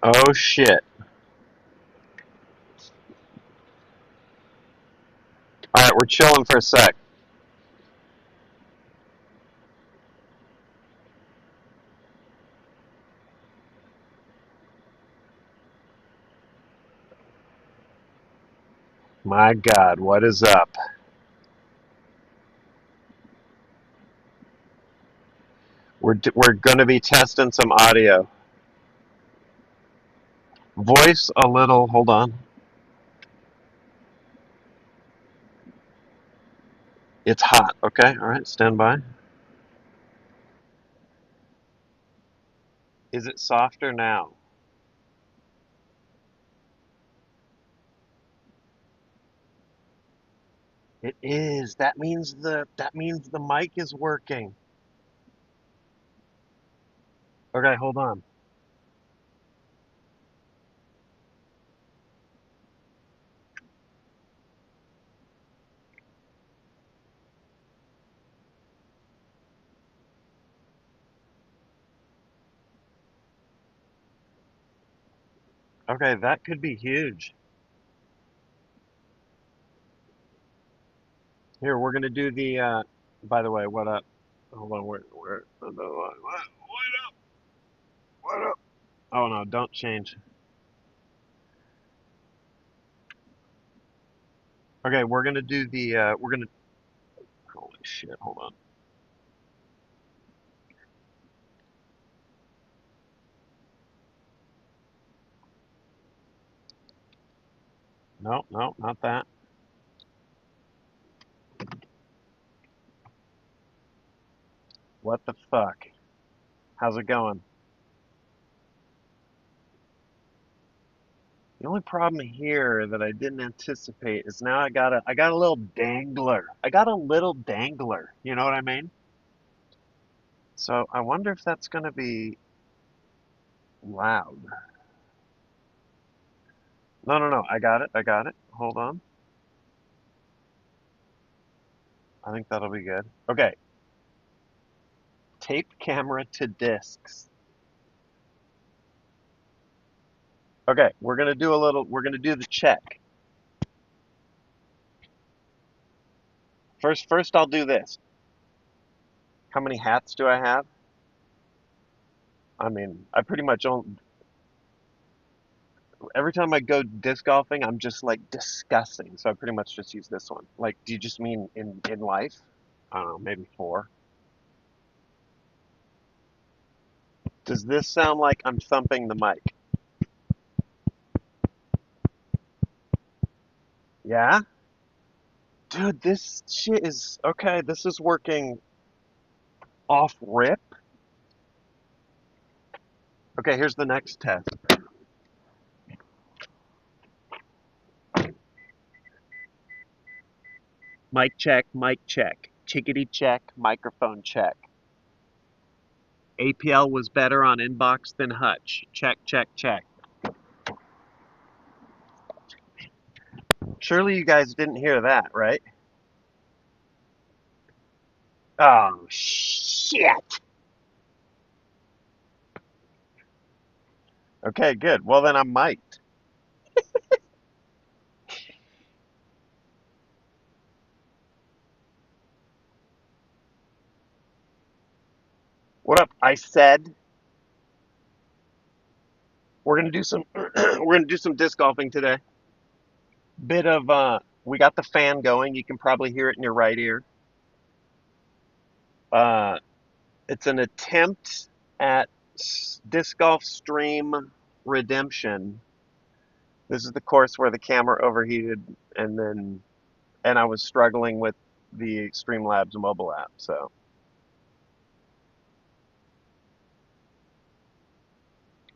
Oh shit. Alright, we're chilling for a sec. My god, what is up? We're gonna be testing some audio. Voice a little, hold on. It's hot, okay? Alright, stand by. Is it softer now? It is. That means the mic is working. Okay, hold on. Okay, that could be huge. Here, we're gonna do the by the way, what up? Hold on, what up? Oh no, don't change. Okay, we're gonna do the we're gonna holy shit, hold on. No, no, not that. What the fuck? How's it going? The only problem here that I didn't anticipate is now I got a little dangler. I got a little dangler. You know what I mean? So I wonder if that's gonna be loud. No, no, no. I got it. I got it. Hold on. I think that'll be good. Okay. Tape camera to discs. Okay, we're gonna do the check. First I'll do this. How many hats do I have? I mean, I pretty much don't. Every time I go disc golfing, I'm just like discussing. So I pretty much just use this one. Like, do you just mean in life? I don't know, maybe four. Does this sound like I'm thumping the mic? Yeah? Dude, this shit is okay. This is working off rip. Okay, here's the next test. Mic check. Chickadee check, microphone check. APL was better on inbox than Hutch. Check, check, check. Surely you guys didn't hear that, right? Oh, shit. Okay, good. Well, then I'm mic'd. What up? I said we're gonna do some we're gonna do some disc golfing today. Bit of we got the fan going. You can probably hear it in your right ear. Uh, it's an attempt at disc golf stream redemption. This is the course where the camera overheated and I was struggling with the Streamlabs mobile app. So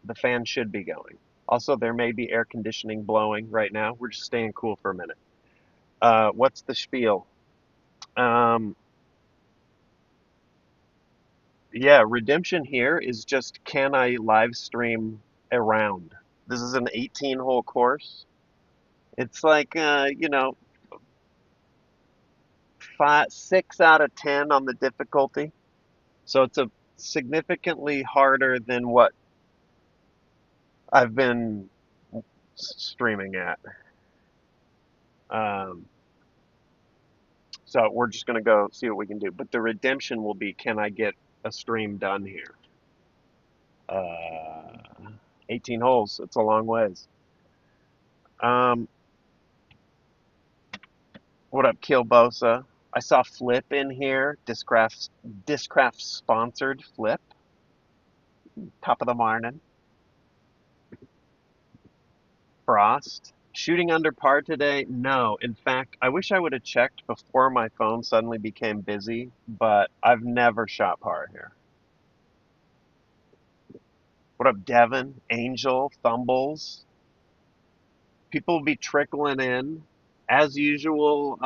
the fan should be going. Also, there may be air conditioning blowing right now. We're just staying cool for a minute. What's the spiel? Um, yeah, redemption here is just can I live stream a round? This is an 18-hole course. It's like five, 6 out of 10 on the difficulty. So it's a significantly harder than what I've been streaming at. Um, so we're just gonna go see what we can do. But the redemption will be, can I get a stream done here? Uh, 18 holes. It's a long ways. Um, what up, Kilbosa? I saw Flip in here. Discraft sponsored Flip. Top of the morning. Frost. Shooting under par today? No. In fact, I wish I would have checked before my phone suddenly became busy, but I've never shot par here. What up, Devin? Angel? Thumbles? People will be trickling in. As usual,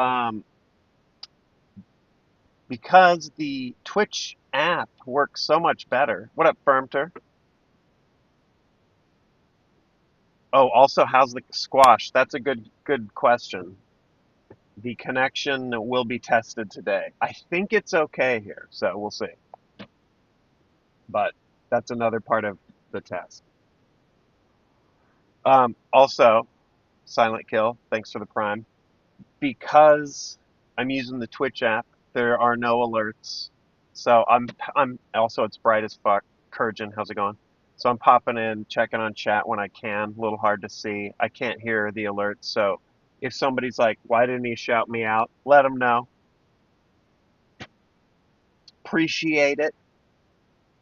because the Twitch app works so much better. What up, Firmter? Oh, also, how's the squash? That's a good question. The connection will be tested today. I think it's okay here, so we'll see. But that's another part of the test. Also, Silent Kill, thanks for the Prime. Because I'm using the Twitch app, there are no alerts. So I'm also, it's bright as fuck. Kurjan, how's it going? So I'm popping in, checking on chat when I can. A little hard to see. I can't hear the alerts. So if somebody's like, "Why didn't he shout me out?" Let them know. Appreciate it.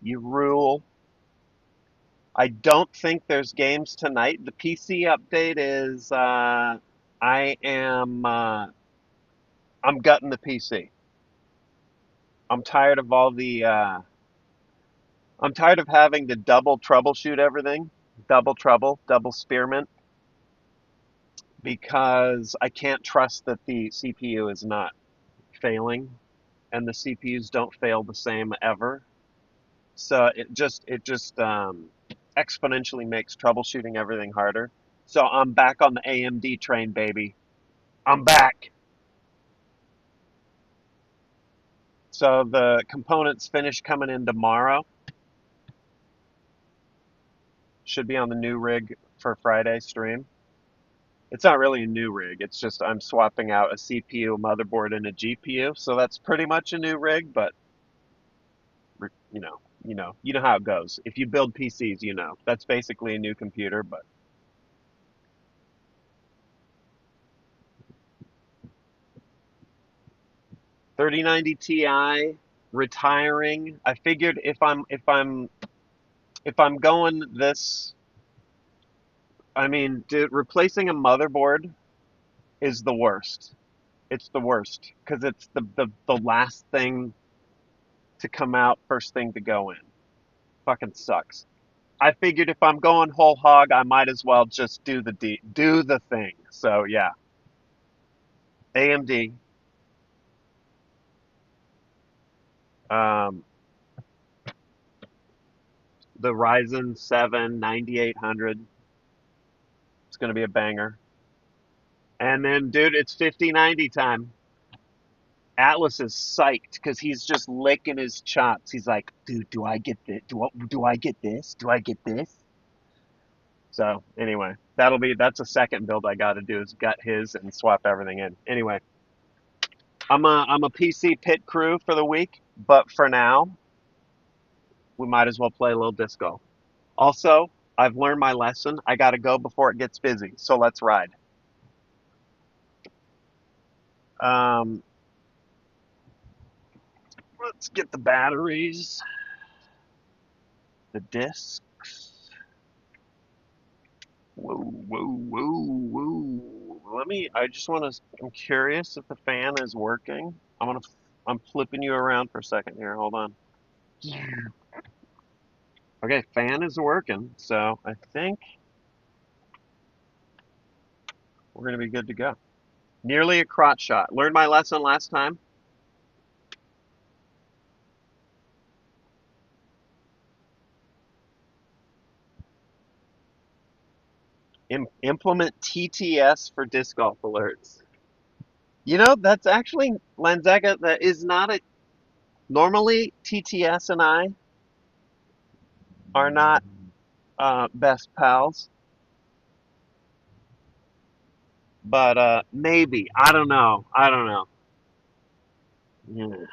You rule. I don't think there's games tonight. The PC update is I am I'm gutting the PC. I'm tired of all the I'm tired of having to double troubleshoot everything, double trouble, double spearmint, because I can't trust that the CPU is not failing, and the CPUs don't fail the same ever. So it just exponentially makes troubleshooting everything harder. So I'm back on the AMD train, baby. I'm back. So the components finish coming in tomorrow. Should be on the new rig for Friday stream. It's not really a new rig. It's just I'm swapping out a CPU, a motherboard, and a GPU. So that's pretty much a new rig, but you know how it goes. If you build PCs, you know that's basically a new computer. But 3090 Ti retiring. I figured if I'm going this, I mean, dude, replacing a motherboard is the worst. It's the worst because it's the last thing to come out, first thing to go in. Fucking sucks. I figured if I'm going whole hog, I might as well just do the thing. So yeah, AMD, um, the Ryzen 7 9800. It's gonna be a banger. And then, dude, it's 5090 time. Atlas is psyched because he's just licking his chops. He's like, dude, do I get this? Do I get this? Do I get this? So anyway, that's a second build I got to do is gut his and swap everything in. Anyway, I'm a PC pit crew for the week, but for now, we might as well play a little disc golf. Also, I've learned my lesson. I got to go before it gets busy. So let's ride. Um, let's get the batteries, the discs. Whoa, whoa, whoa, whoa. I just want to, I'm curious if the fan is working. I'm flipping you around for a second here. Hold on. Okay, fan is working. So I think we're going to be good to go. Nearly a crotch shot. Learned my lesson last time. Implement TTS for disc golf alerts. That's actually, Lanzega, that is not a, normally TTS and I are not best pals, but maybe I don't know. I don't know. Yeah.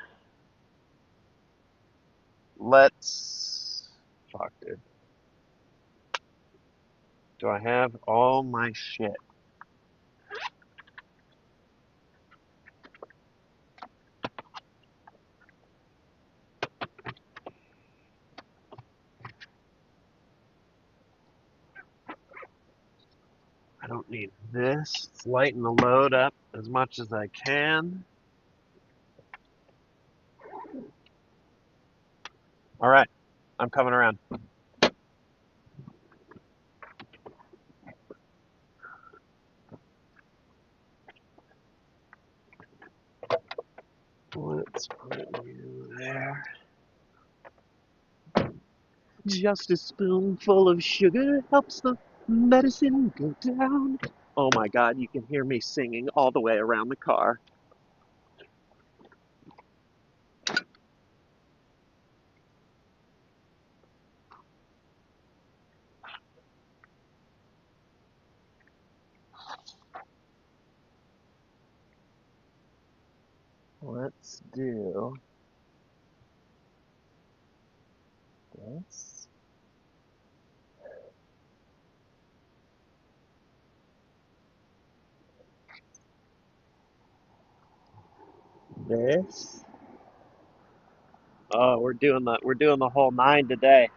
Let's. Fuck, dude. Do I have all my shit? I don't need this. Let's lighten the load up as much as I can. All right, I'm coming around. Let's put you there. Just a spoonful of sugar helps the medicine go down. Oh my God, you can hear me singing all the way around the car. Let's do this. This. Oh, we're doing the whole nine today.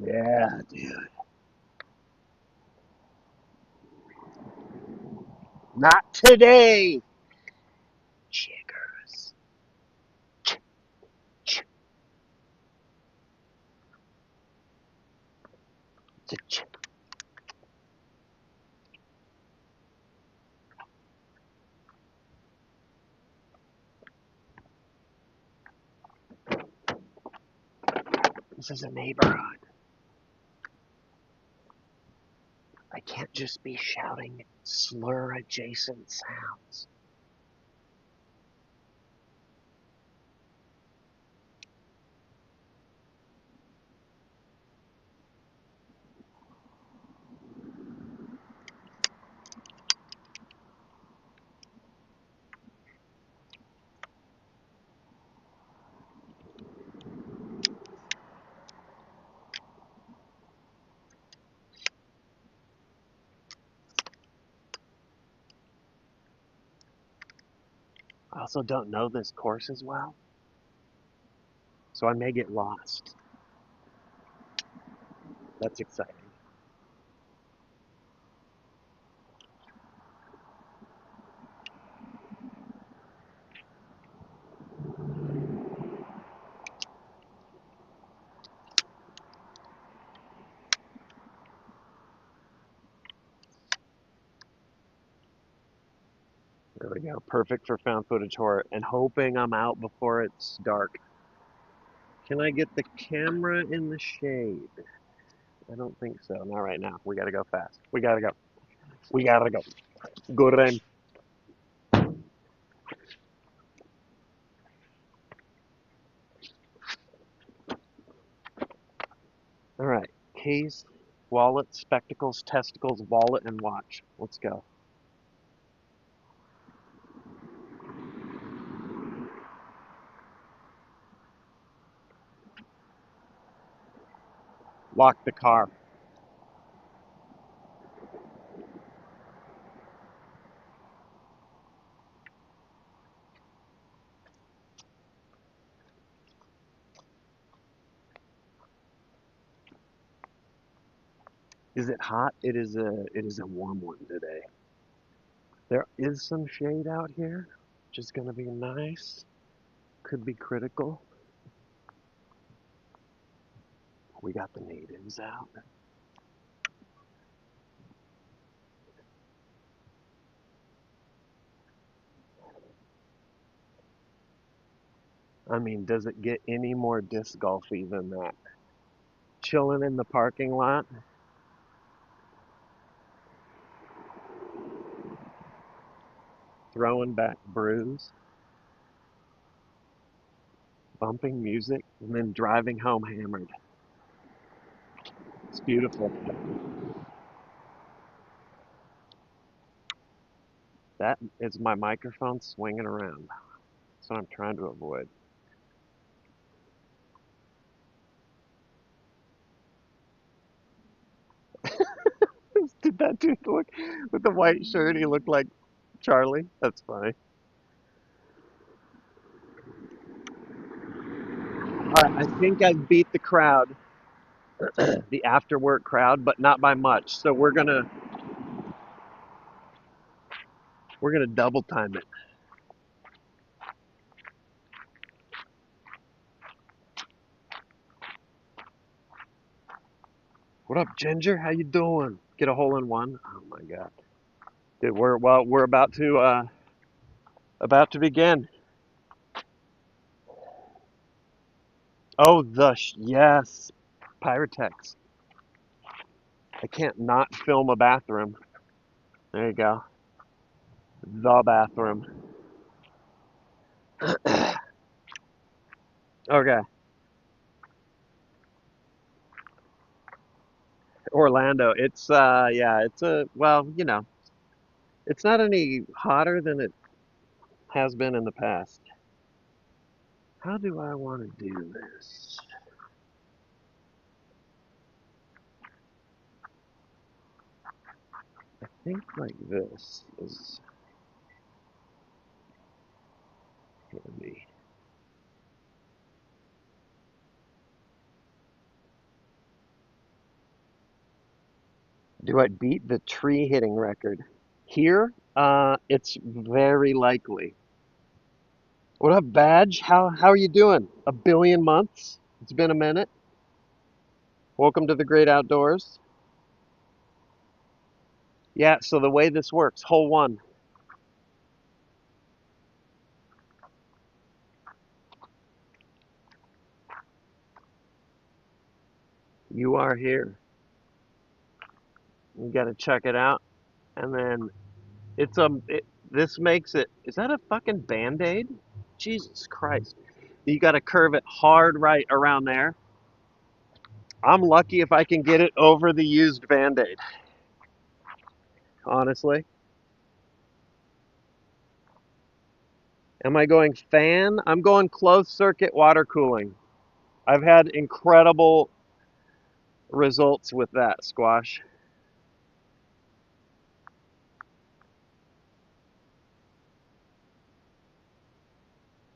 Yeah, dude. Not today. Chiggers. This is a neighborhood. I can't just be shouting slur adjacent sounds. I also don't know this course as well, so I may get lost. That's exciting. There we go. Perfect for found footage horror and hoping I'm out before it's dark. Can I get the camera in the shade? I don't think so. Not right now. We gotta go fast. We gotta go. We gotta go. Go then. All right. Case, wallet, spectacles, testicles, wallet, and watch. Let's go. Lock the car. Is it hot? It is a warm one today. There is some shade out here, which is gonna be nice. Could be critical. We got the natives out. I mean, does it get any more disc golfy than that? Chilling in the parking lot, throwing back brews, bumping music, and then driving home hammered. It's beautiful. That is my microphone swinging around. That's what I'm trying to avoid. Did that dude look with the white shirt? He looked like Charlie. That's funny. All right, I think I beat the crowd, the after work crowd, but not by much. So we're gonna double time it. What up, Ginger? How you doing? Get a hole in one? Oh my God, dude, we're about to begin. Oh, yes, Pyrotex. I can't not film a bathroom. There you go, the bathroom. Okay, Orlando. It's yeah, it's a well, it's not any hotter than it has been in the past. How do I want to do this? I think like this is handy. Do I beat the tree hitting record? Here, it's very likely. What up, Badge? How are you doing? A billion months? It's been a minute. Welcome to the great outdoors. Yeah, so the way this works, hole one, you are here. You got to check it out, and then this makes it. Is that a fucking Band-Aid? Jesus Christ! You got to curve it hard right around there. I'm lucky if I can get it over the used Band-Aid. Honestly, am I going fan? I'm going closed circuit water cooling. I've had incredible results with that squash.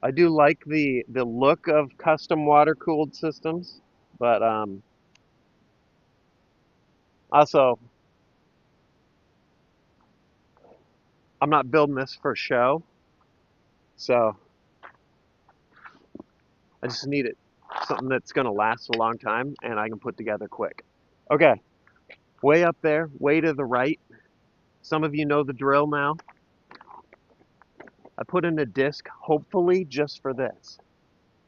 I do like the look of custom water cooled systems, but also I'm not building this for show, so I just need it something that's gonna last a long time and I can put together quick. Okay, way up there, way to the right. Some of you know the drill now. I put in a disc, hopefully just for this.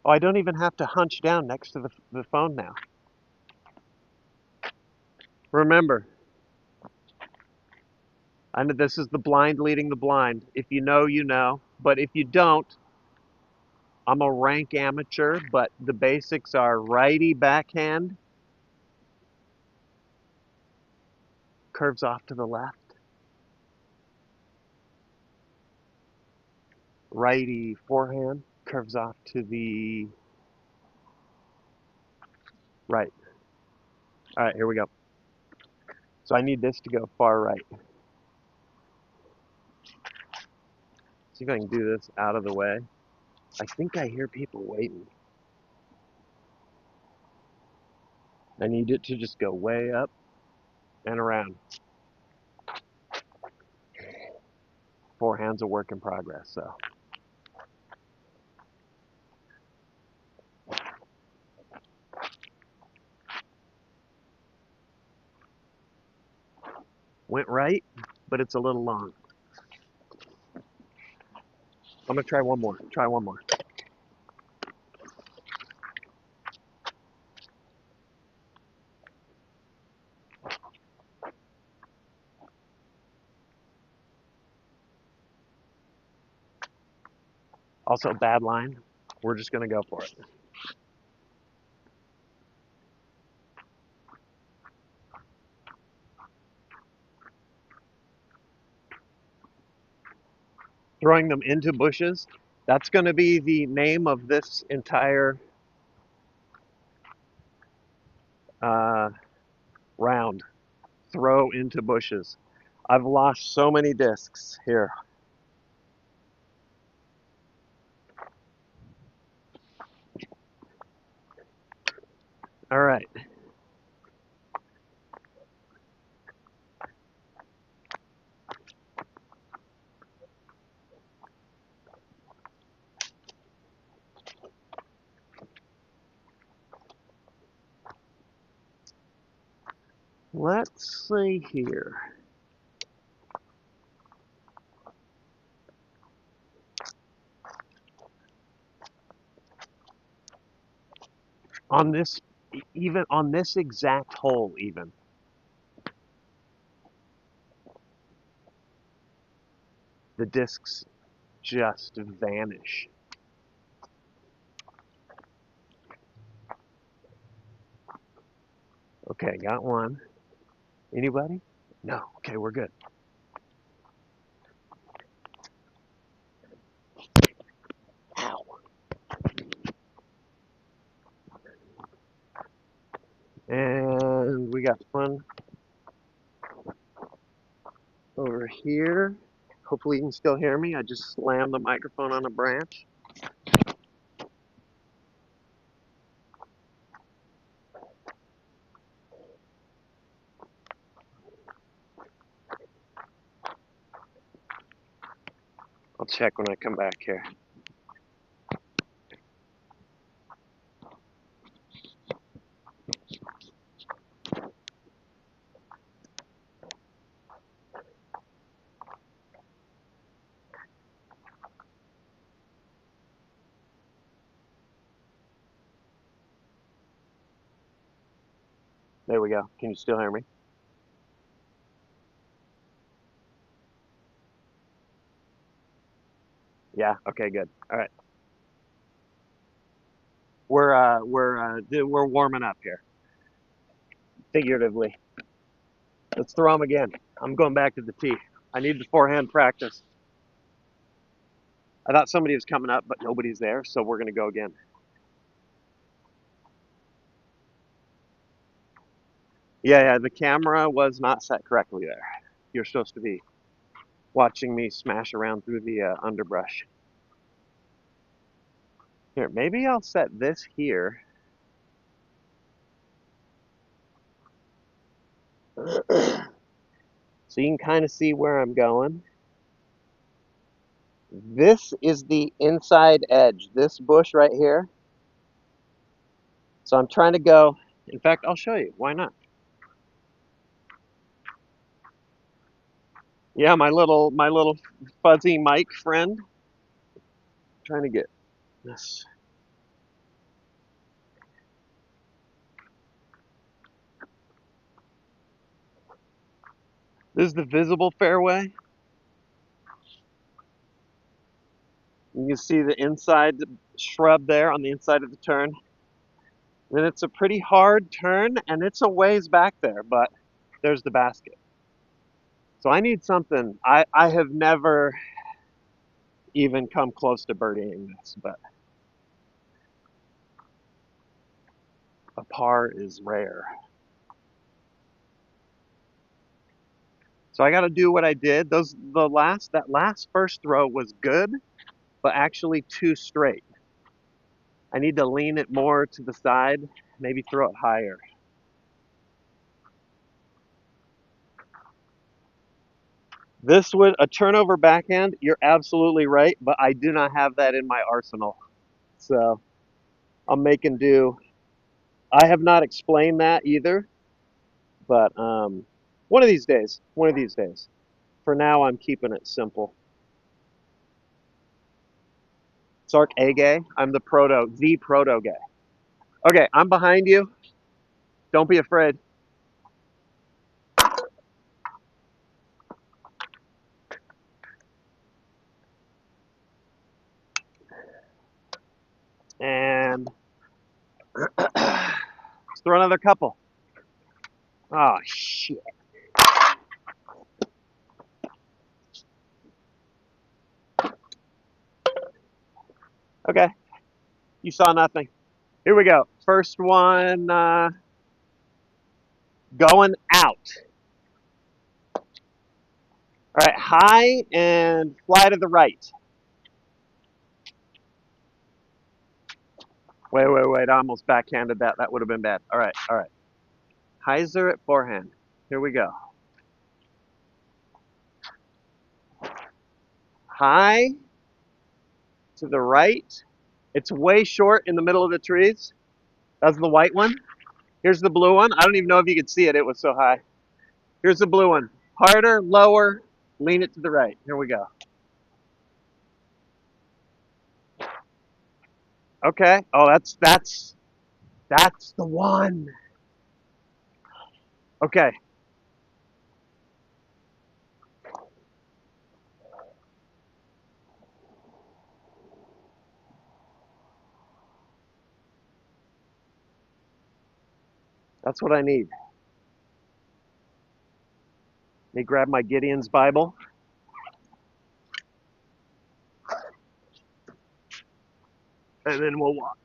Oh, I don't even have to hunch down next to the phone now. Remember, I know this is the blind leading the blind. If you know, you know. But if you don't, I'm a rank amateur, but the basics are righty backhand, curves off to the left, righty forehand, curves off to the right. All right, here we go. So I need this to go far right. See if I can do this out of the way. I think I hear people waiting. I need it to just go way up and around. Forehand's a work in progress, so. Went right, but it's a little long. I'm gonna try one more. Try one more. Also, bad line. We're just going to go for it. Throwing them into bushes. That's going to be the name of this entire uh, round. Throw into bushes. I've lost so many discs here. All right. Let's see here. On this, even on this exact hole, even, the discs just vanish. Okay, got one. Anybody? No. Okay, we're good. Ow. And we got one over here. Hopefully you can still hear me. I just slammed the microphone on a branch. I'll check when I come back here. There we go. Can you still hear me? Yeah. Okay. Good. All right. We're warming up here, figuratively. Let's throw them again. I'm going back to the tee. I need the forehand practice. I thought somebody was coming up, but nobody's there, so we're gonna go again. Yeah, yeah. The camera was not set correctly there. You're supposed to be watching me smash around through the underbrush. Here, maybe I'll set this here. So you can kind of see where I'm going. This is the inside edge, this bush right here. So I'm trying to go, in fact, I'll show you, why not? Yeah, my little fuzzy mic friend. Trying to get this. This is the visible fairway. You can see the inside shrub there on the inside of the turn. Then it's a pretty hard turn, and it's a ways back there, but there's the basket. So I need something. I have never even come close to birdieing this, but a par is rare. So I got to do what I did. That last first throw was good, but actually too straight. I need to lean it more to the side, maybe throw it higher. This would a turnover backhand. You're absolutely right, but I do not have that in my arsenal. So I'm making do. I have not explained that either, but one of these days, one of these days. For now, I'm keeping it simple. Sark A gay. I'm the proto guy. Okay, I'm behind you. Don't be afraid. Throw another couple. Oh, shit. Okay. You saw nothing. Here we go. First one going out. All right, high and fly to the right. Wait. I almost backhanded that. That would have been bad. All right. Hyzer at forehand. Here we go. High to the right. It's way short in the middle of the trees. That's the white one. Here's the blue one. I don't even know if you could see it. It was so high. Here's the blue one. Harder, lower, lean it to the right. Here we go. Okay. Oh, that's the one. Okay. That's what I need. Let me grab my Gideon's Bible. And then we'll walk.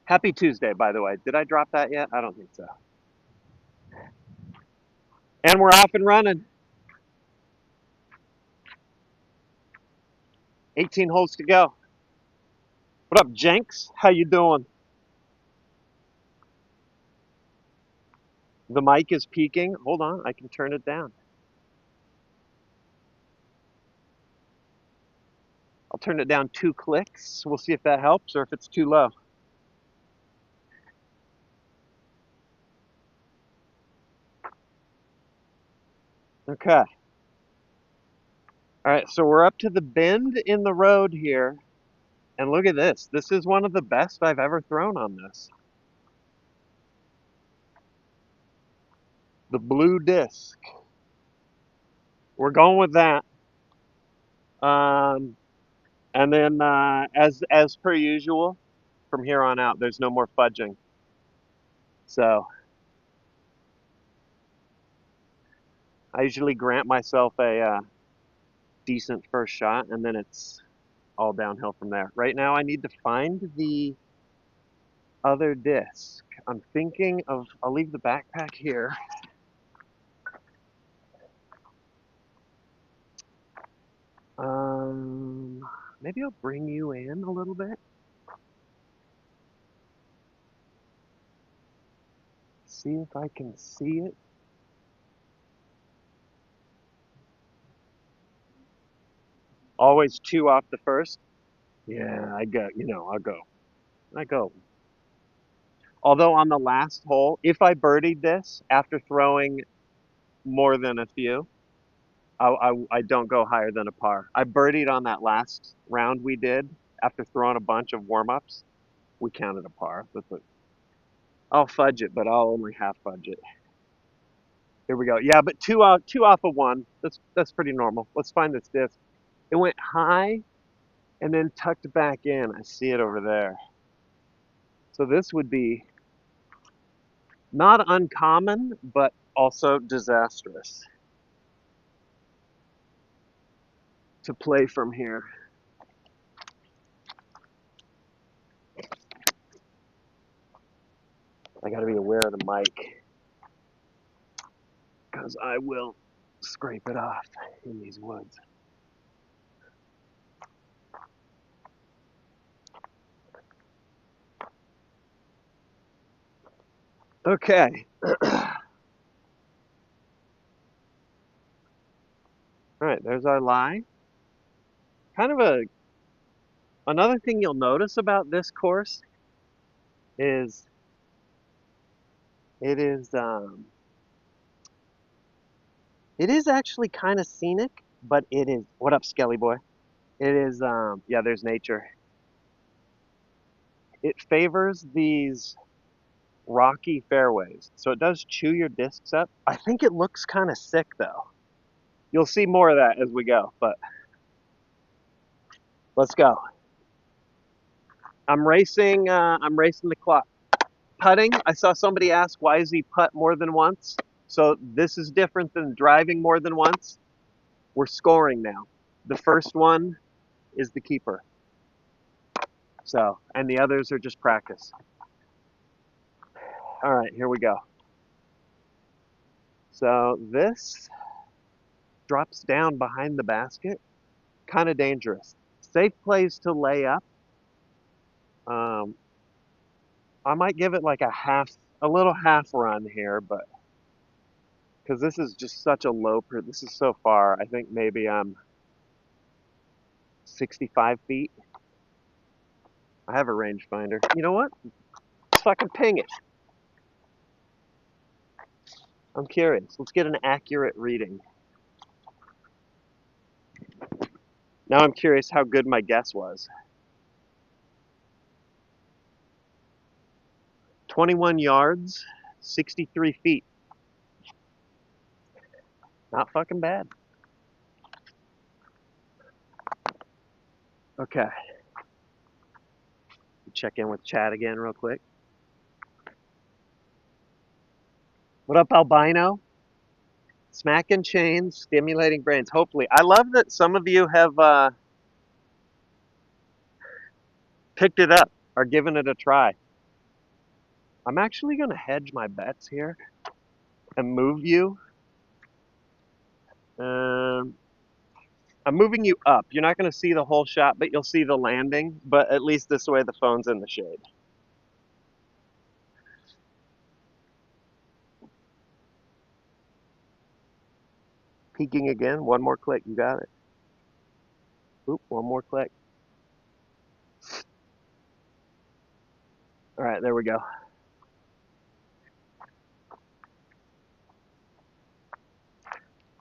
Happy Tuesday, by the way. Did I drop that yet? I don't think so. And we're off and running. 18 holes to go. What up, Jenks? How you doing? The mic is peaking. Hold on, I can turn it down. I'll turn it down 2 clicks. We'll see if that helps or if it's too low. Okay. All right, so we're up to the bend in the road here. And look at this. This is one of the best I've ever thrown on this. The blue disc. We're going with that. Um, and then as per usual, from here on out, there's no more fudging. So I usually grant myself a decent first shot, and then it's all downhill from there. Right now, I need to find the other disc. I'm thinking of, I'll leave the backpack here. Um, Maybe I'll bring you in a little bit. See if I can see it. Always 2 off the first. Yeah, I go. Although on the last hole, if I birdied this after throwing more than a few, I don't go higher than a par. I birdied on that last round we did after throwing a bunch of warm-ups. We counted a par. I'll fudge it, but I'll only half fudge it. Here we go. Yeah, but two off of one. That's pretty normal. Let's find this disc. It went high and then tucked back in. I see it over there. So this would be not uncommon, but also disastrous to play from here. I got to be aware of the mic because I will scrape it off in these woods. Okay. All right, there's our lie. Kind of another thing you'll notice about this course is it is it is actually kind of scenic, but it is, what up, Skelly boy? It is yeah, there's nature. It favors these rocky fairways, so it does chew your discs up. I think it looks kind of sick though. You'll see more of that as we go, but let's go. I'm racing the clock. Putting, I saw somebody ask, why is he putt more than once? So this is different than driving more than once. We're scoring now. The first one is the keeper. So, and the others are just practice. All right, here we go. So this drops down behind the basket. Kind of dangerous. Safe plays to lay up. Um, I might give it like a little half run here, but because this is just such a this is so far. I think maybe I'm 65 feet. I have a rangefinder. You know what? Let's fucking ping it. I'm curious. Let's get an accurate reading. Now I'm curious how good my guess was. 21 yards, 63 feet. Not fucking bad. Okay. Check in with Chad again real quick. What up, albino? Smacking chains, stimulating brains. Hopefully. I love that some of you have picked it up or given it a try. I'm actually going to hedge my bets here and move you. Um, I'm moving you up. You're not going to see the whole shot, but you'll see the landing. But at least this way the phone's in the shade. Peeking again. One more click. You got it. Oop, one more click. All right, there we go.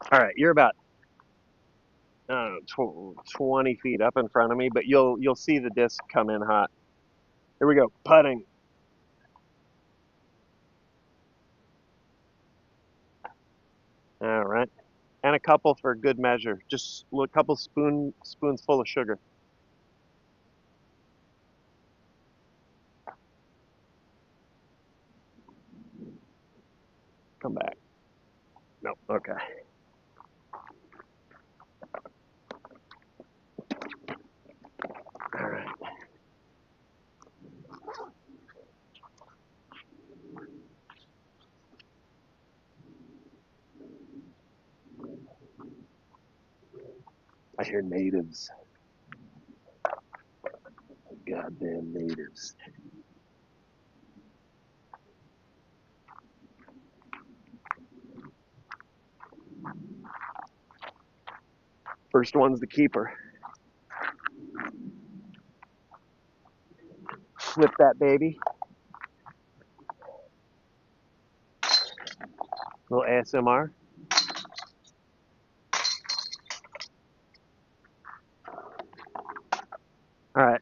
All right, you're about 20 feet up in front of me, but you'll see the disc come in hot. Here we go. Putting. All right. And a couple for good measure. Just a couple spoons full of sugar. Come back. Nope. Okay. All right. I hear natives. Goddamn natives. First one's the keeper. Flip that baby. Little ASMR. All right.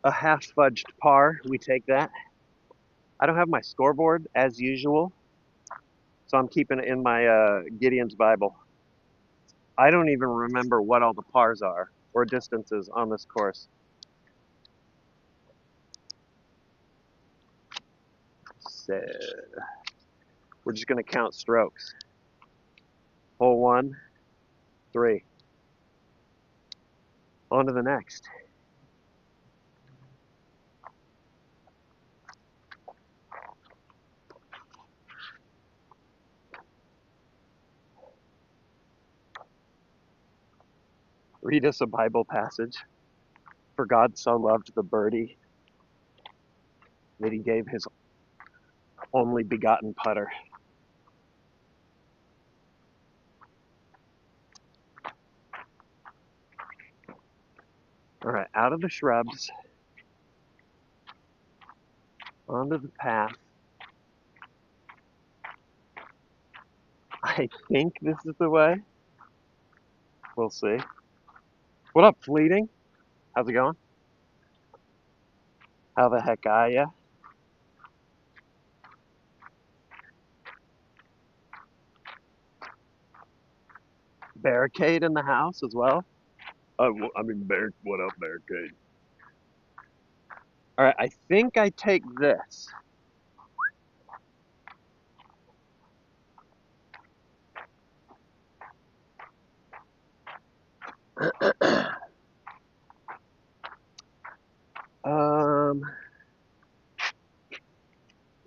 A half fudged par. We take that. I don't have my scoreboard as usual, so I'm keeping it in my Gideon's Bible. I don't even remember what all the pars are or distances on this course. So we're just going to count strokes. Hole 1, 3. On to the next. Read us a Bible passage. For God so loved the birdie that he gave his only begotten putter. All right, out of the shrubs, onto the path. I think this is the way. We'll see. What up, Fleeting? How's it going? How the heck are ya? Barricade in the house as well. I mean, what up, barricade? All right, I think I take this. Um,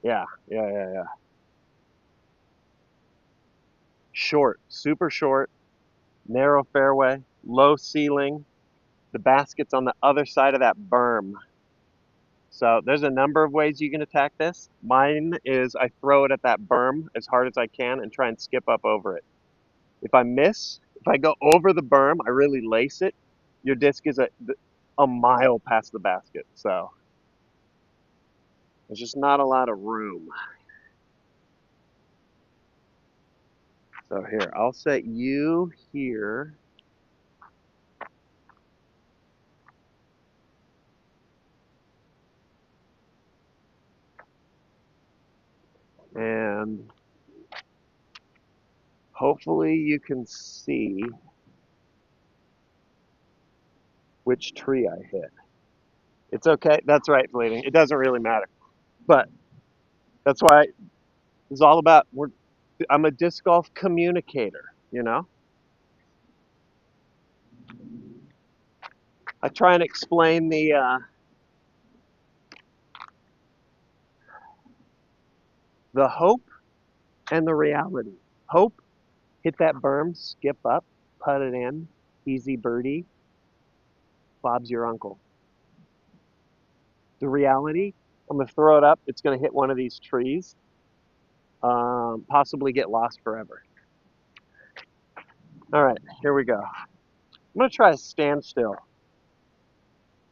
yeah. Short, super short, narrow fairway, low ceiling. The basket's on the other side of that berm. So there's a number of ways you can attack this. Mine is I throw it at that berm as hard as I can and try and skip up over it. If I miss, if I go over the berm, I really lace it. Your disc is a mile past the basket. So there's just not a lot of room. So here, I'll set you here. And hopefully you can see which tree I hit. It's okay. That's right, Fleeting. It doesn't really matter. But that's why it's all about I'm a disc golf communicator, you know? I try and explain the hope and the reality. Hope, hit that berm, skip up, put it in, easy birdie, Bob's your uncle. The reality, I'm gonna throw it up. It's gonna hit one of these trees, possibly get lost forever. All right, here we go. I'm gonna try a standstill.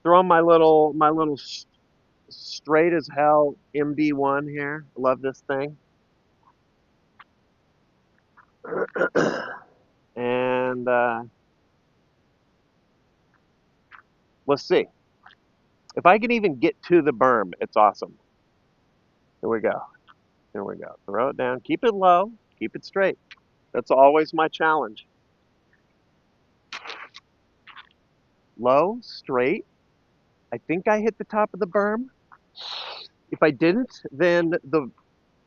Throw on my little straight as hell MD1 here. Love this thing. And let's see. If I can even get to the berm, it's awesome. Here we go. Here we go. Throw it down. Keep it low. Keep it straight. That's always my challenge. Low, straight. I think I hit the top of the berm. If I didn't, then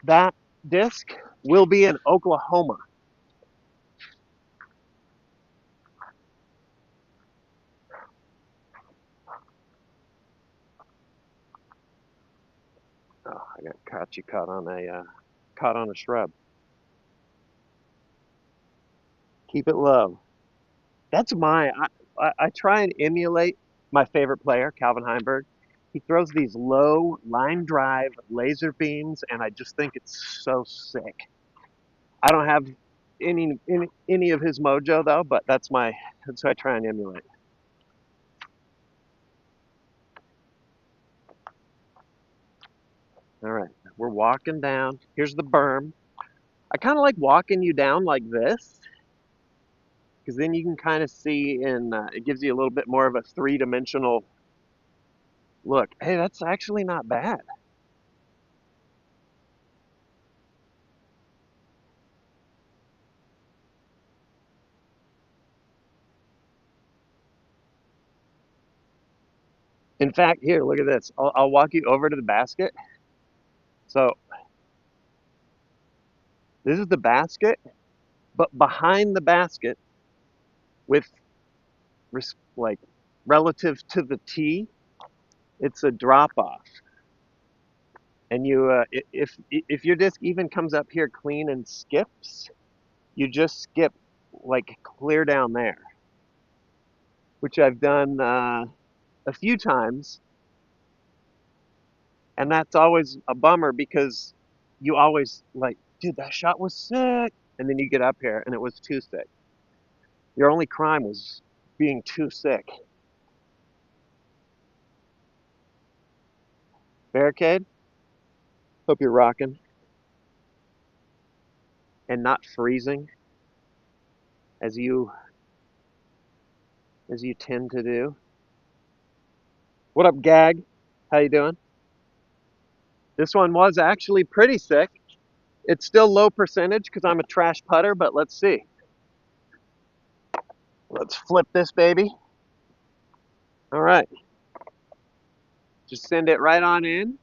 that disc will be in Oklahoma. Oh, I got caught on a shrub. Keep it low. That's I try and emulate my favorite player, Calvin Heimberg. He throws these low line drive laser beams, and I just think it's so sick. I don't have any of his mojo though, but that's what I try and emulate. All right, we're walking down. Here's the berm. I kind of like walking you down like this because then you can kind of see, and it gives you a little bit more of a three-dimensional look. Hey, that's actually not bad. In fact, here, look at this. I'll walk you over to the basket. So this is the basket, but behind the basket, with like relative to the tee, it's a drop off. And if your disc even comes up here clean and skips, you just skip like clear down there, which I've done a few times, and that's always a bummer because you always like, dude, that shot was sick, and then you get up here and it was too sick. Your only crime was being too sick. Barricade, hope you're rocking and not freezing as you tend to do. What up, Gag? How you doing? This one was actually pretty sick. It's still low percentage because I'm a trash putter, but let's see. Let's flip this baby. All right, just send it right on in.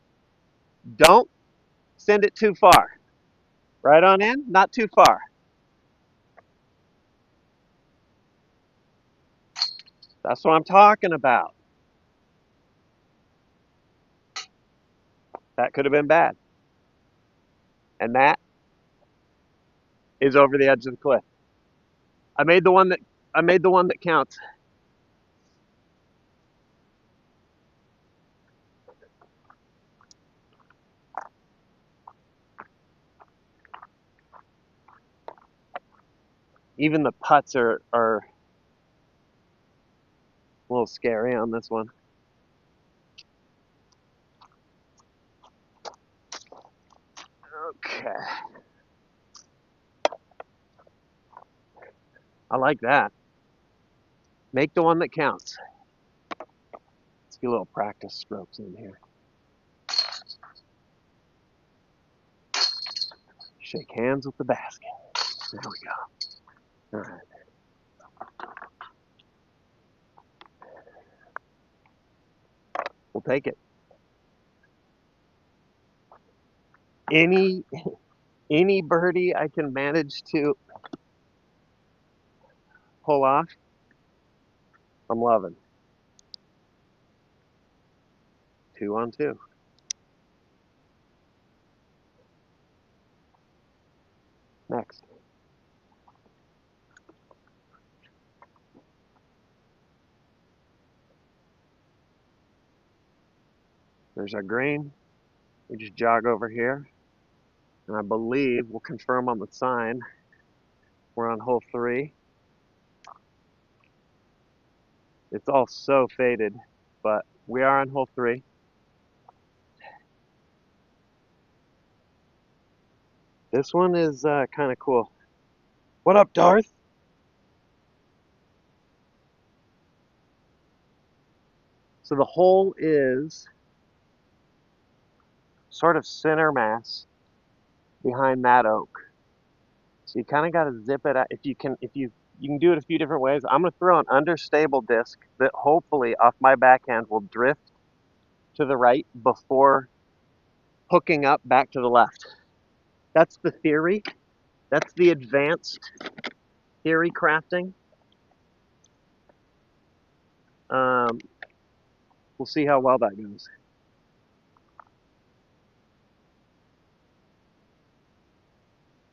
Don't send it too far. Right on in, not too far. That's what I'm talking about. That could have been bad. And that is over the edge of the cliff. I made the one that I made the one that counts. Even the putts are a little scary on this one. Okay. I like that. Make the one that counts. Let's get a little practice strokes in here. Shake hands with the basket. There we go. All right. We'll take it. Any any birdie I can manage to pull off, I'm loving. 2 on 2. Next. There's our green. We just jog over here. And I believe we'll confirm on the sign. We're on hole 3. It's all so faded, but we are on hole 3. This one is kind of cool. What up, Darth? So the hole is sort of center mass behind that oak. So you kind of got to zip it out. If you can do it a few different ways. I'm going to throw an understable disc that hopefully off my backhand will drift to the right before hooking up back to the left. That's the theory. That's the advanced theory crafting. Um, we'll see how well that goes.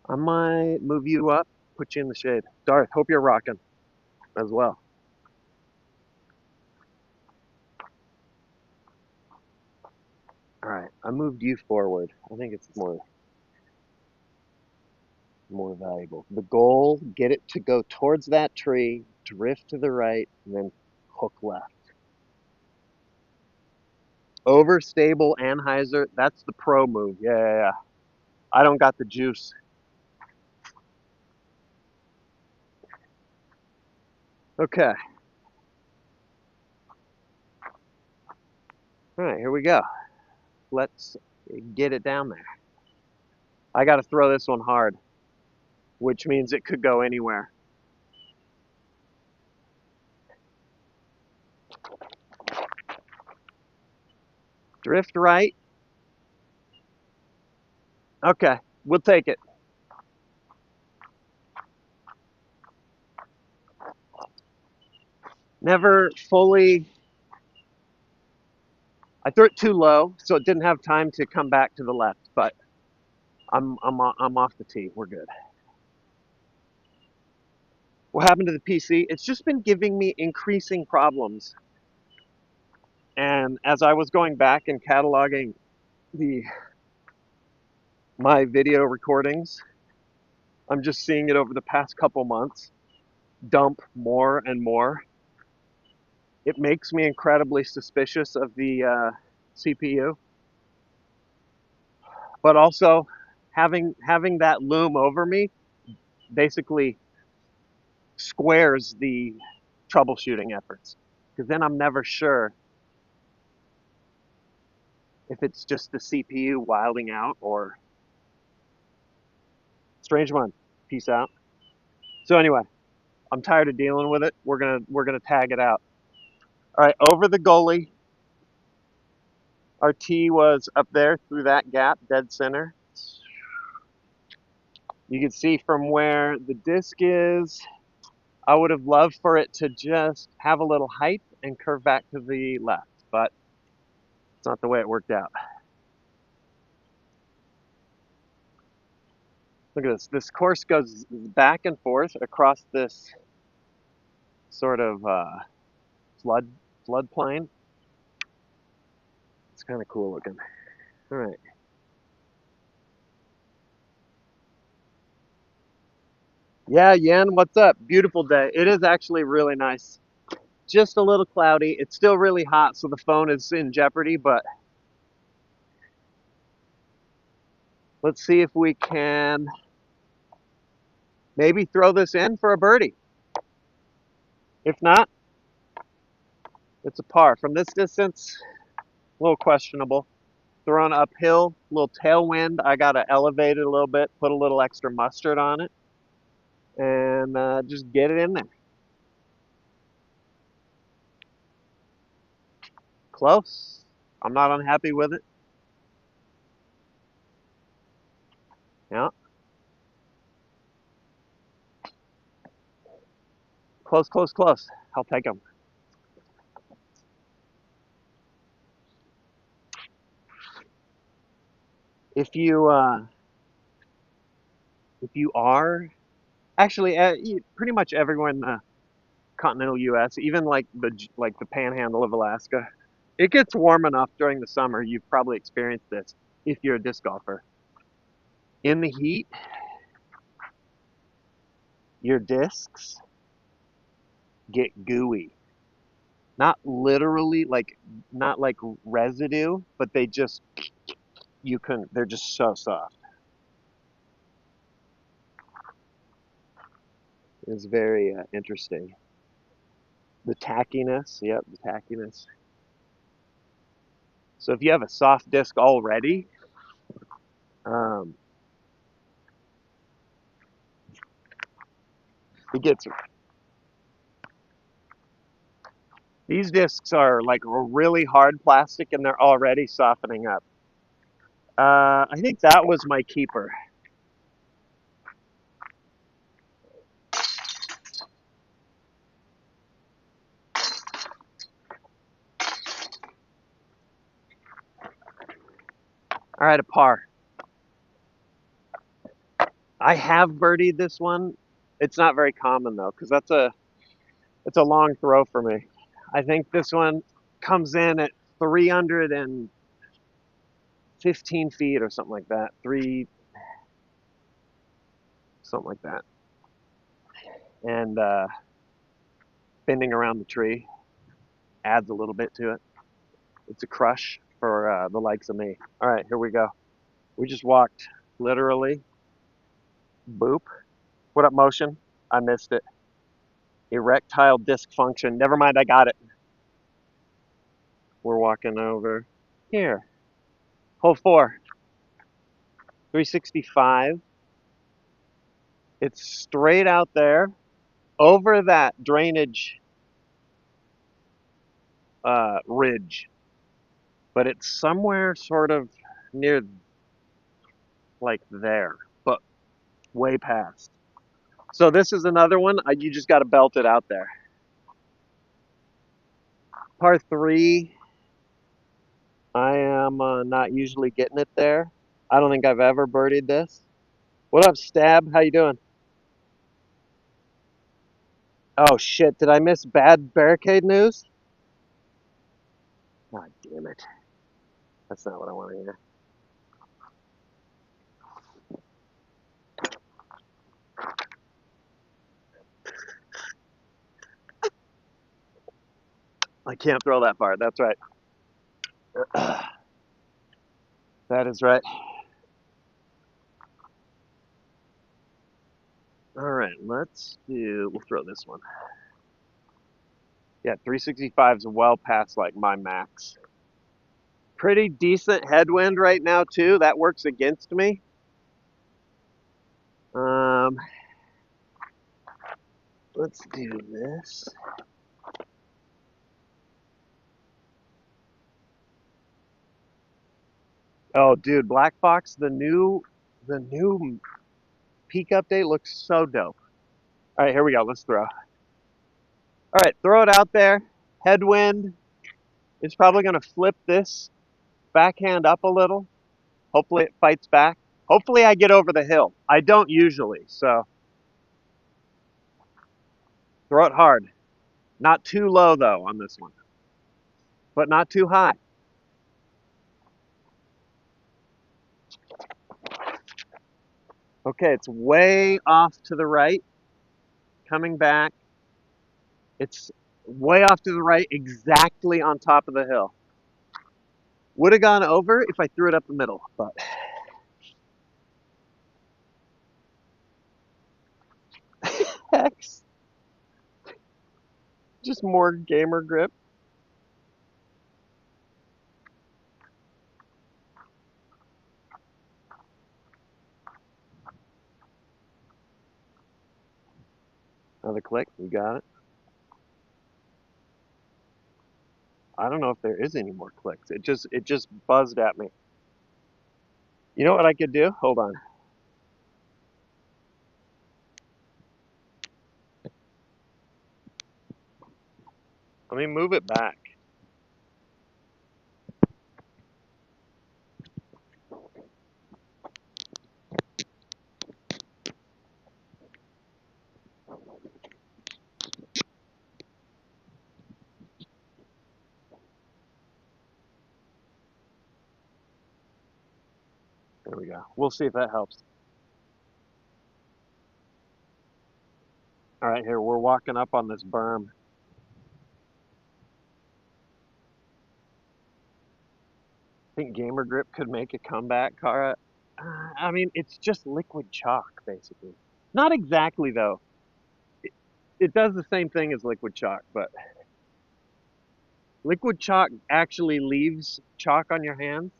I might move you up, put you in the shade. Darth, hope you're rocking as well. All right, I moved you forward. I think it's more valuable. The goal, get it to go towards that tree, drift to the right, and then hook left. Overstable anhyzer, that's the pro move. Yeah. I don't got the juice. Okay. All right, here we go. Let's get it down there. I got to throw this one hard, which means it could go anywhere. Drift right. Okay, we'll take it. Never fully. I threw it too low, so it didn't have time to come back to the left. But I'm off the tee. We're good. What happened to the PC? It's just been giving me increasing problems. And as I was going back and cataloging the my video recordings, I'm just seeing it over the past couple months dump more and more. It makes me incredibly suspicious of the CPU, but also having that loom over me basically squares the troubleshooting efforts, because then I'm never sure if it's just the CPU wilding out or strange one. Peace out. So anyway, I'm tired of dealing with it. We're gonna tag it out. All right, over the goalie. Our tee was up there through that gap, dead center. You can see from where the disc is, I would have loved for it to just have a little height and curve back to the left, but it's not the way it worked out. Look at this. This course goes back and forth across this sort of floodplain. It's kind of cool looking. All right. Yeah, Yen, what's up? Beautiful day. It is actually really nice. Just a little cloudy. It's still really hot, so the phone is in jeopardy, but let's see if we can maybe throw this in for a birdie. If not, it's a par. From this distance, a little questionable. Throwing uphill, a little tailwind. I got to elevate it a little bit, put a little extra mustard on it, and just get it in there. Close. I'm not unhappy with it. Yeah, close, close, close. I'll take them. If you are actually pretty much everywhere in the continental U.S., even like the Panhandle of Alaska, it gets warm enough during the summer. You've probably experienced this if you're a disc golfer. In the heat, your discs get gooey. Not literally like not like residue, but they just they're just so soft. It's very interesting. The tackiness, yep, the tackiness. So if you have a soft disc already, um, it gets these discs are like a really hard plastic and they're already softening up. I think that was my keeper. All right, a par. I have birdied this one. It's not very common though, because it's a long throw for me. I think this one comes in at 315 feet or something like that. Something like that. And bending around the tree adds a little bit to it. It's a crush for the likes of me. All right, here we go. We just walked literally. Boop. What up, motion? I missed it. Erectile dysfunction. Never mind, I got it. We're walking over here. Hole 4, 365. It's straight out there over that drainage ridge, but it's somewhere sort of near like there, but way past. So this is another one. You just got to belt it out there. Par 3, I am not usually getting it there. I don't think I've ever birdied this. What up, Stab? How you doing? Oh shit, did I miss bad barricade news? God damn it. That's not what I want to hear. I can't throw that far. That's right. That is right. All right, we'll throw this one. Yeah, 365 is well past like my max. Pretty decent headwind right now too. That works against me. Um, let's do this. Oh, dude, Black Fox, the new peak update looks so dope. All right, here we go. Let's throw. All right, throw it out there. Headwind. It's probably going to flip this backhand up a little. Hopefully it fights back. Hopefully I get over the hill. I don't usually, so throw it hard. Not too low though on this one, but not too high. Okay, it's way off to the right, coming back. It's way off to the right, exactly on top of the hill. Would have gone over if I threw it up the middle, but hex, just more gamer grip. Another click, you got it. I don't know if there is any more clicks. It just buzzed at me. You know what I could do? Hold on. Let me move it back. There we go. We'll see if that helps. All right, here we're walking up on this berm. I think Gamer Grip could make a comeback, Kara. I mean, it's just liquid chalk, basically. Not exactly though. It does the same thing as liquid chalk, but liquid chalk actually leaves chalk on your hands,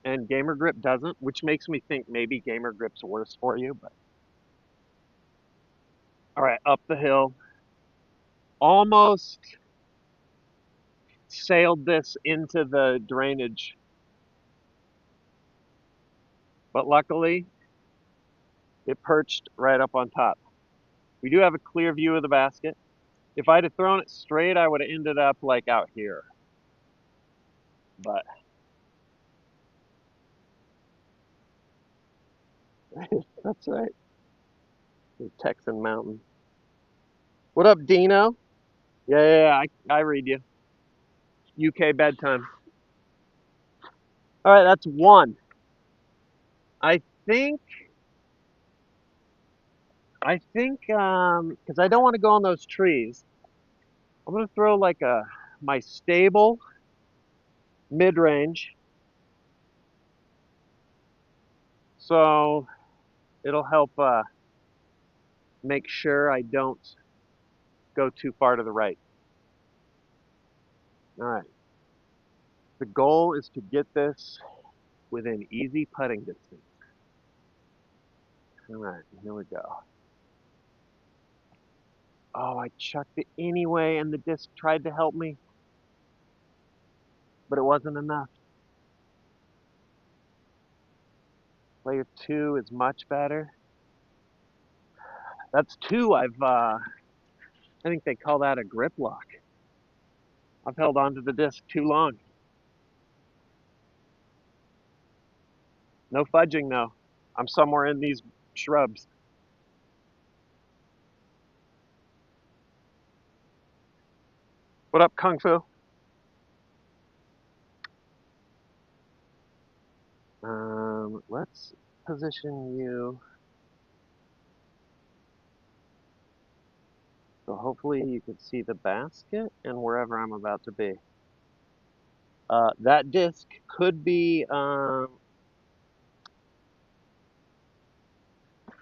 and Gamer Grip doesn't, which makes me think maybe Gamer Grip's worse for you. But all right, up the hill, almost sailed this into the drainage, but luckily it perched right up on top. We do have a clear view of the basket. If I'd have thrown it straight, I would have ended up like out here. But that's right. The Texan Mountain. What up, Dino? I read you. UK bedtime. All right, that's one. I think because I don't want to go on those trees, I'm gonna throw like a my stable mid range, so it'll help make sure I don't go too far to the right. All right. The goal is to get this within easy putting distance. All right, here we go. Oh, I chucked it anyway, and the disc tried to help me, but it wasn't enough. Layer two is much better. That's two. I think they call that a grip lock. I've held onto the disc too long. No fudging though. I'm somewhere in these shrubs. What up, Kung Fu? Let's position you so hopefully you can see the basket and wherever I'm about to be. That disc could be up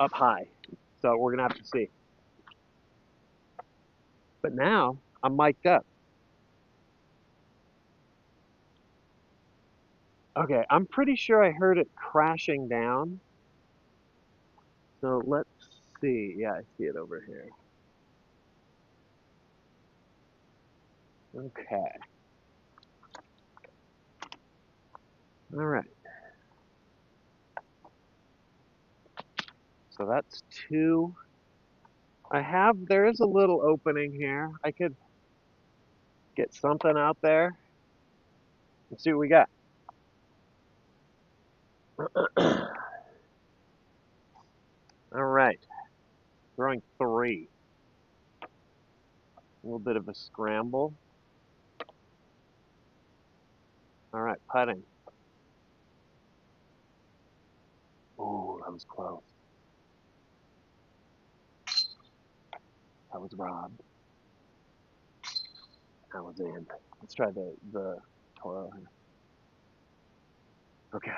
high, so we're gonna have to see. But now I'm mic'd up. Okay, I'm pretty sure I heard it crashing down. So let's see. Yeah, I see it over here. Okay. All right. So that's two. There is a little opening here. I could get something out there. Let's see what we got. All right. Throwing three. A little bit of a scramble. All right, putting. Oh, that was close. That was robbed. That was in. Let's try the Toro here. Okay.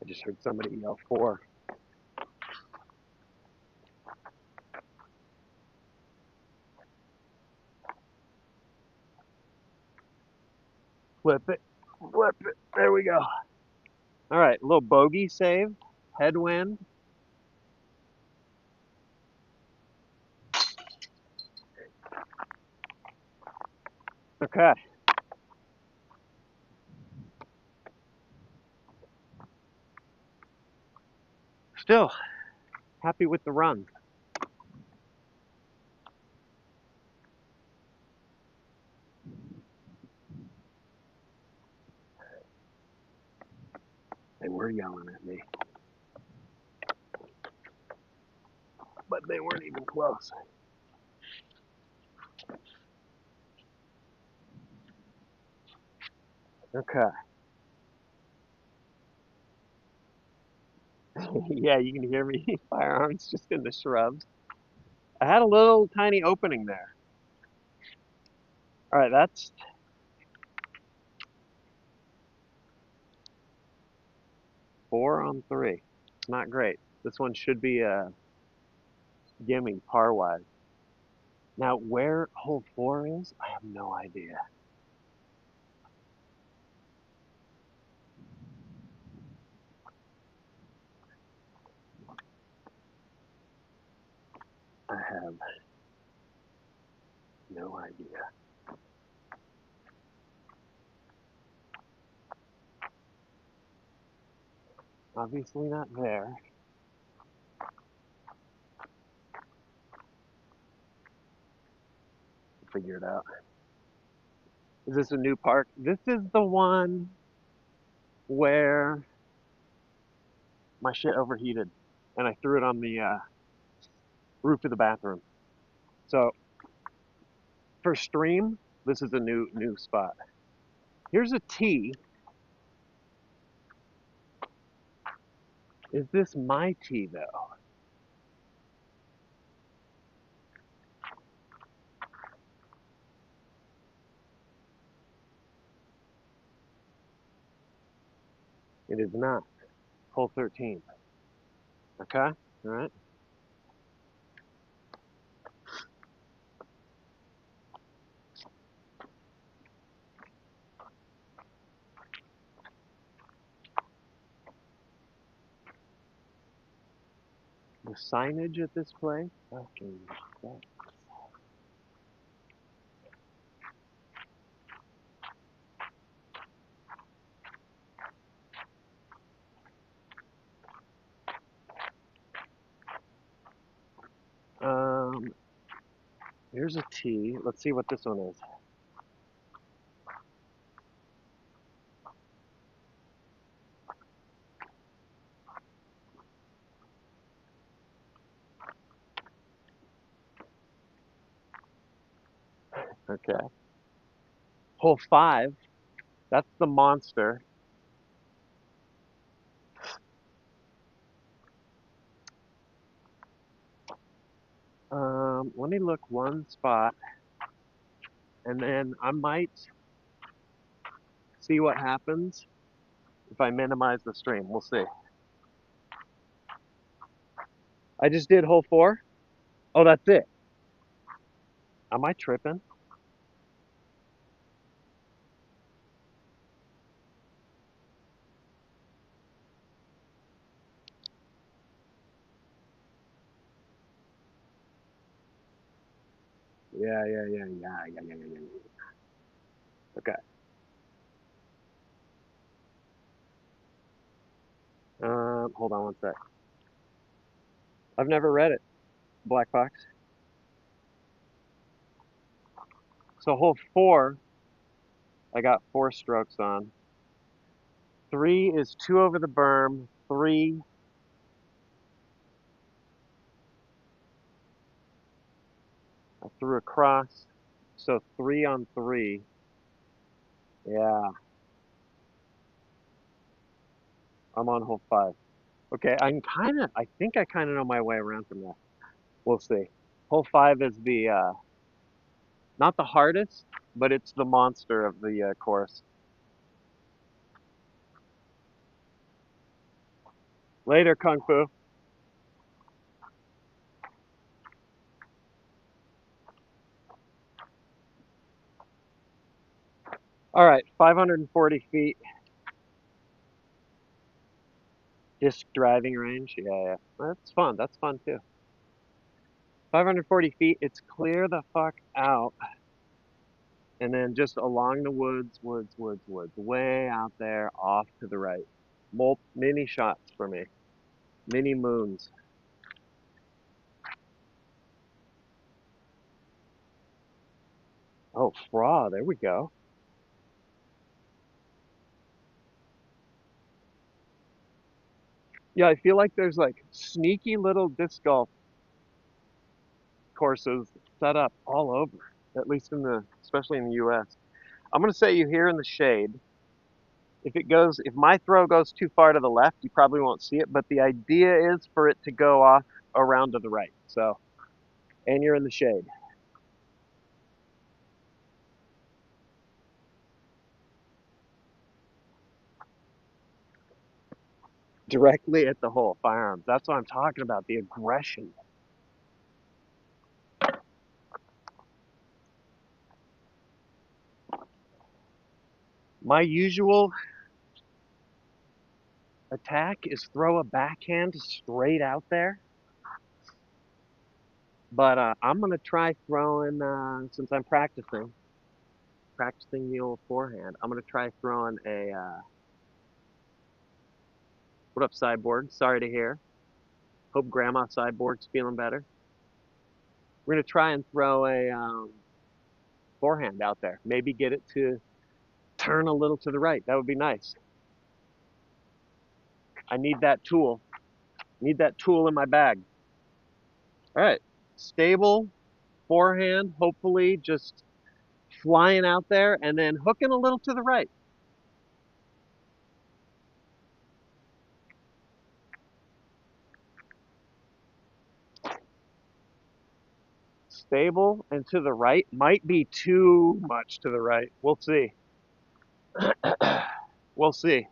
I just heard somebody yell four. Flip it. Flip it. There we go. All right, a little bogey save. Headwind. Okay. Still happy with the run. They were yelling at me, but they weren't even close. Okay. Yeah, you can hear me. Firearms just in the shrubs. I had a little tiny opening there. All right, that's 4 on 3. It's not great. This one should be a gimme par wise. Now, where hole four is, I have no idea. I have no idea. Obviously not there. Figure it out. Is this a new park? This is the one where my shit overheated and I threw it on the roof of the bathroom. So for stream, this is a new spot. Here's a tee. Is this my tee though? It is not. Hole 13. Okay. All right. The signage at this place. Fucking. Um. Here's a tee. Let's see what this one is. Okay. Hole 5. That's the monster. Let me look one spot, and then I might see what happens if I minimize the stream. We'll see. I just did hole 4. Oh, that's it. Am I tripping? Yeah. Okay. Hold on one sec. I've never read it. Black box. So hole four, I got 4 strokes on. 3 is 2 over the berm. 3, I threw across. So 3 on 3. Yeah, I'm on hole 5. Okay, I think I kind of know my way around from there. We'll see. Hole 5 is not the hardest, but it's the monster of the course. Later, Kung Fu. All right, 540 feet, disc driving range. Yeah. That's fun. That's fun too. 540 feet, it's clear the fuck out. And then just along the woods, way out there off to the right. Mini shots for me, mini moons. Oh, fraud, there we go. Yeah, I feel like there's like sneaky little disc golf courses set up all over, at least especially in the US. I'm gonna say you here in the shade. If my throw goes too far to the left, you probably won't see it, but the idea is for it to go off around to the right. So, and you're in the shade. Directly at the hole, firearms. That's what I'm talking about, the aggression. My usual attack is throw a backhand straight out there, but I'm gonna try throwing since I'm practicing the old forehand. I'm gonna try throwing a what up, sideboard? Sorry to hear. Hope Grandma sideboard's feeling better. We're gonna try and throw a forehand out there. Maybe get it to turn a little to the right. That would be nice. I need that tool. Need that tool in my bag. All right. Stable forehand, hopefully just flying out there and then hooking a little to the right. Stable and to the right might be too much to the right. We'll see. We'll see.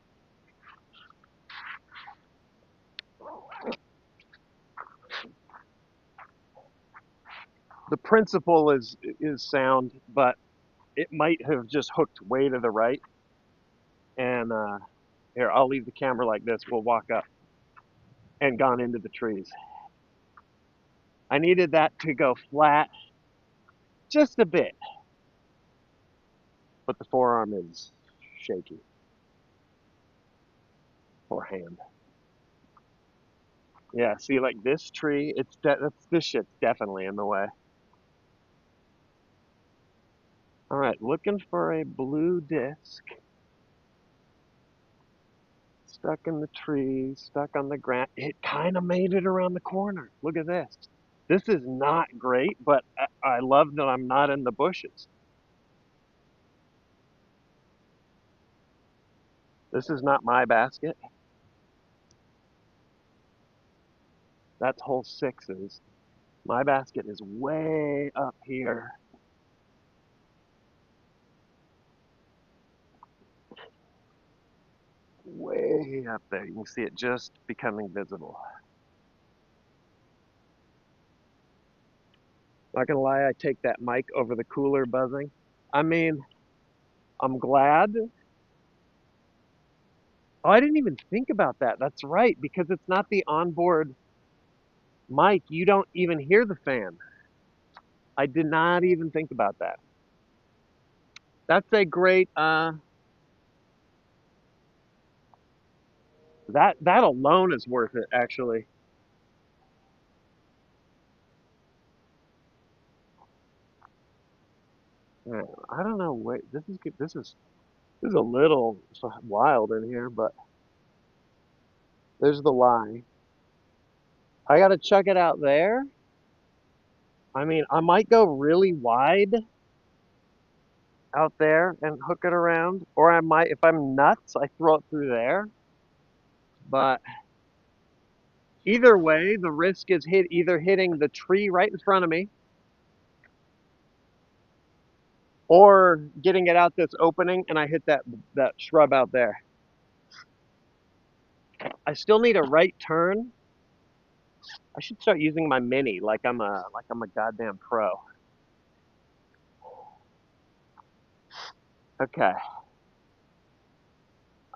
The principle is sound, but it might have just hooked way to the right. And here, I'll leave the camera like this. We'll walk up and gone into the trees. I needed that to go flat just a bit, but the forearm is shaky. Forehand. Yeah, see, like this tree, this shit's definitely in the way. All right, looking for a blue disc. Stuck in the tree, stuck on the ground. It kind of made it around the corner. Look at this. This is not great, but I love that I'm not in the bushes. This is not my basket. That's hole sixes. My basket is way up here. Way up there. You can see it just becoming visible. Not gonna lie, I take that mic over the cooler buzzing. I mean, I'm glad. Oh, I didn't even think about that. That's right, because it's not the onboard mic. You don't even hear the fan. I did not even think about that. That's a great that alone is worth it actually. I don't know. Wait, this is a little wild in here, but there's the lie. I gotta check it out there. I mean, I might go really wide out there and hook it around, or I might, if I'm nuts, I throw it through there. But either way, the risk is either hitting the tree right in front of me or getting it out this opening and I hit that shrub out there. I still need a right turn. I should start using my mini like I'm a goddamn pro. Okay.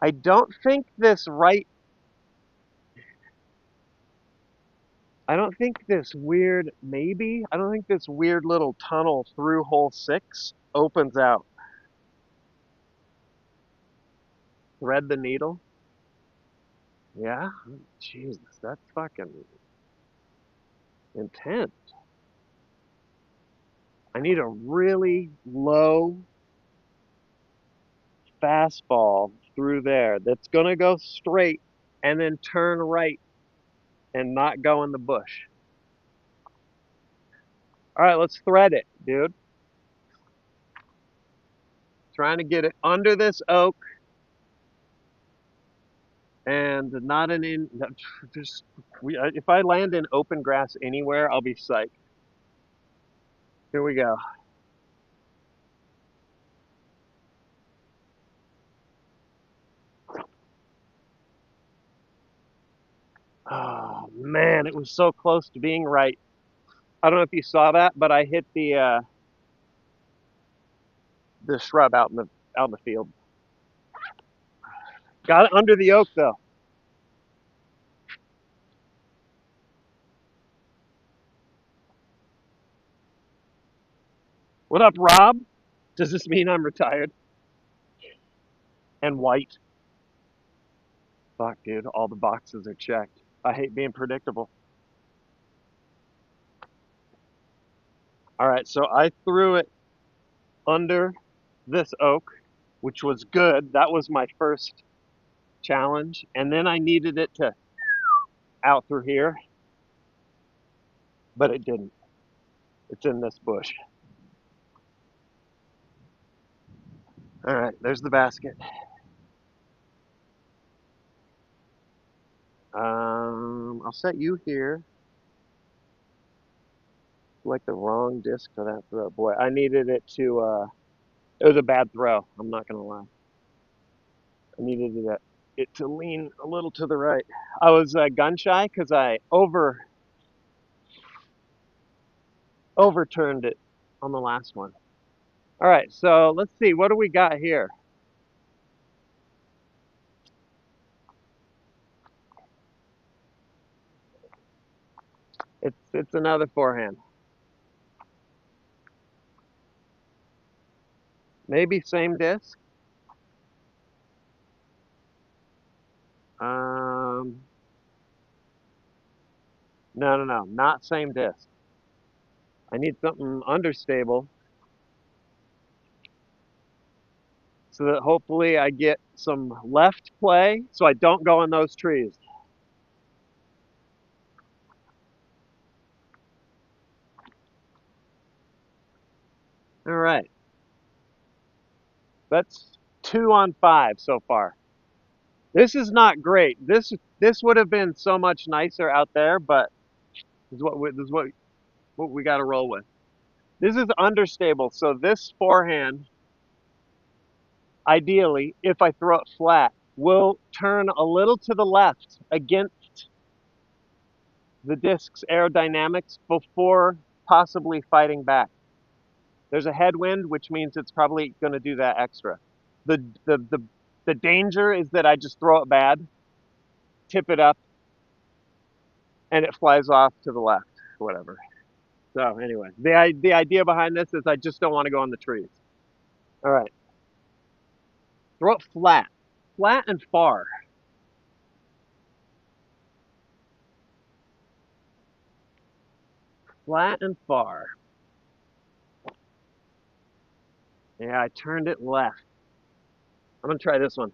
I don't think this right I don't think this weird maybe I don't think this weird little tunnel through hole 6 opens out. Thread the needle. Yeah. Jesus, that's fucking intense. I need a really low fastball through there that's gonna go straight and then turn right and not go in the bush. All right, let's thread it, dude. Trying to get it under this oak and not an in. Just if I land in open grass anywhere, I'll be psyched. Here we go. Oh man, it was so close to being right. I don't know if you saw that, but I hit the shrub out in the field. Got it under the oak though. What up, Rob? Does this mean I'm retired and white? Fuck, dude, all the boxes are checked. I hate being predictable. All right, so I threw it under this oak, which was good. That was my first challenge. And then I needed it to out through here, but it didn't. It's in this bush. All right, there's the basket. I'll set you here. Like the wrong disc for that throw. Boy, I needed it to. It was a bad throw. I'm not gonna lie. I needed it to lean a little to the right. I was gun shy because I overturned it on the last one. All right, so let's see. What do we got here? It's another forehand. Maybe same disc. Um, no, not same disc. I need something understable so that hopefully I get some left play so I don't go in those trees. All right, that's 2 on 5 so far. This is not great. This would have been so much nicer out there, but this is what we got to roll with. This is understable, so this forehand, ideally, if I throw it flat, will turn a little to the left against the disc's aerodynamics before possibly fighting back. There's a headwind, which means it's probably going to do that extra. The, the, the, the danger is that I just throw it bad, tip it up, and it flies off to the left, whatever. So anyway, the idea behind this is I just don't want to go on the trees. All right, throw it flat, flat and far, flat and far. Yeah, I turned it left. I'm gonna try this one.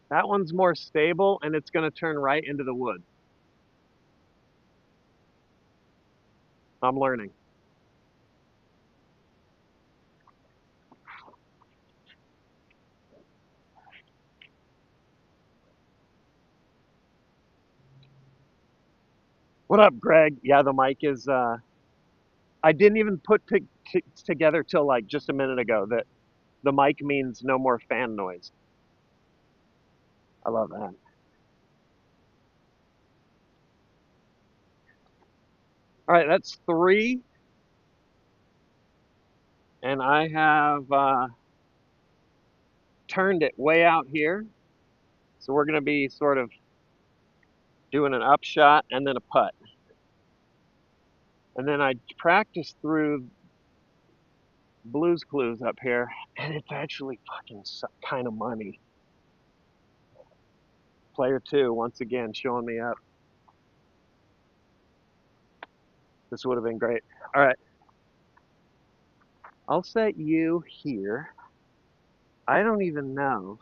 That one's more stable and it's gonna turn right into the wood. I'm learning. What up, Greg? Yeah, the mic is I didn't even put together till like just a minute ago that the mic means no more fan noise. I love that. All right, that's three, and I have turned it way out here. So we're gonna be sort of doing an upshot and then a putt. And then I practiced through Blues Clues up here, and it's actually fucking kind of money. Player two, once again, showing me up. This would have been great. All right, I'll set you here. I don't even know.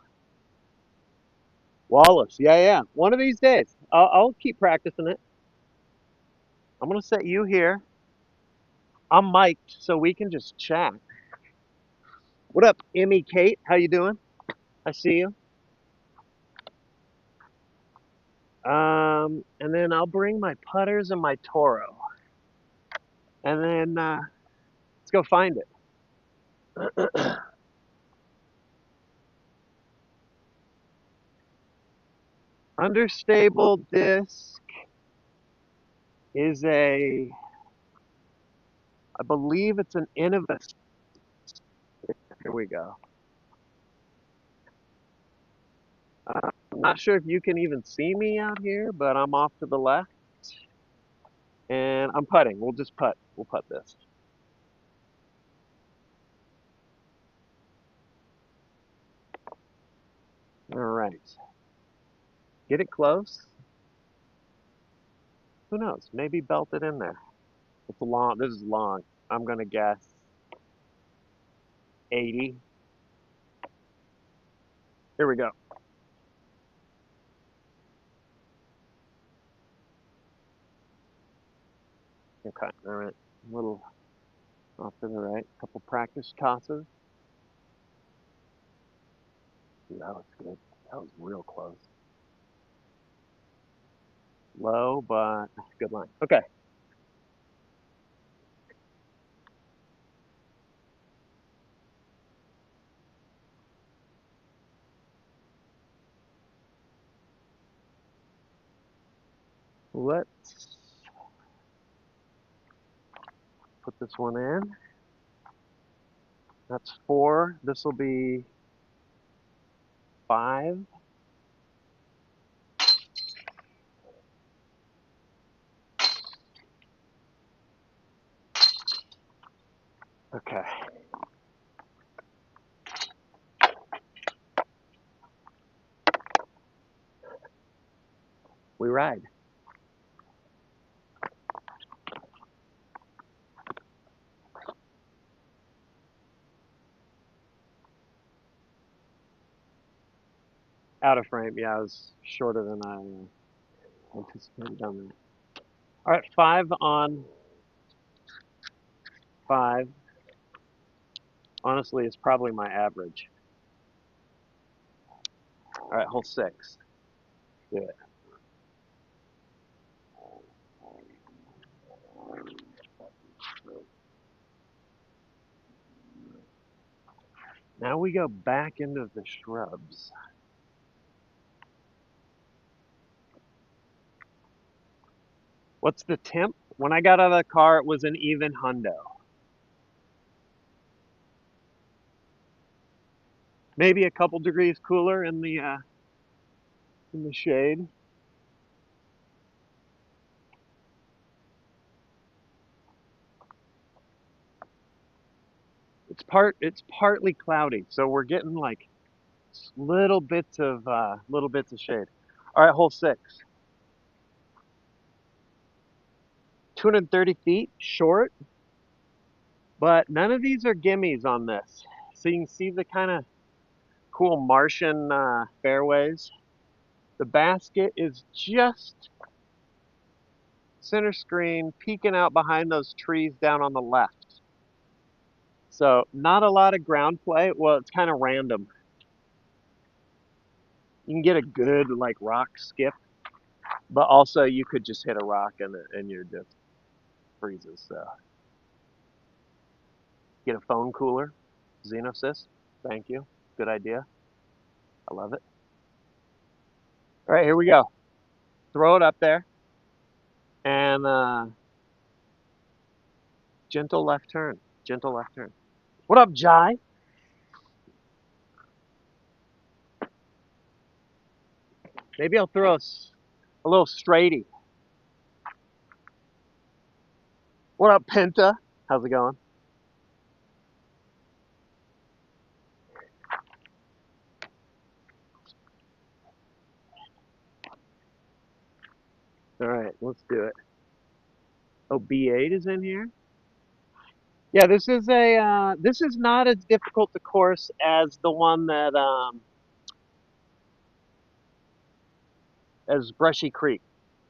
Wallace, yeah, yeah. One of these days, I'll keep practicing it. I'm gonna set you here. I'm mic'd, so we can just chat. What up, Emmy Kate? How you doing? I see you. And then I'll bring my putters and my Toro, and then let's go find it. Understable disc is I believe it's an Innovis. Here we go. I'm not sure if you can even see me out here, but I'm off to the left, and I'm putting. We'll just putt. We'll putt this. All right. Get it close. Who knows? Maybe belt it in there. It's long. This is long. I'm gonna guess 80. Here we go. Okay. All right. A little off to the right. Couple practice tosses. That was good. That was real close. Low, but good line. Okay. Let's put this one in. That's four. This will be five. Okay. We ride. Out of frame. Yeah, I was shorter than I anticipated on that. All right, five on five. Honestly, it's probably my average. All right, hole six. Do it. Now we go back into the shrubs. What's the temp? When I got out of the car, it was an even hundo. Maybe a couple degrees cooler in the shade. It's partly cloudy, so we're getting like little bits of shade. All right, hole six. 230 feet, short, but none of these are gimmies on this. So you can see the kind of cool Martian fairways. The basket is just center screen, peeking out behind those trees down on the left. So not a lot of ground play. Well, it's kind of random. You can get a good like rock skip, but also you could just hit a rock and you're just freezes. So get a phone cooler, Xenosys. Thank you. Good idea. I love it. All right, here we go. Throw it up there and gentle left turn. Gentle left turn. What up, Jai? Maybe I'll throw a little straighty. What up, Penta? How's it going? All right, let's do it. Oh, B8 is in here. Yeah, this is not as difficult to course as the one that as Brushy Creek,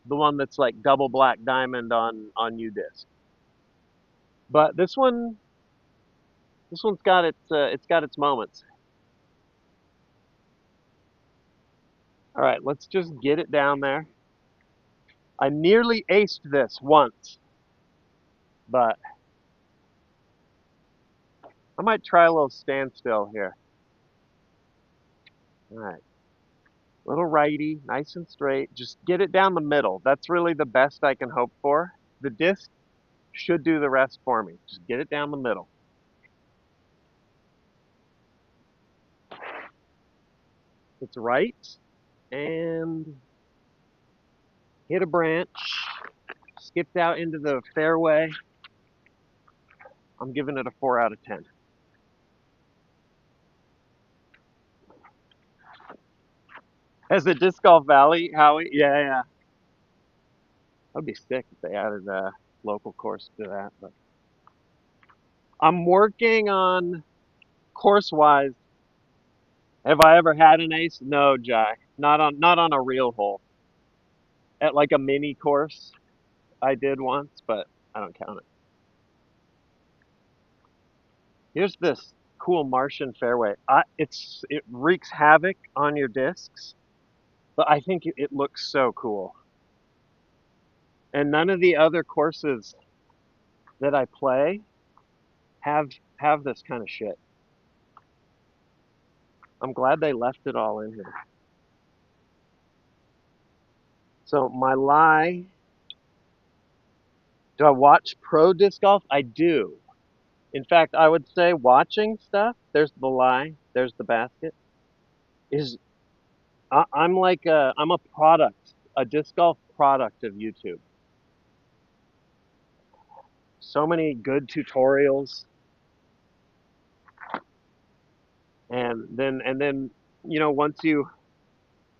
the one that's like double black diamond on UDisc. But this one's got it's got its moments. All right, let's just get it down there. I nearly aced this once, but I might try a little standstill here. All right, little righty, nice and straight. Just get it down the middle. That's really the best I can hope for. The disc should do the rest for me. Just get it down the middle. It's right and hit a branch, skipped out into the fairway. I'm giving it a 4 out of 10. As a disc golf valley, Howie, yeah. That'd be sick if they added a local course to that. But I'm working on course wise. Have I ever had an ace? No, Jai. Not on a real hole. At like a mini course, I did once, but I don't count it. Here's this cool Martian fairway. It wreaks havoc on your discs, but I think it looks so cool. And none of the other courses that I play have have this kind of shit. I'm glad they left it all in here. So my lie, do I watch pro disc golf? I do. In fact, I would say watching stuff, there's the lie, there's the basket, is I'm a product, a disc golf product of YouTube. So many good tutorials, and then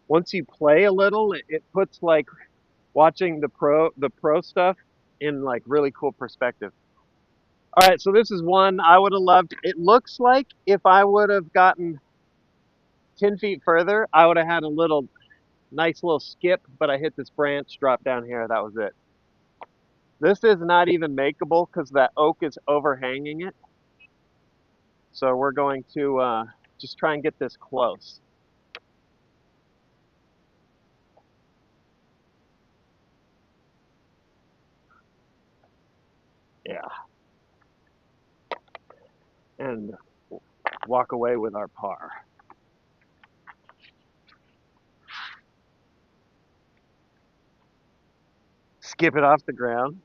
once you play a little, it puts like watching the pro stuff in like really cool perspective. All right, so this is one I would have loved. It looks like if I would have gotten 10 feet further, I would have had a little nice little skip, but I hit this branch, dropped down here. That was it. This is not even makeable because that oak is overhanging it. So we're going to just try and get this close. Yeah, and walk away with our par. Skip it off the ground.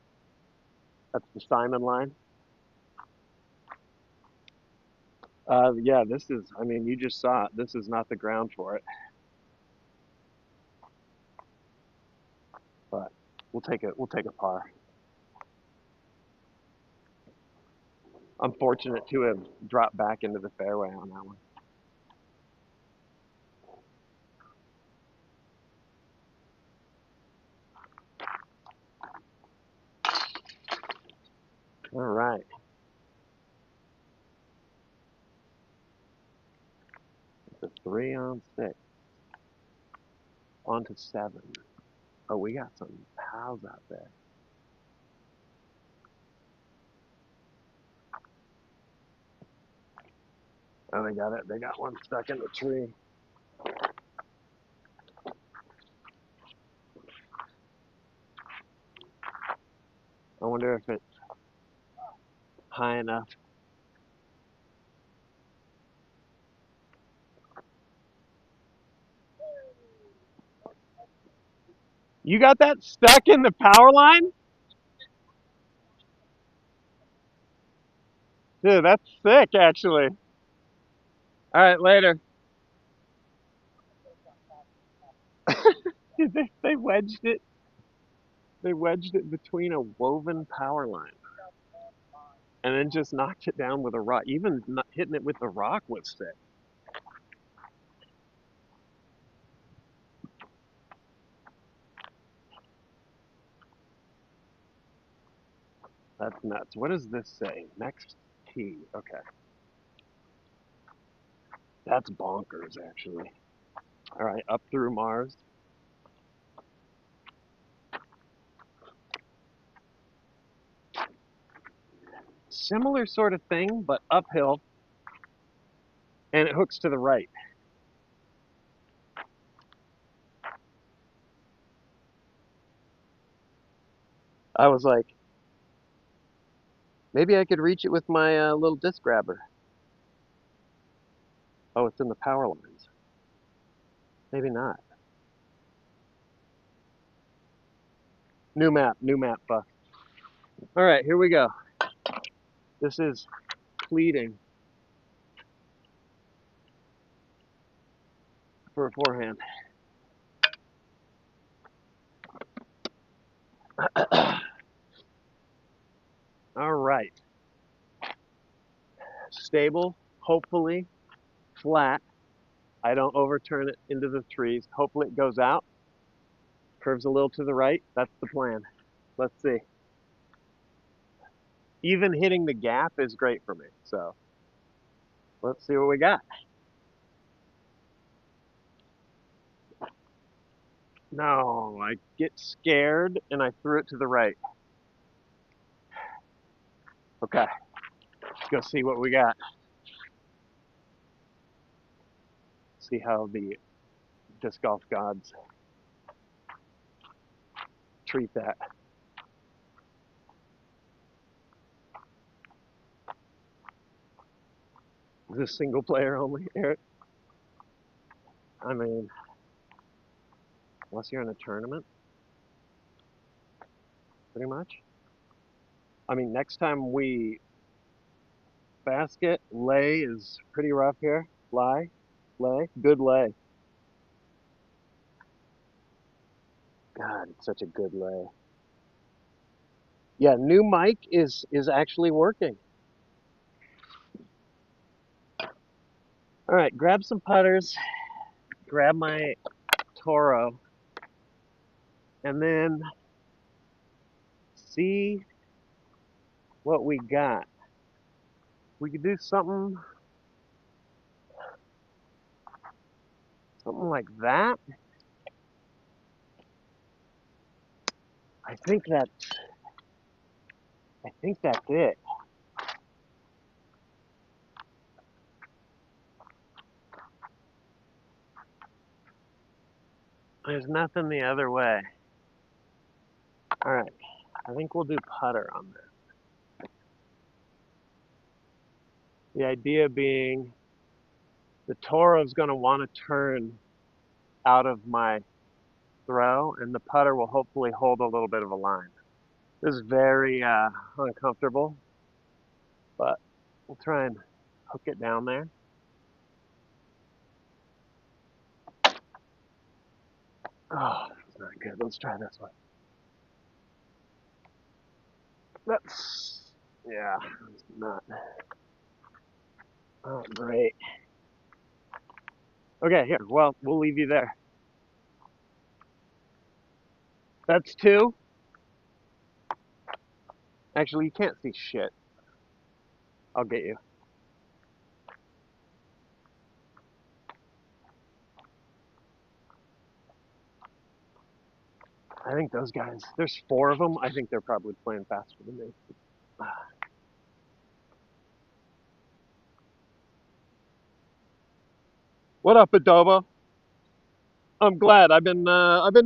That's the Simon line. Yeah, this is, I mean, you just saw it. This is not the ground for it, but we'll take it. We'll take a par. I'm fortunate to have dropped back into the fairway on that one. All right. It's a 3 on 6. On to 7. Oh, we got some pals out there. Oh, they got it. They got one stuck in the tree. I wonder if it's high enough. You got that stuck in the power line? Dude, that's sick, actually. All right, later. Dude, they wedged it. They wedged it between a woven power line, and then just knocked it down with a rock. Even hitting it with the rock was sick. That's nuts. What does this say? Next tee. Okay. That's bonkers, actually. All right, up through Mars. Similar sort of thing, but uphill, and it hooks to the right. I was like, maybe I could reach it with my little disc grabber. Oh, it's in the power lines. Maybe not. New map, Buck. All right, here we go. This is pleading for a forehand. All right. Stable, hopefully flat. I don't overturn it into the trees. Hopefully it goes out. Curves a little to the right. That's the plan. Let's see. Even hitting the gap is great for me. So let's see what we got. No, I get scared and I threw it to the right. Okay, let's go see what we got. See how the disc golf gods treat that. Is this single player only, Eric? I mean, unless you're in a tournament, pretty much. I mean, next time we basket, lay is pretty rough here. Lay, good lay. God, it's such a good lay. Yeah, new mic is actually working. All right, grab some putters, grab my Toro, and then see what we got. We could do something like that. I think that's it. There's nothing the other way. All right, I think we'll do putter on this. The idea being the Toro's going to want to turn out of my throw, and the putter will hopefully hold a little bit of a line. This is very uncomfortable, but we'll try and hook it down there. Oh, that's not good. Let's try this one. That's Yeah, it's not great. Okay, here. Well, we'll leave you there. That's two. Actually, you can't see shit. I'll get you. I think those guys, there's four of them. I think they're probably playing faster than me. What up, Adobo? I'm glad. I've been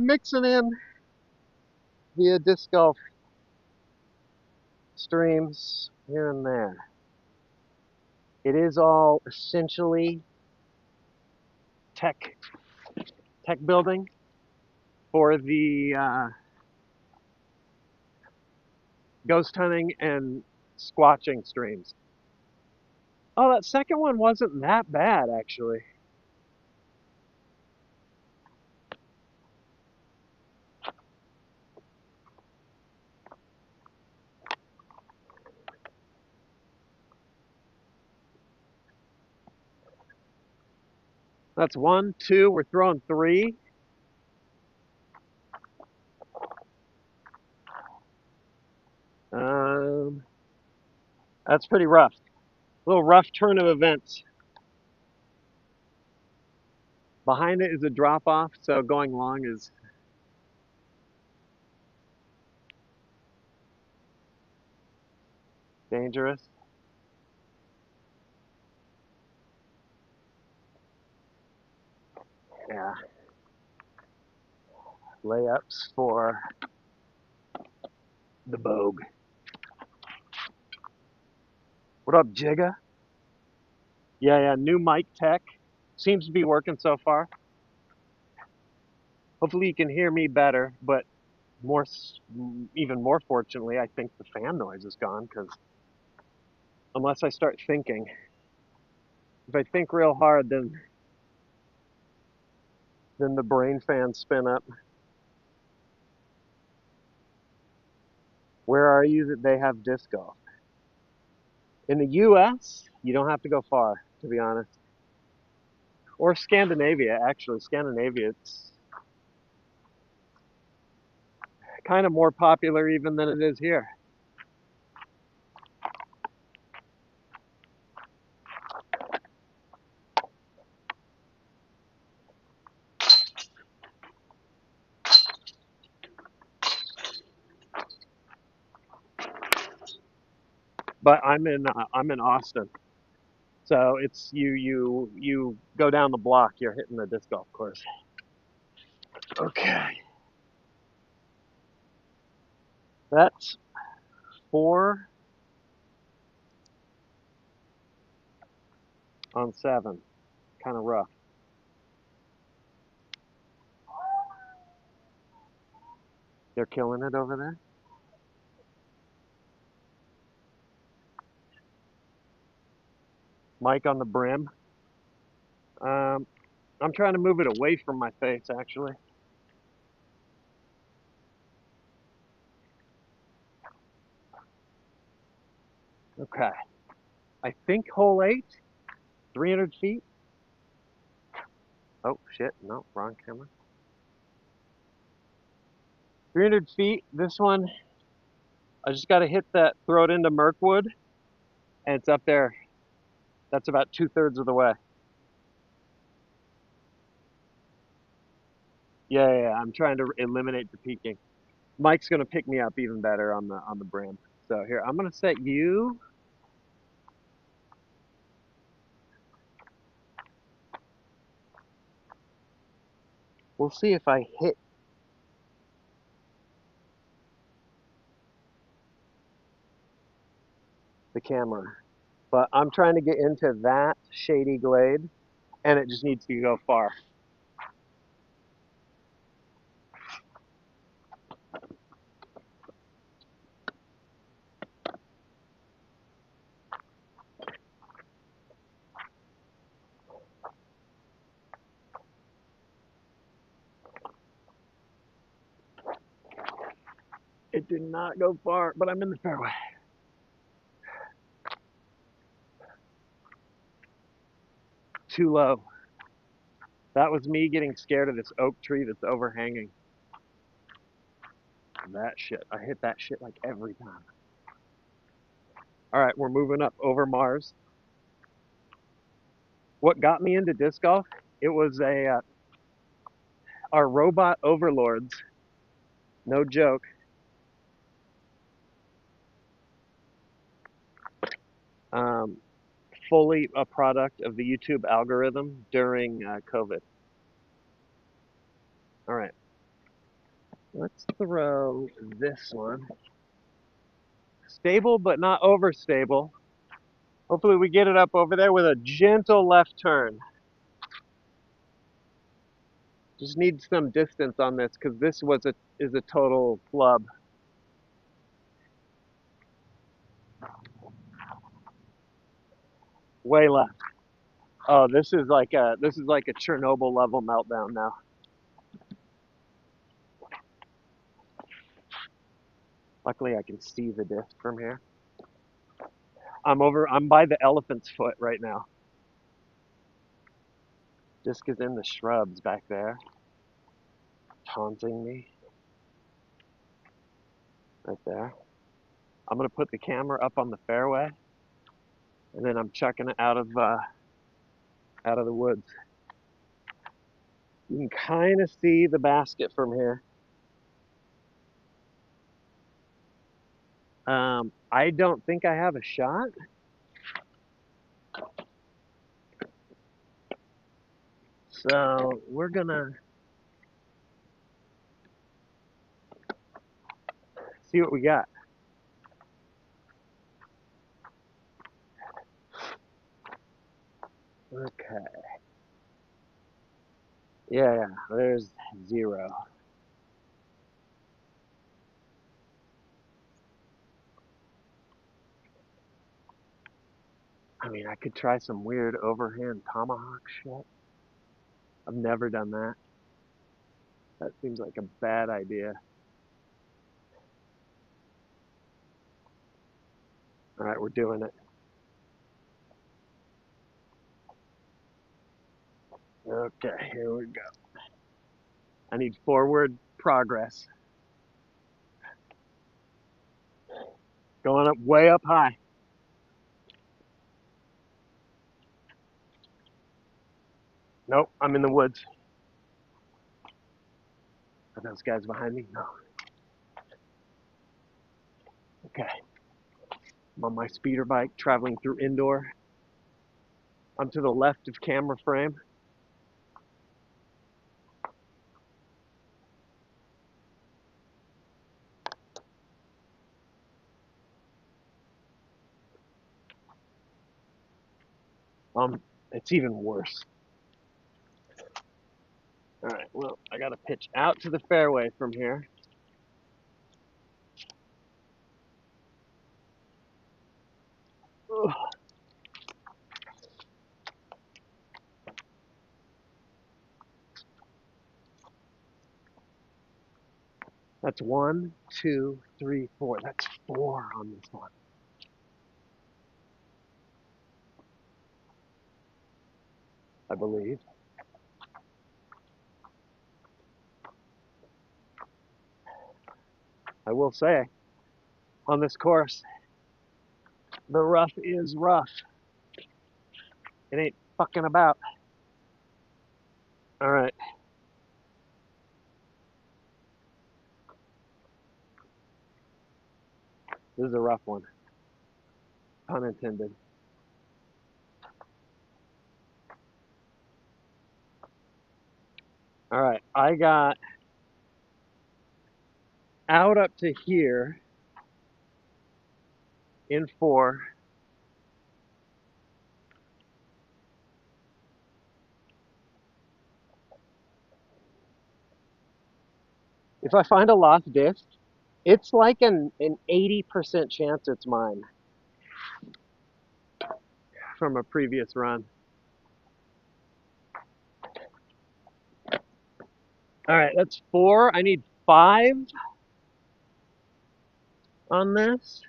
mixing in via disc golf streams here and there. It is all essentially tech tech building for the ghost hunting and squatching streams. Oh, that second one wasn't that bad actually. That's one, two. We're throwing three. Um, that's pretty rough. A little rough turn of events. Behind it is a drop off, so going long is dangerous. Yeah, layups for the Bogue. What up, Jigga? Yeah, yeah, new mic tech. Seems to be working so far. Hopefully you can hear me better, but more, even more fortunately, I think the fan noise is gone because unless I start thinking, if I think real hard, then the brain fans spin up. Where are you that they have disc golf? In the U.S., you don't have to go far, to be honest. Or Scandinavia, actually. Scandinavia, it's kind of more popular even than it is here. But I'm in Austin, so it's you go down the block, you're hitting the disc golf course. Okay, that's four on seven. Kind of rough. They're killing it over there. Mike on the brim. Um, I'm trying to move it away from my face, actually. Okay, I think hole eight, 300 feet. Oh shit, no, wrong camera. 300 feet. This one, I just got to hit that, throw it into Mirkwood, and it's up there. That's about 2/3 of the way. Yeah, yeah, yeah, I'm trying to eliminate the peaking. Mike's gonna pick me up even better on the brim. So here, I'm gonna set you. We'll see if I hit the camera. But I'm trying to get into that shady glade, and it just needs to go far. It did not go far, but I'm in the fairway. too low. That was me getting scared of this oak tree that's overhanging. That shit. I hit that shit like every time. All right, we're moving up over Mars. What got me into disc golf? It was our robot overlords. No joke. Um, fully a product of the YouTube algorithm during COVID. All right, let's throw this one. Stable, but not overstable. Hopefully we get it up over there with a gentle left turn. Just need some distance on this because this is a total flub. Way left. Oh, this is like a Chernobyl level meltdown now. Luckily I can see the disc from here. I'm by the elephant's foot right now. Disc is in the shrubs back there, taunting me. Right there. I'm gonna put the camera up on the fairway, and then I'm chucking it out of the woods. You can kind of see the basket from here. I don't think I have a shot. So we're gonna see what we got. Okay. Yeah, there's 0. I mean, I could try some weird overhand tomahawk shit. I've never done that. That seems like a bad idea. All right, we're doing it. Okay, here we go. I need forward progress. Going up way up high. Nope, I'm in the woods. Are those guys behind me? No. Okay. I'm on my speeder bike traveling through indoor. I'm to the left of camera frame. It's even worse. All right, well, I got to pitch out to the fairway from here. Ugh. That's 1, 2, 3, 4. That's 4 on this one. I believe. I will say, on this course, the rough is rough. It ain't fucking about. All right. This is a rough one. Pun intended. All right. I got out up to here in 4. If I find a lost disc, it's like an 80% chance it's mine from a previous run. All right, that's 4. I need 5 on this.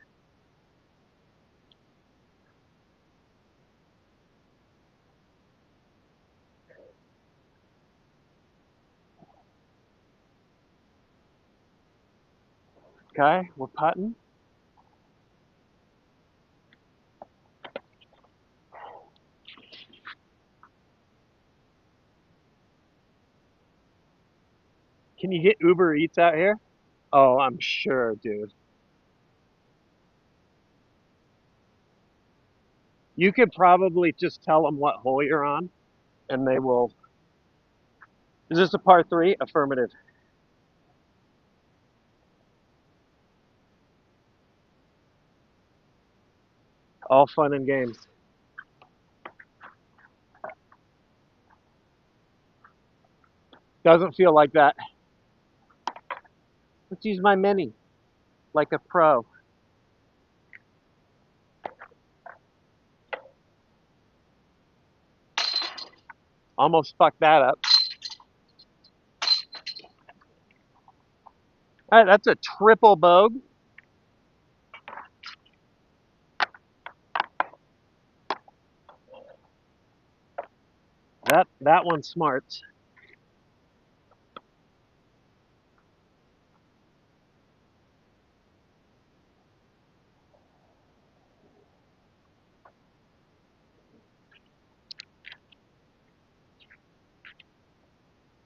Okay, we're putting. Can you get Uber Eats out here? Oh, I'm sure, dude. You could probably just tell them what hole you're on, and they will. Is this a par three? Affirmative. All fun and games. Doesn't feel like that. Let's use my mini like a pro. Almost fucked that up. All right, that's a triple bogue. That one smarts.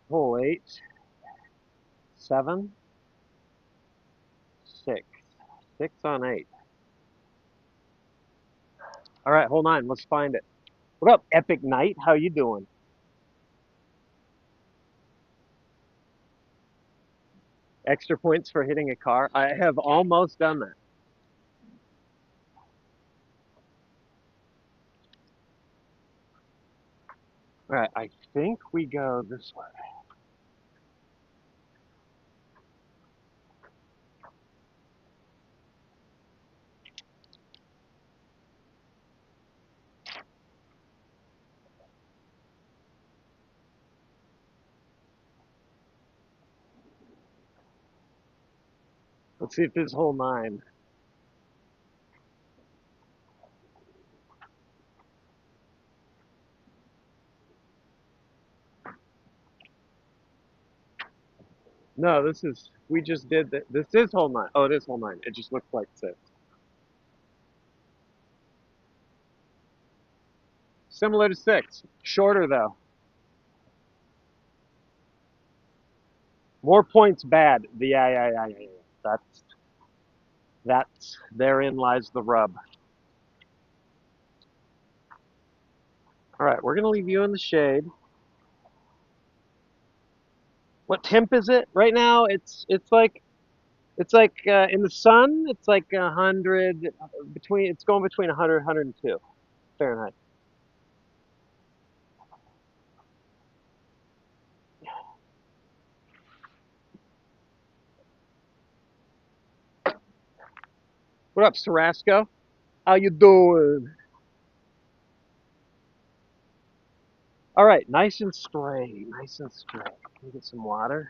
Hole 8, 7, 6. 6 on 8. All right, hole 9. Let's find it. What up, Epic Knight? How you doing? Extra points for hitting a car. I have almost done that. All right, I think we go this way. Let's see if this hole 9. No, we just did that. This is hole 9. Oh, it is hole 9. It just looks like 6. Similar to 6. Shorter, though. More points bad. Yeah. Therein lies the rub. All right, we're gonna leave you in the shade. What temp is it right now? It's like in the sun. It's like 100 between. It's going between 100 102 Fahrenheit. What up, Sarasco? How you doing? All right, nice and straight. Nice and straight. Can we get some water?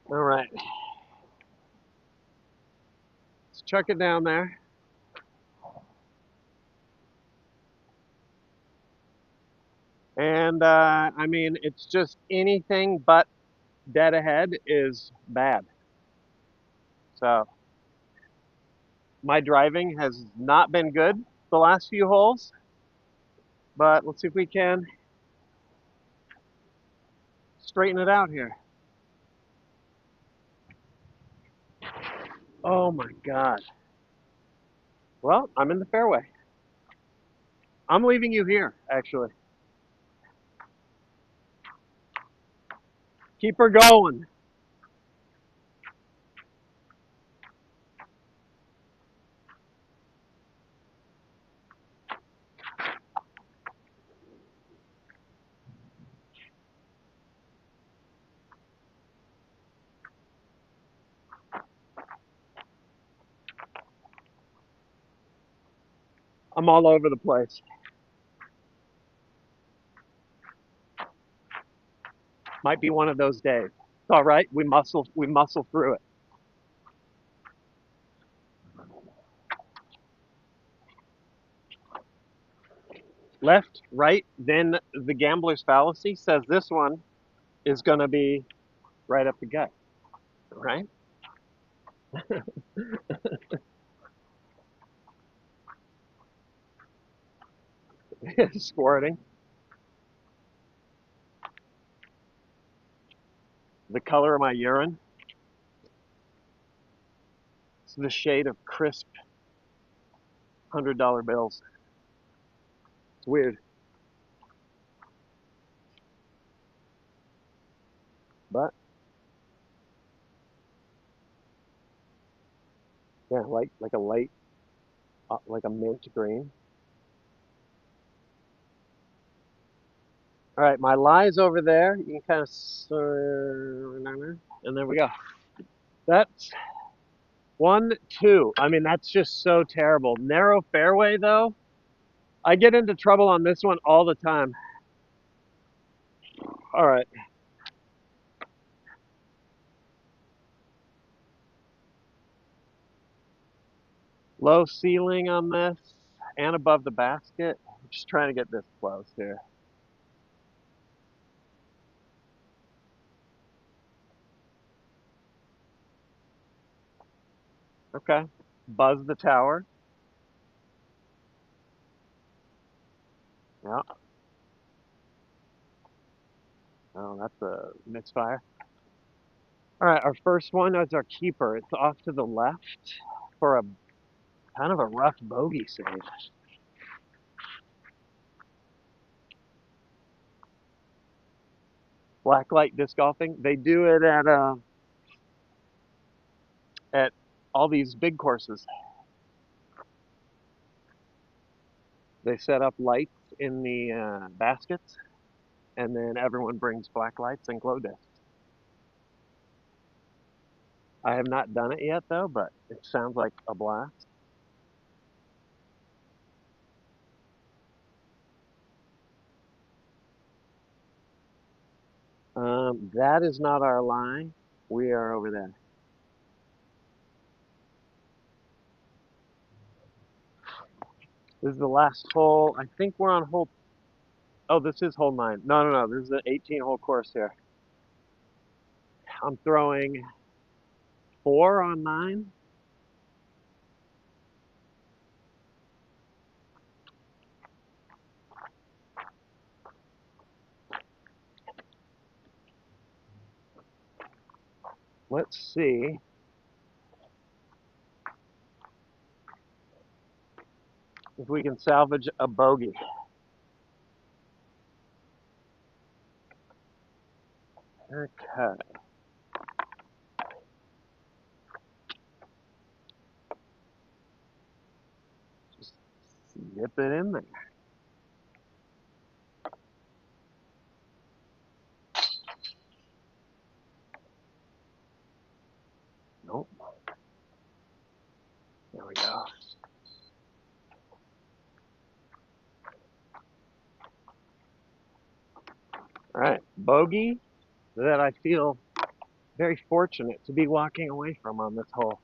All right, let's chuck it down there. And I mean, it's just anything but dead ahead is bad. So my driving has not been good the last few holes, but let's see if we can straighten it out here. Oh my God. Well, I'm in the fairway. I'm leaving you here, actually. Keep her going. I'm all over the place. Might be one of those days. It's all right. We muscle through it. left, right, then the gambler's fallacy says this one is going to be right up the gut, right? Squirting. The color of my urine. It's the shade of crisp $100 bills. It's weird, but yeah, like a light, like a mint green. All right, my lie's over there. You can kind of, and there we go. That's 1, 2. I mean, that's just so terrible. Narrow fairway though. I get into trouble on this one all the time. All right, low ceiling on this and above the basket. I'm just trying to get this close here. Okay, buzz the tower. Yeah. Oh, that's a misfire. All right, our first one is our keeper. It's off to the left for a kind of a rough bogey save. Blacklight disc golfing. They do it at all these big courses. They set up lights in the baskets, and then everyone brings black lights and glow discs. I have not done it yet though, but it sounds like a blast. That is not our line. We are over there. This is the last hole. I think we're on hole. Oh, this is hole 9. No, no, no. This is an 18-hole course here. I'm throwing 4 on 9. Let's see if we can salvage a bogey. Okay. Just zip it in there. Nope. There we go. All right. Bogey that I feel very fortunate to be walking away from on this hole.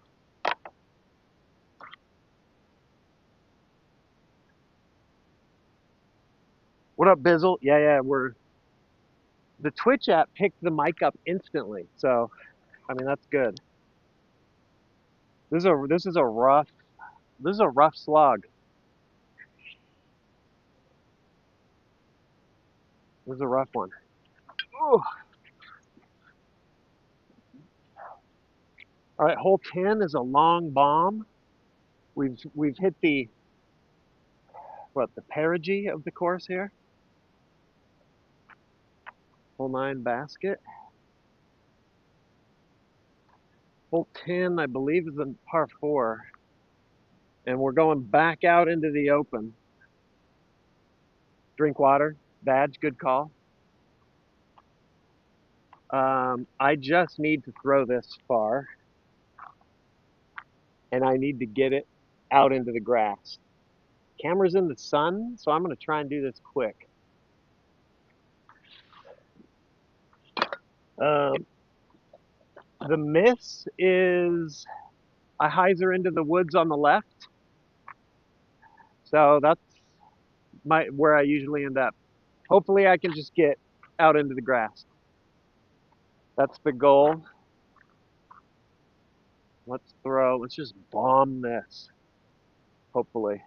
What up, Bizzle? Yeah, yeah, the Twitch app picked the mic up instantly. So, I mean, that's good. This is a rough slog. This is a rough one. Ooh. All right, hole 10 is a long bomb. We've hit the perigee of the course here. Hole 9 basket. Hole 10, I believe, is a par 4. And we're going back out into the open. Drink water. Badge, good call. I just need to throw this far. And I need to get it out into the grass. Camera's in the sun, so I'm going to try and do this quick. Um, the miss is I hyzer into the woods on the left. So my where I usually end up. Hopefully I can just get out into the grass. That's the goal. Let's throw, let's just bomb this. Hopefully.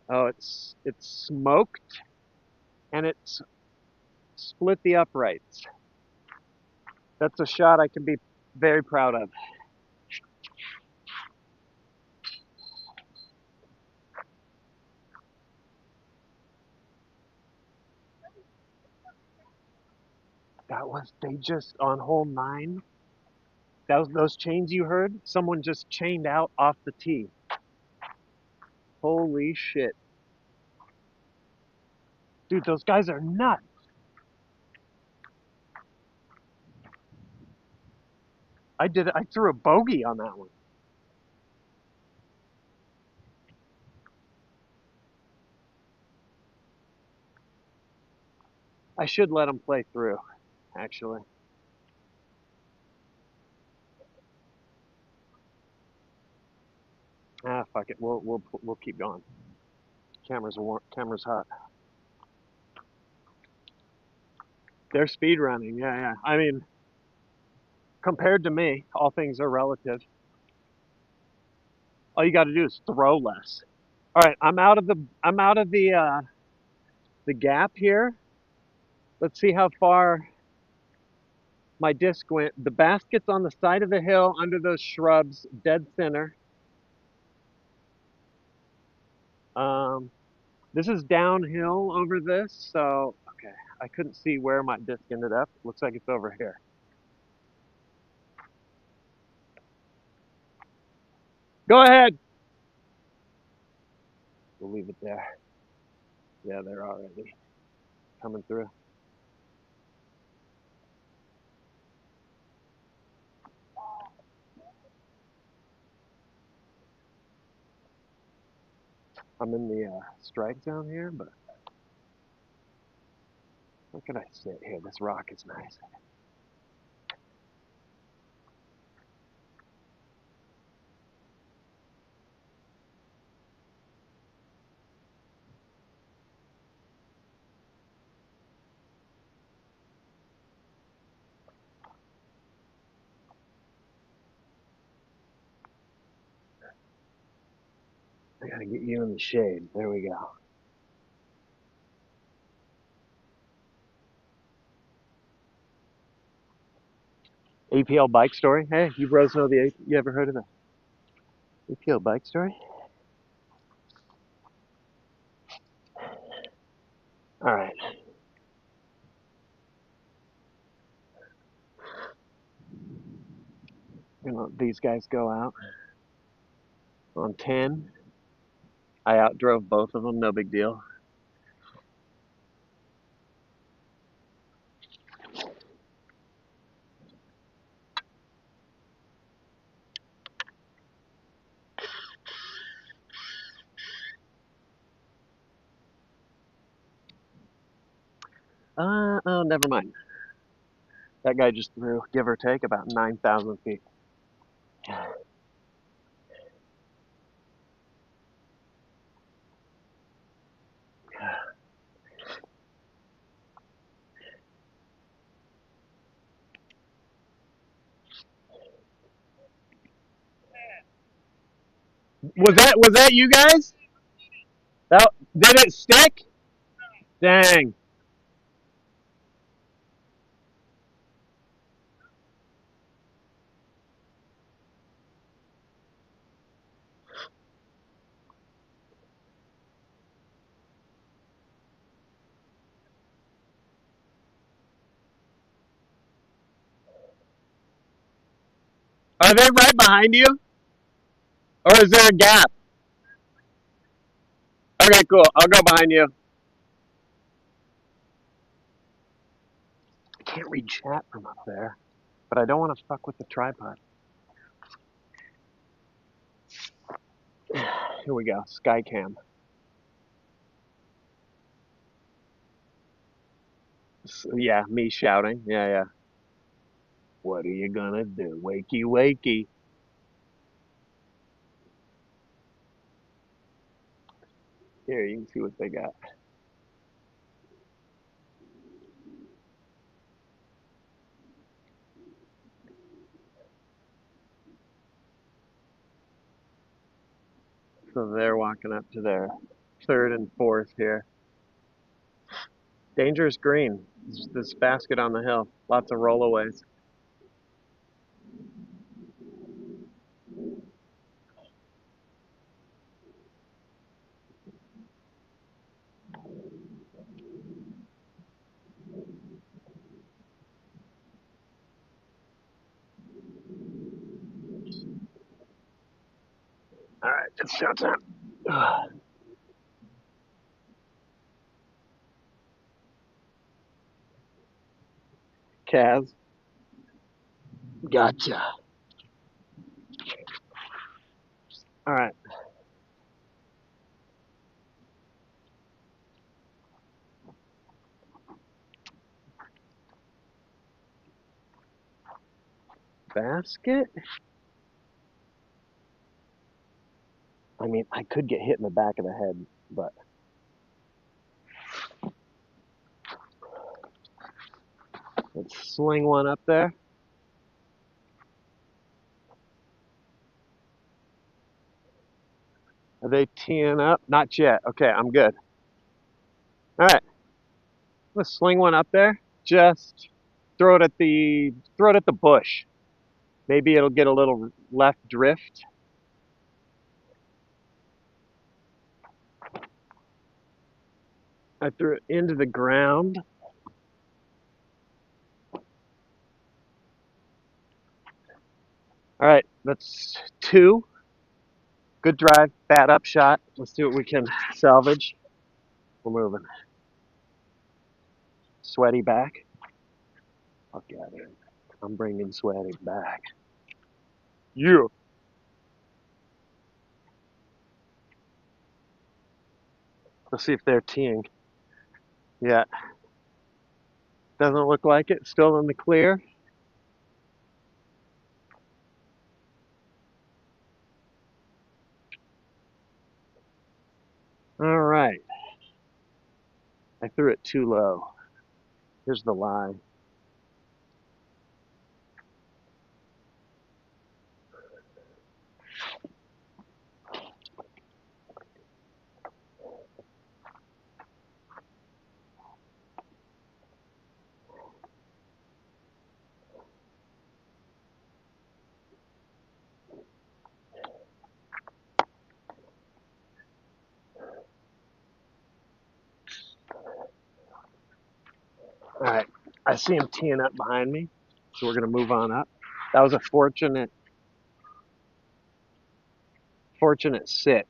Oh, it's smoked and it's split the uprights. That's a shot I can be very proud of. That was they just on hole 9. Those chains you heard. Someone just chained out off the tee. Holy shit, dude! Those guys are nuts. I did. I threw a bogey on that one. I should let them play through. Actually, fuck it. We'll keep going. Camera's warm. Camera's hot. They're speed running. Yeah, yeah. I mean, compared to me, all things are relative. All you got to do is throw less. All right, I'm out of the gap here. Let's see how far my disc went. The basket's on the side of the hill under those shrubs, dead center. Um, this is downhill over this, so okay. I couldn't see where my disc ended up. Looks like it's over here. Go ahead. We'll leave it there. Yeah, they're already coming through. I'm in the strike zone here, but where can I sit here? This rock is nice. I gotta get you in the shade. There we go. APL bike story. Hey, you bros know the? You ever heard of the APL bike story? All right. You know, these guys go out on 10. I outdrove both of them. No big deal. Oh, never mind. That guy just threw, give or take, about 9,000 feet. Was that you guys? That did it stick? Dang. Are they right behind you, or is there a gap? Okay, cool. I'll go behind you. I can't read chat from up there, but I don't want to fuck with the tripod. Here we go. Skycam. Yeah, me shouting. Yeah, yeah. What are you gonna do? Wakey, wakey. Here, you can see what they got. So they're walking up to their third and fourth here. Dangerous green. This basket on the hill. Lots of rollaways. All right, it's showtime. Kaz. Gotcha. All right. Basket? I mean, I could get hit in the back of the head, but let's sling one up there. Are they teeing up? Not yet. Okay, I'm good. All right, let's sling one up there. Just throw it at the bush. Maybe it'll get a little left drift. I threw it into the ground. All right, that's two. Good drive, bad upshot. Let's see what we can salvage. We're moving. Sweaty back. Fuck yeah, dude. I'm bringing Sweaty back. You. Let's see if they're teeing. Yeah, doesn't look like it. Still in the clear. All right. I threw it too low. Here's the line. All right. I see him teeing up behind me, so we're gonna move on up. That was a fortunate sit.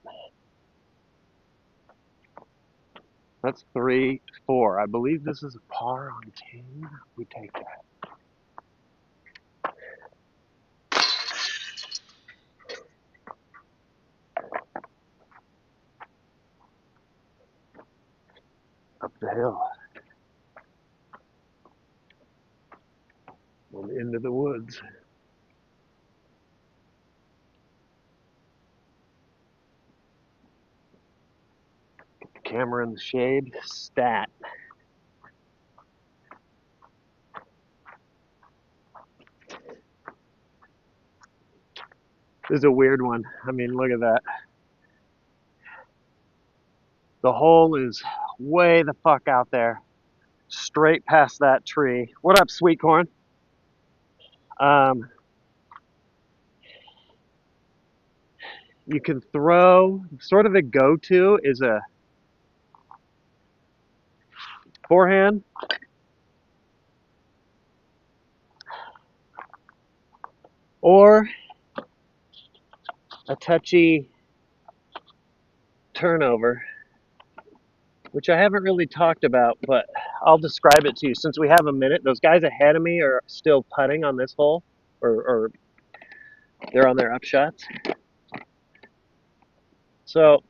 That's 3-4. I believe this is a par on 10. We take that. Up the hill and into the woods. Get the camera in the shade. Stat. This is a weird one. I mean, look at that. The hole is way the fuck out there. Straight past that tree. What up, sweet corn? Um, you can throw, sort of a go-to is a forehand or a touchy turnover, which I haven't really talked about, but I'll describe it to you since we have a minute. Those guys ahead of me are still putting on this hole, or they're on their upshots. So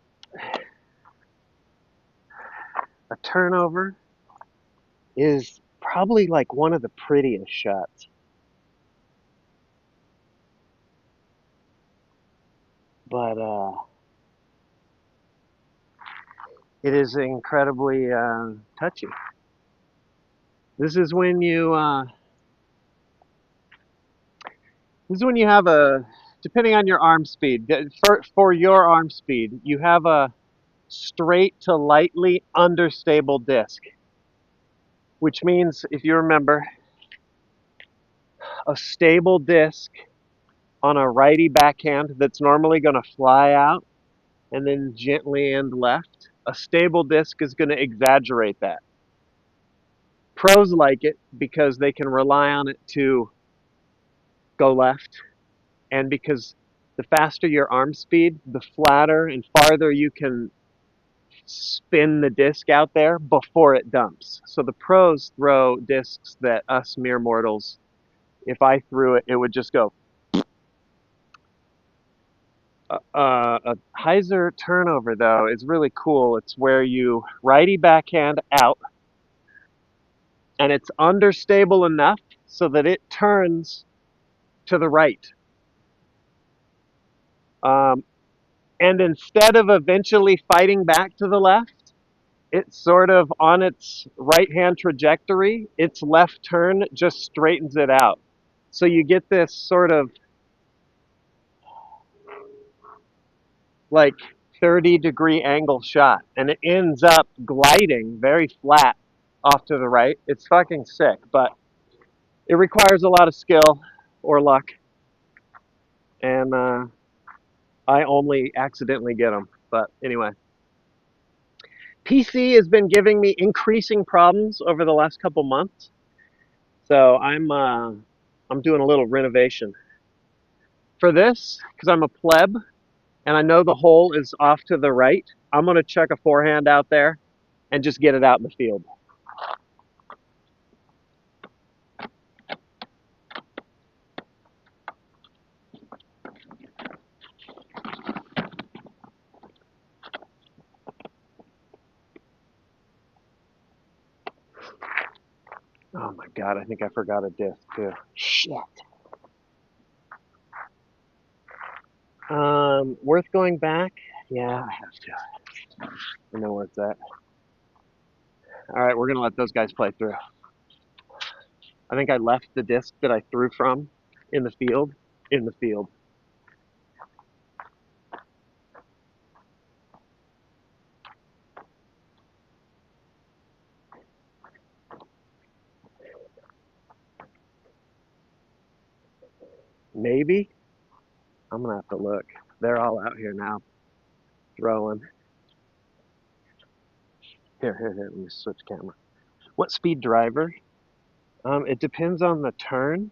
a turnover is probably like one of the prettiest shots. But it is incredibly touchy. This is when you have a, depending on your arm speed, for your arm speed, you have a straight to lightly understable disc, which means, if you remember, a stable disc on a righty backhand that's normally going to fly out and then gently end left, a stable disc is going to exaggerate that. Pros like it because they can rely on it to go left, and because the faster your arm speed, the flatter and farther you can spin the disc out there before it dumps. So the pros throw discs that us mere mortals, if I threw it, it would just go. A hyzer turnover, though, is really cool. It's where you righty backhand out, and it's understable enough so that it turns to the right. Um, and instead of eventually fighting back to the left, it's sort of on its right hand trajectory. Its left turn just straightens it out. So you get this sort of like 30-degree angle shot, and it ends up gliding very flat off to the right. It's fucking sick, but it requires a lot of skill or luck, and I only accidentally get them. But anyway, PC has been giving me increasing problems over the last couple months, so I'm doing a little renovation for this because I'm a pleb and I know the hole is off to the right. I'm gonna check a forehand out there and just get it out in the field. Oh my god, I think I forgot a disc too. Shit. Worth going back? Yeah, I have to. I know where it's at. All right, we're gonna let those guys play through. I think I left the disc that I threw from in the field. In the field. Maybe. I'm gonna have to look. They're all out here now, throwing. Here. Let me switch camera. What speed driver? It depends on the turn,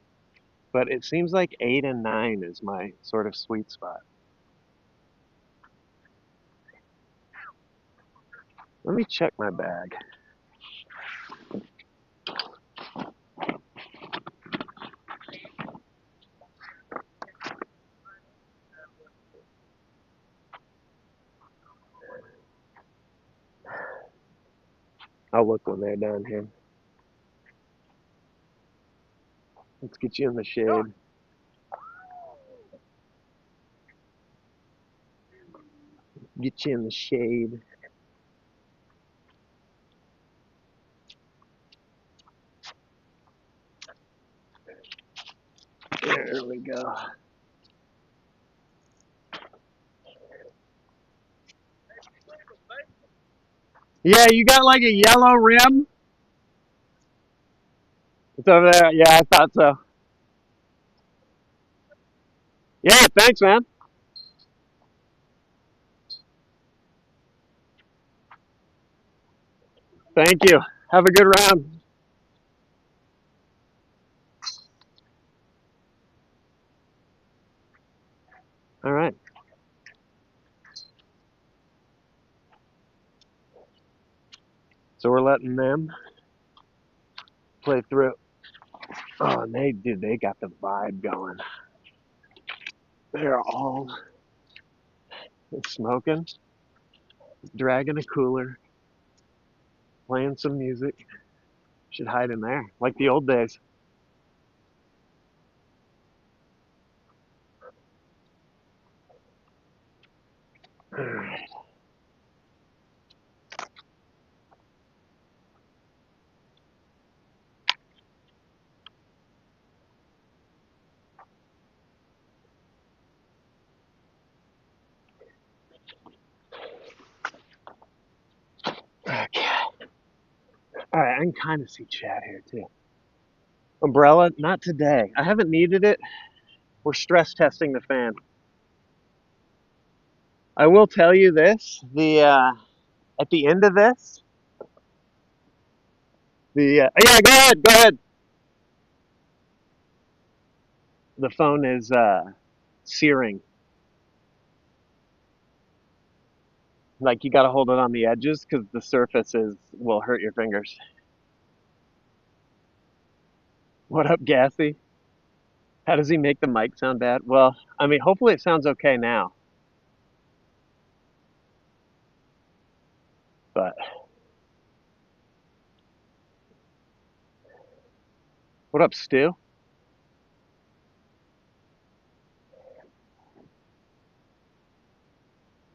but it seems like 8 and 9 is my sort of sweet spot. Let me check my bag. I'll look when they're done here. Let's get you in the shade. Get you in the shade. There we go. Yeah, you got like a yellow rim? It's over there. Yeah, I thought so. Yeah, thanks, man. Thank you. Have a good round. All right. So we're letting them play through. Oh, and they got the vibe going. They're all smoking, dragging a cooler, playing some music. Should hide in there, like the old days. All right. All right, I can kind of see Chad here too. Umbrella, not today. I haven't needed it. We're stress testing the fan. I will tell you this: the at the end of this, yeah, go ahead, go ahead. The phone is searing. Like you got to hold it on the edges because the surfaces will hurt your fingers. What up, Gassy? How does he make the mic sound bad? Well, I mean, hopefully it sounds okay now. But what up, Stu?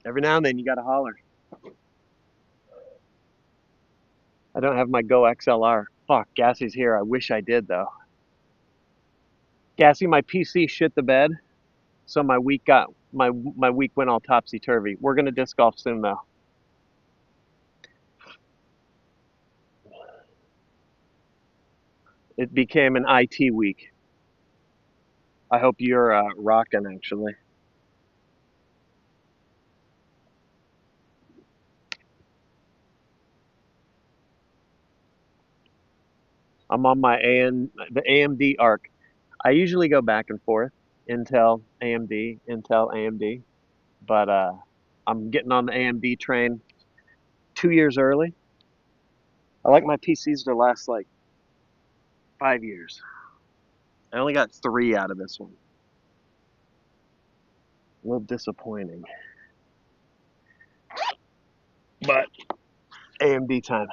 Every now and then you got to holler. I don't have my Go XLR. Fuck, Gassy's here. I wish I did though. Gassy, my PC shit the bed, so my week went all topsy turvy. We're gonna disc golf soon though. It became an IT week. I hope you're rocking actually. I'm on the AMD arc. I usually go back and forth, Intel, AMD, but I'm getting on the AMD train 2 years early. I like my PCs to last like 5 years. I only got three out of this one. A little disappointing, but AMD time.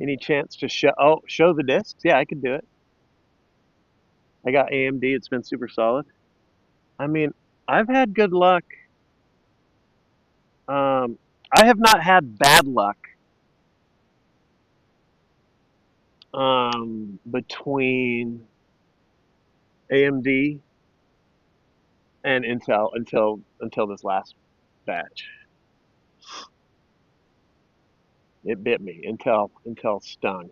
Any chance to show the discs? Yeah, I could do it. I got AMD. It's been super solid. I mean, I've had good luck. I have not had bad luck between AMD and Intel until this last batch. It bit me. Intel stung.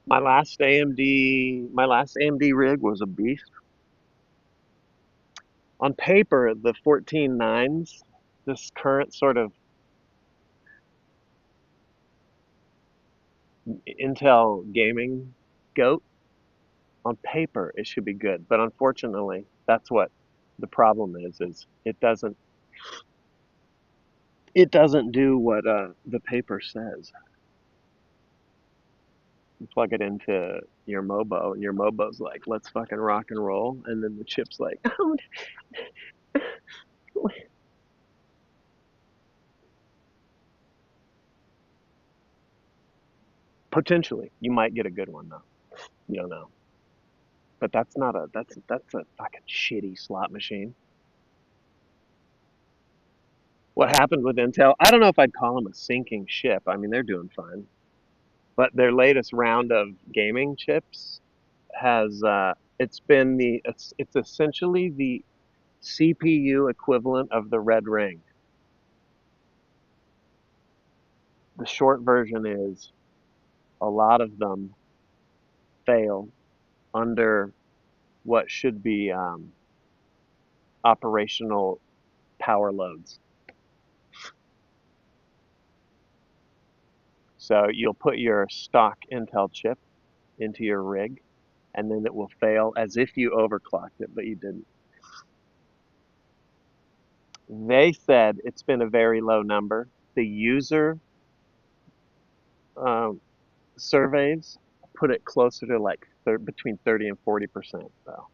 My last AMD rig was a beast. On paper, the 14 nines, this current sort of Intel gaming goat, on paper it should be good, but unfortunately, that's what the problem is it doesn't do what the paper says. You plug it into your Mobo, and your Mobo's like, "Let's fucking rock and roll," and then the chip's like, potentially, you might get a good one though. You don't know, but that's a fucking shitty slot machine. What happened with Intel? I don't know if I'd call them a sinking ship. I mean, they're doing fine, but their latest round of gaming chips has it's essentially the CPU equivalent of the Red Ring. The short version is a lot of them fail under what should be operational power loads. So you'll put your stock Intel chip into your rig, and then it will fail as if you overclocked it, but you didn't. They said it's been a very low number. The user um, surveys put it closer to like between 30 and 40% though.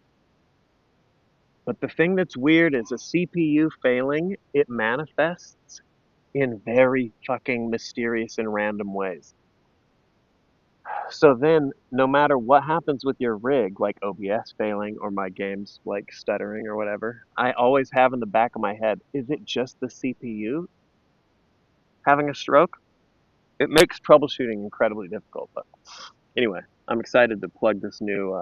But the thing that's weird is a CPU failing, it manifests in very fucking mysterious and random ways. So then, no matter what happens with your rig, like OBS failing or my games like stuttering or whatever, I always have in the back of my head, is it just the CPU having a stroke? It makes troubleshooting incredibly difficult. But anyway, I'm excited to plug this new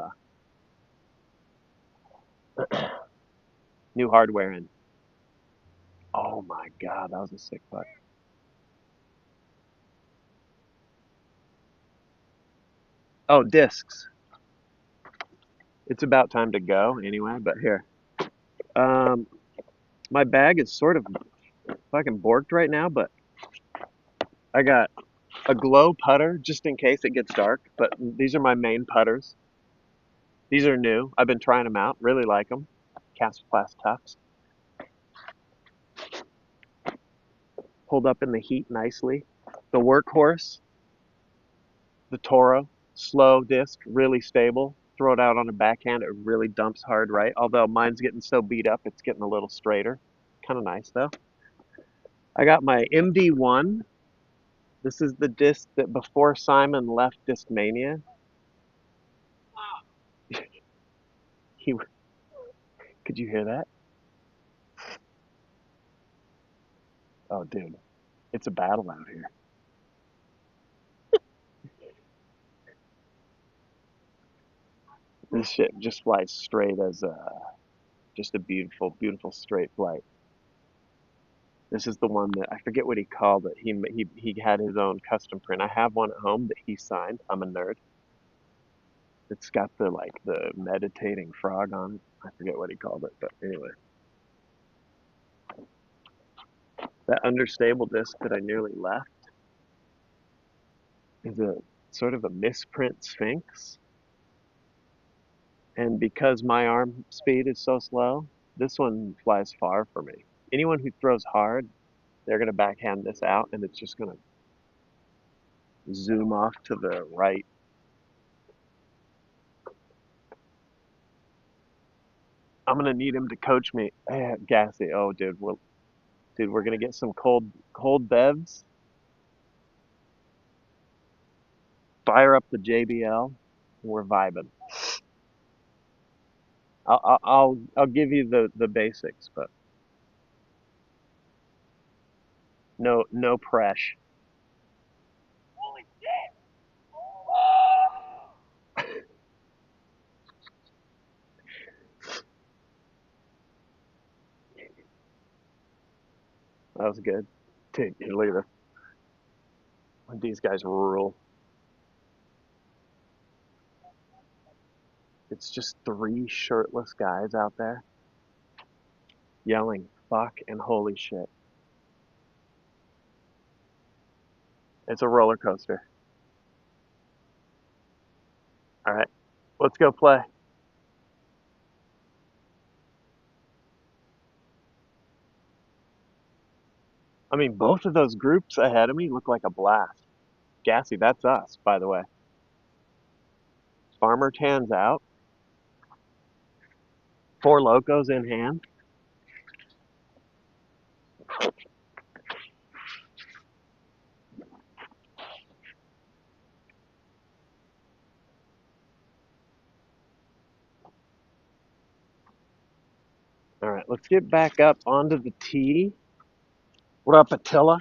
hardware in. Oh my God, that was a sick putt. Oh, discs. It's about time to go anyway, but here. Um, my bag is sort of fucking borked right now, but I got a glow putter just in case it gets dark. But these are my main putters. These are new. I've been trying them out. Really like them. Cast Class Tufts. Hold up in the heat nicely. The workhorse, the Toro, slow disc, really stable. Throw it out on a backhand, it really dumps hard right. Although mine's getting so beat up, it's getting a little straighter. Kind of nice though. I got my MD1. This is the disc that before Simon left Discmania, he could you hear that? Oh, dude, it's a battle out here. This shit just flies straight as just a beautiful, beautiful straight flight. This is the one that I forget what he called it. He had his own custom print. I have one at home that he signed. I'm a nerd. It's got the like the meditating frog on it. I forget what he called it, but anyway, that understable disc that I nearly left is a sort of a misprint Sphinx. And because my arm speed is so slow, this one flies far for me. Anyone who throws hard, they're gonna backhand this out, and it's just gonna zoom off to the right. I'm gonna need him to coach me. Gassy. Oh, we're gonna get some cold bevs. Fire up the JBL. And we're vibing. I'll give you the basics, but no press. That was good. Dude, look at these guys rule. It's just three shirtless guys out there yelling fuck and holy shit. It's a roller coaster. All right, let's go play. I mean, both of those groups ahead of me look like a blast. Gassy, that's us, by the way. Farmer Tan's out. Four Locos in hand. All right, let's get back up onto the tee. What up, Attila?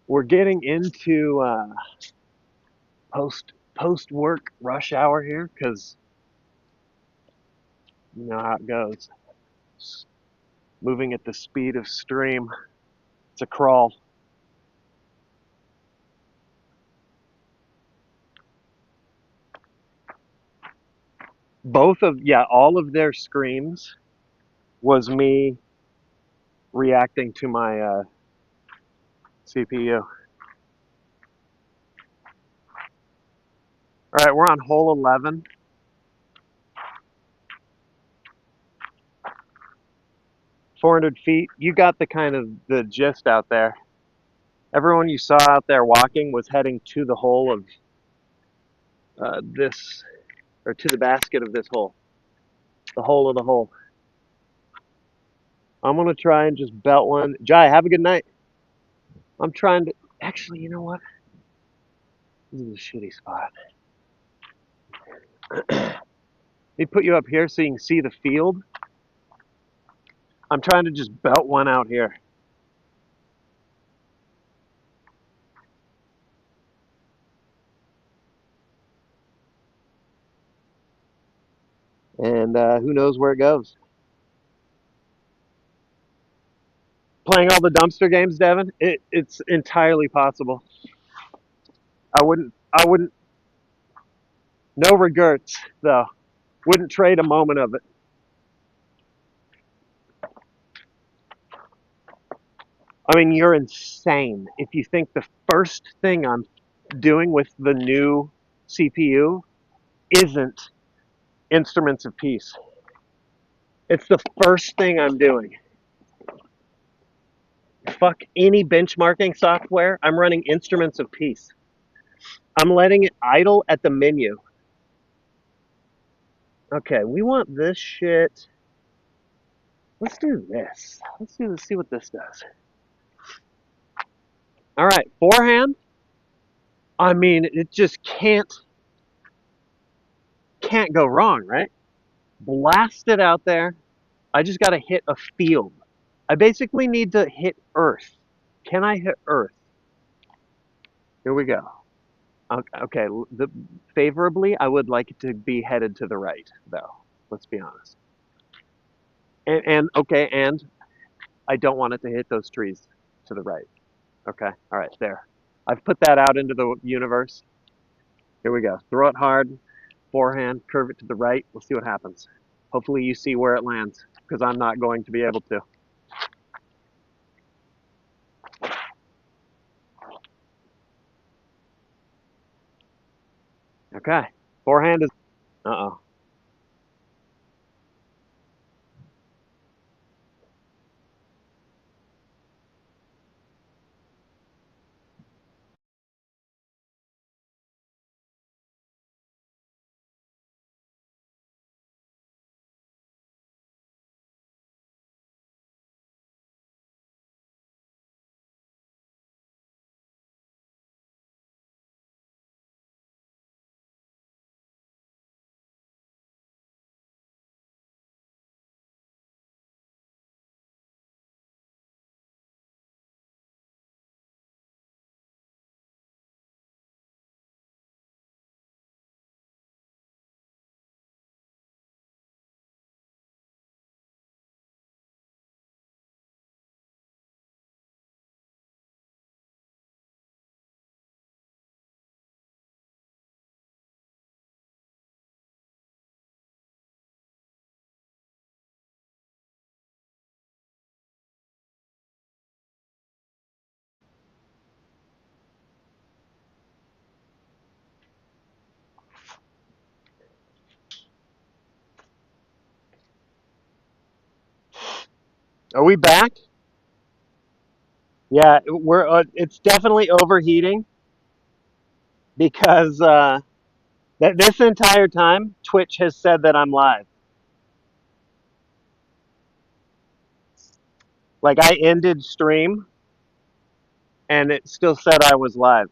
We're getting into post work rush hour here because you know how it goes. Moving at the speed of stream. It's a crawl. All of their screams was me reacting to my CPU. All right, we're on hole 11. 400 feet. You got the kind of the gist out there. Everyone you saw out there walking was heading to the hole of this, or to the basket of this hole, the hole of the hole. I'm gonna try and just belt one. Jai, have a good night. I'm trying to. Actually, you know what? This is a shitty spot. Let me put you up here so you can see the field. I'm trying to just belt one out here. and who knows where it goes. Playing all the dumpster games, Devin, it's entirely possible. I wouldn't, no regrets, though. Wouldn't trade a moment of it. I mean, you're insane if you think the first thing I'm doing with the new CPU isn't instruments of peace. It's the first thing I'm doing. Fuck any benchmarking software. I'm running instruments of peace. I'm letting it idle at the menu. Okay, we want this shit. Let's do this. Let's do this, see what this does. All right, forehand. I mean, it just can't go wrong, right? Blast it out there. I just got to hit a field. I basically need to hit Earth. Can I hit Earth? Here we go. Okay, favorably, I would like it to be headed to the right, though. Let's be honest. And okay, and I don't want it to hit those trees to the right. Okay, all right, there. I've put that out into the universe. Here we go. Throw it hard, forehand, curve it to the right. We'll see what happens. Hopefully you see where it lands, because I'm not going to be able to. Okay, forehand is. Uh-oh. Are we back? Yeah, we're. It's definitely overheating because this entire time Twitch has said that I'm live. Like I ended stream and it still said I was live.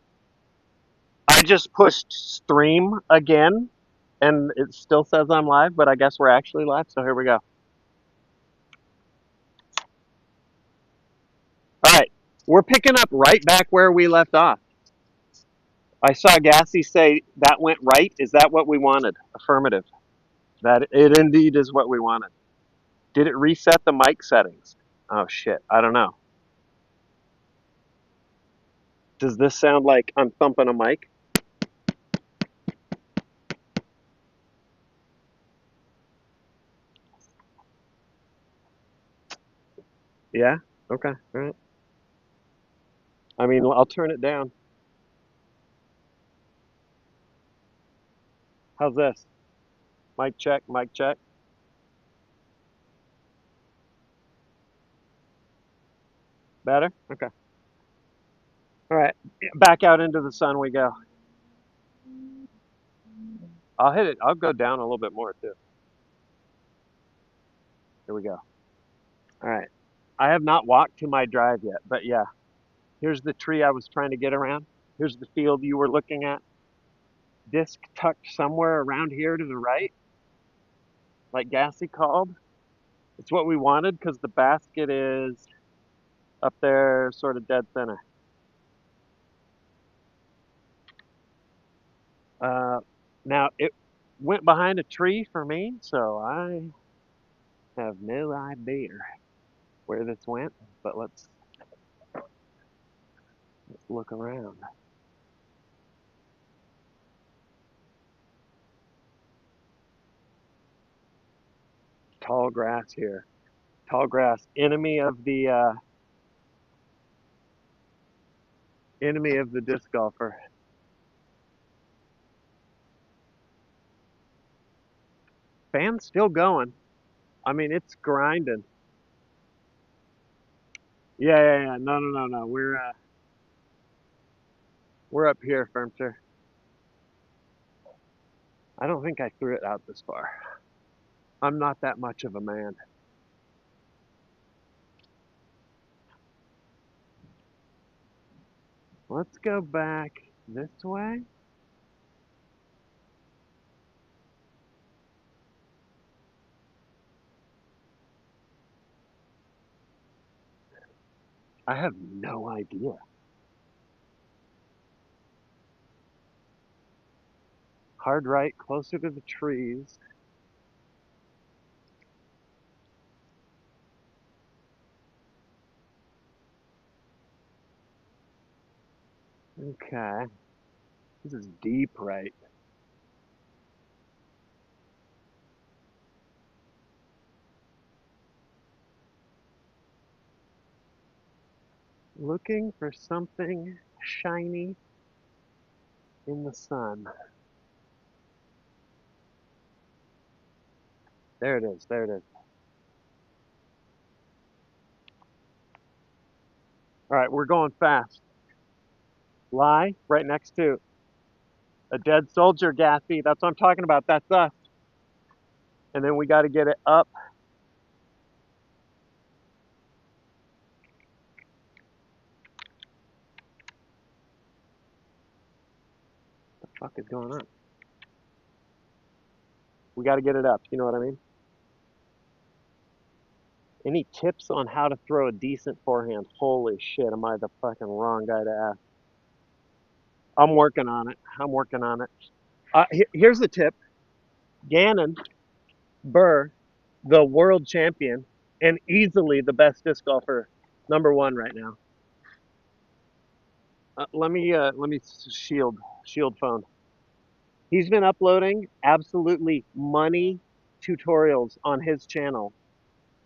I just pushed stream again and it still says I'm live, but I guess we're actually live. So here we go. All right, we're picking up right back where we left off. I saw Gassy say that went right. Is that what we wanted? Affirmative. That it indeed is what we wanted. Did it reset the mic settings? Oh shit, I don't know. Does this sound like I'm thumping a mic? Yeah? Okay, all right. I mean, I'll turn it down. How's this? Mic check, mic check. Better? Okay. All right. Back out into the sun we go. I'll hit it. I'll go down a little bit more too. Here we go. All right. I have not walked to my drive yet, but yeah. Here's the tree I was trying to get around. Here's the field you were looking at. Disc tucked somewhere around here to the right, like Gassy called. It's what we wanted because the basket is up there, sort of dead center. Uh, now, went behind a tree for me, so I have no idea where this went, but let's look around. Tall grass here. Tall grass, enemy of the disc golfer. Fan's still going. I mean, it's grinding. Yeah. No. We're up here, Firmster. I don't think I threw it out this far. I'm not that much of a man. Let's go back this way. I have no idea. Hard right, closer to the trees. Okay. This is deep right. Looking for something shiny in the sun. There it is. There it is. All right, we're going fast. Lie right next to a dead soldier, Gassy. That's what I'm talking about. That's us. And then we got to get it up. What the fuck is going on? We got to get it up. You know what I mean? Any tips on how to throw a decent forehand? Holy shit, am I the fucking wrong guy to ask? I'm working on it. I'm working on it. Here's the tip. Gannon Burr, the world champion and easily the best disc golfer, #1 right now. Let me shield phone. He's been uploading absolutely money tutorials on his channel,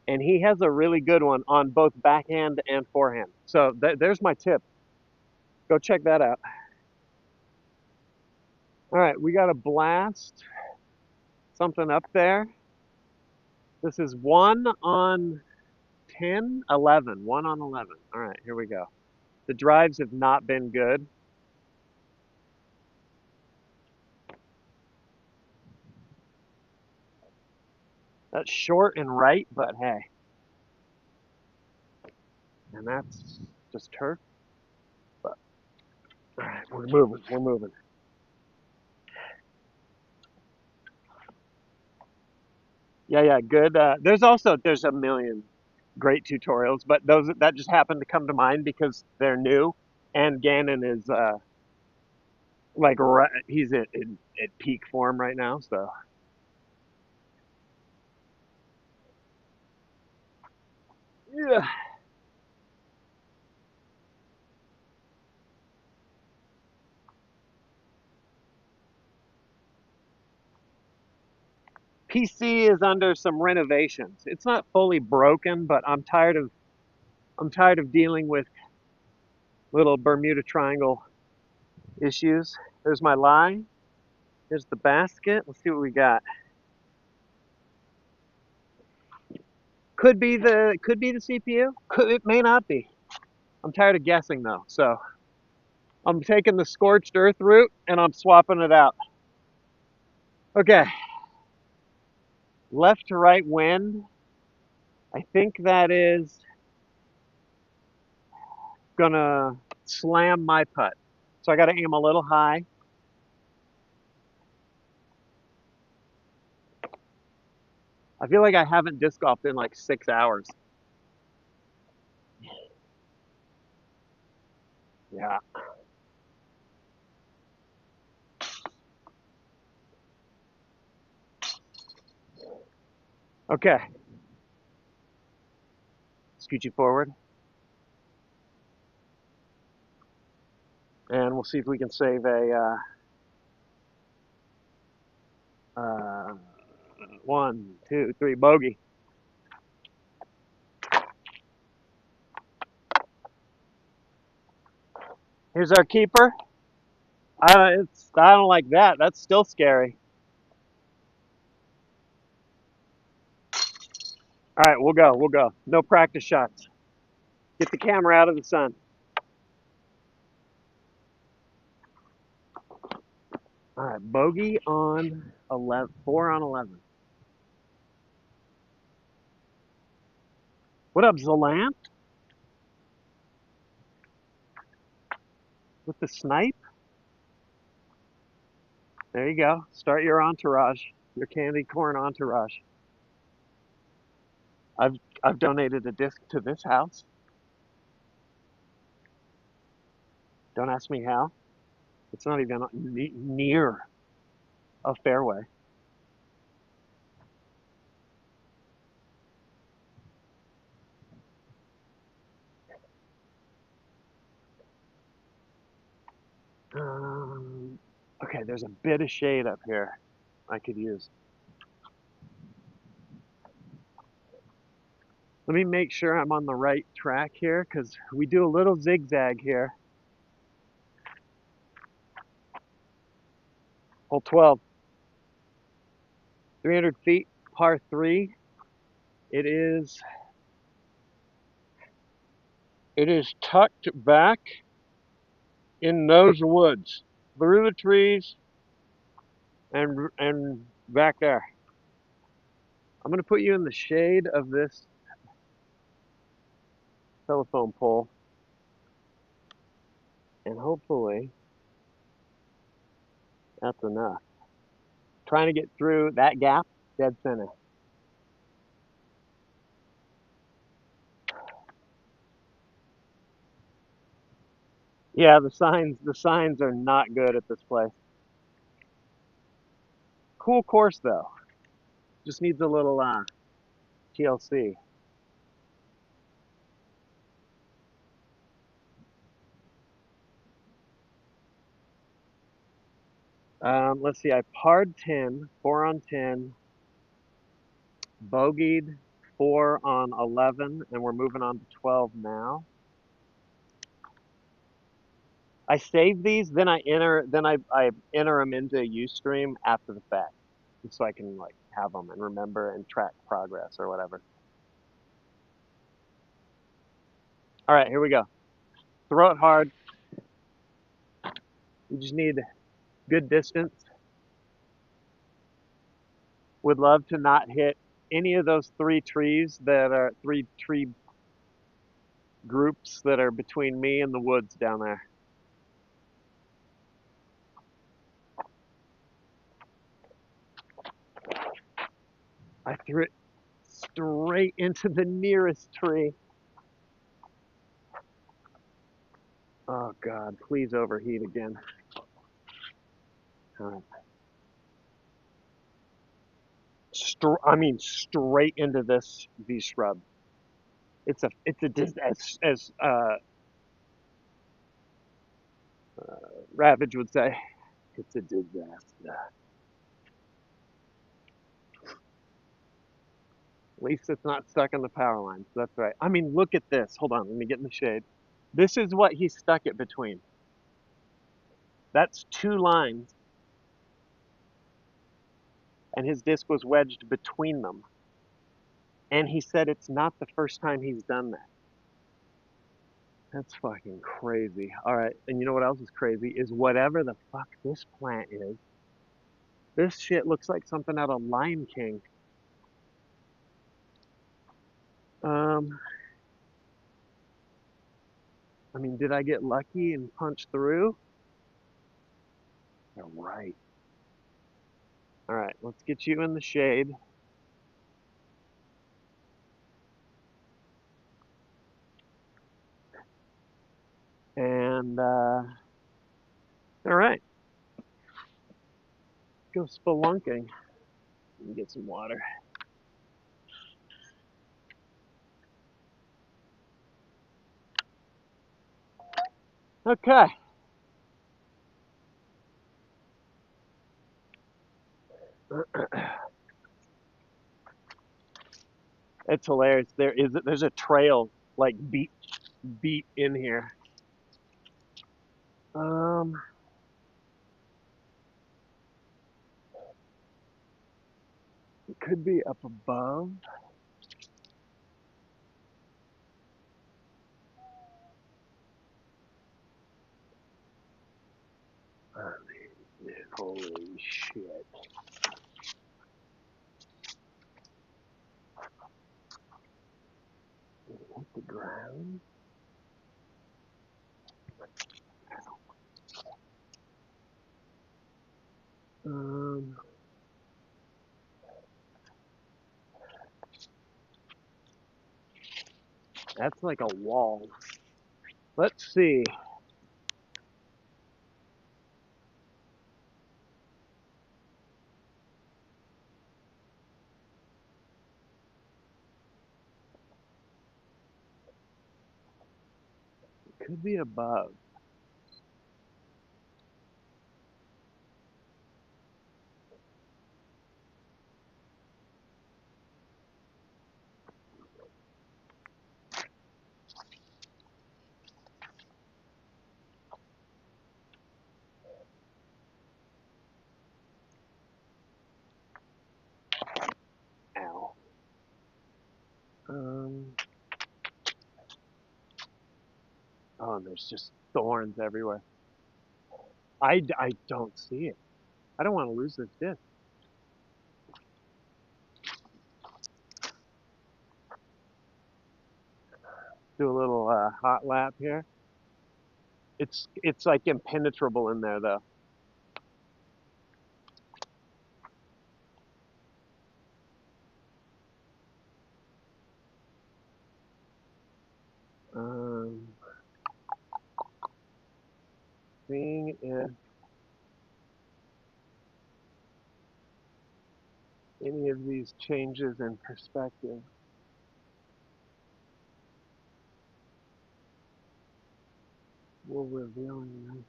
and he has a really good one on both backhand and forehand. So there's my tip. Go check that out. All right, we got a blast something up there. This is 1 on 10, 11. 1 on 11. All right, here we go. The drives have not been good. That's short and right, but hey. And that's just turf. But all right, we're moving. We're moving. Yeah, good. There's a million great tutorials, but those that just happened to come to mind because they're new, and Gannon is like he's at peak form right now. So yeah, PC is under some renovations. It's not fully broken, but I'm tired of dealing with little Bermuda Triangle issues. There's my lie. There's the basket. Let's see what we got. Could be the CPU. It may not be. I'm tired of guessing though. So I'm taking the scorched earth route and I'm swapping it out. Okay. Left to right wind. I think that is gonna slam my putt. So I gotta aim a little high. I feel like I haven't disc golfed in like 6 hours. Yeah. Okay, scoot you forward, and we'll see if we can save a one, two, three bogey. Here's our keeper. I don't like that. That's still scary. All right, we'll go. We'll go. No practice shots. Get the camera out of the sun. All right, bogey on 11, 4 on 11. What up, Zalant? With the snipe? There you go. Start your entourage, your candy corn entourage. I've I've donated a disc to this house. Don't ask me how. It's not even near a fairway. Um, okay, there's a bit of shade up here I could use. Let me make sure I'm on the right track here because we do a little zigzag here. Hole 12, 300 feet, par 3. It is it is tucked back in those woods, through the trees and back there. I'm gonna put you in the shade of this telephone pole, and hopefully that's enough. Trying to get through that gap, dead center. Yeah, the signs are not good at this place. Cool course though. Just needs a little TLC. Let's see. I parred 10, 4 on 10, bogeyed 4 on 11, and we're moving on to 12 now. I save these, then I enter them into Ustream after the fact, so I can like have them and remember and track progress or whatever. All right, here we go. Throw it hard. You just need good distance. Would love to not hit any of those three tree groups that are between me and the woods down there. I threw it straight into the nearest tree. Oh God, please overheat again. All right. I mean, straight into these shrubs. As Ravage would say, it's a disaster. At least it's not stuck in the power lines. That's right. I mean, look at this. Hold on, let me get in the shade. This is what he stuck it between. That's 2 lines, and his disc was wedged between them. And he said it's not the first time he's done that. That's fucking crazy. All right, and you know what else is crazy is whatever the fuck this plant is. This shit looks like something out of Lion King. Um, I mean, did I get lucky and punch through? You're right. All right, let's get you in the shade. And all right, go spelunking and get some water. Okay. It's hilarious. There's a trail like beat in here. Um, it could be up above. I mean, holy shit. Hit the ground. Um, that's like a wall. Let's see. It could be above. Ow. Um, oh, and there's just thorns everywhere. I don't see it. I don't want to lose this disc. Do a little hot lap here. It's like impenetrable in there though. Um, seeing if any of these changes in perspective will reveal anything.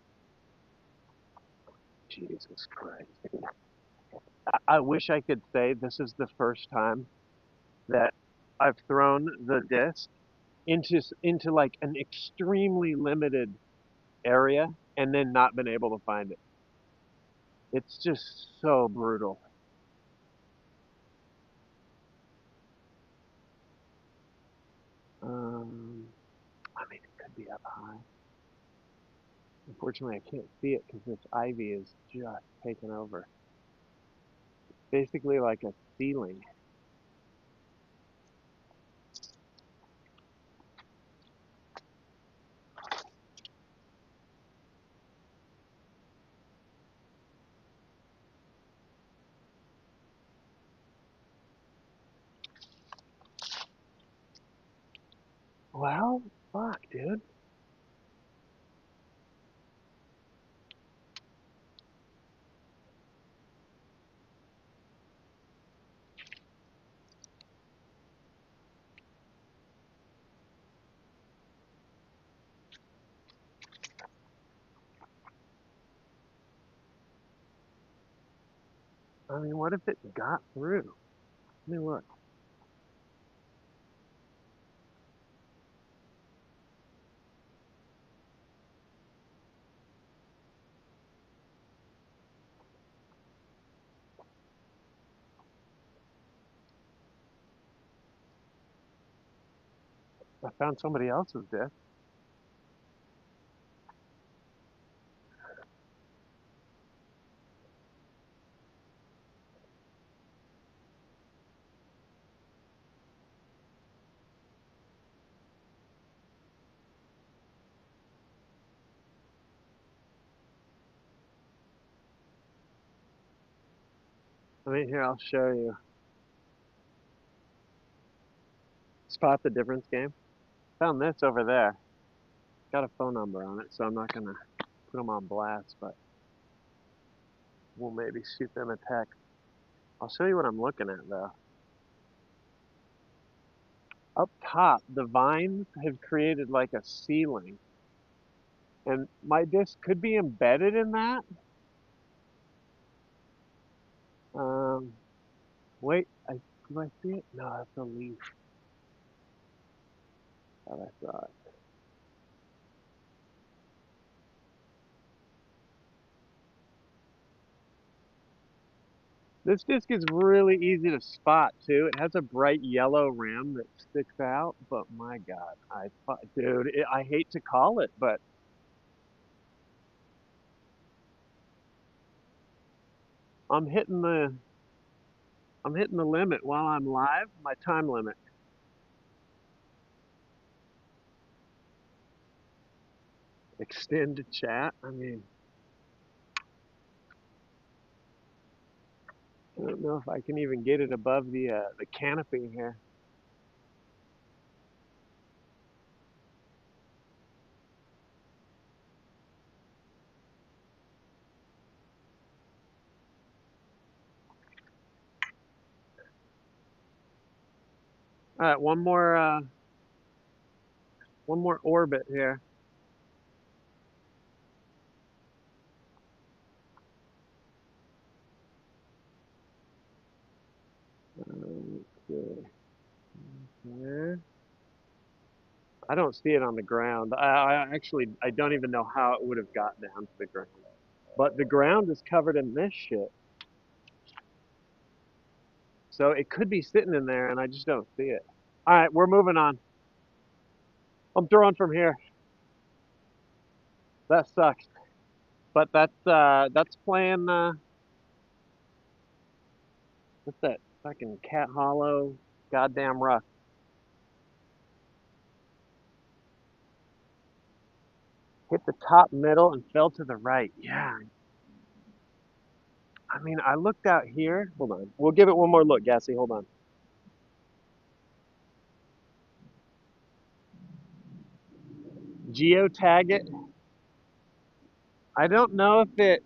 Jesus Christ. I wish I could say this is the first time that I've thrown the disc into like an extremely limited area and then not been able to find it. It's just so brutal. Um, I mean, it could be up high. Unfortunately, I can't see it because this ivy is just taken over. Basically, like a ceiling. Well, fuck, dude. I mean, what if it got through? Let me look. I found somebody else's disc. I mean, here, I'll show you. Spot the difference game. Found this over there. Got a phone number on it, so I'm not going to put them on blast, but we'll maybe shoot them a text. I'll show you what I'm looking at, though. Up top, the vines have created like a ceiling. And my disc could be embedded in that. Um, wait, do I see it? No, that's a leaf. Thought I saw it. This disc is really easy to spot too. It has a bright yellow rim that sticks out, but my God, dude, I hate to call it, but I'm hitting the I'm hitting the limit while I'm live, my time limit. Extend to chat. I mean, I don't know if I can even get it above the canopy here. All right, one more orbit here. Let's see. There. I don't see it on the ground. I actually I don't even know how it would have got down to the ground. But the ground is covered in this shit. So it could be sitting in there and I just don't see it. All right, we're moving on. I'm throwing from here. That sucks. But that's playing what's that? Fucking Cat Hollow, goddamn rough. Hit the top middle and fell to the right. Yeah. I mean, I looked out here. Hold on. We'll give it one more look, Gassy. Hold on. Geotag it. I don't know if it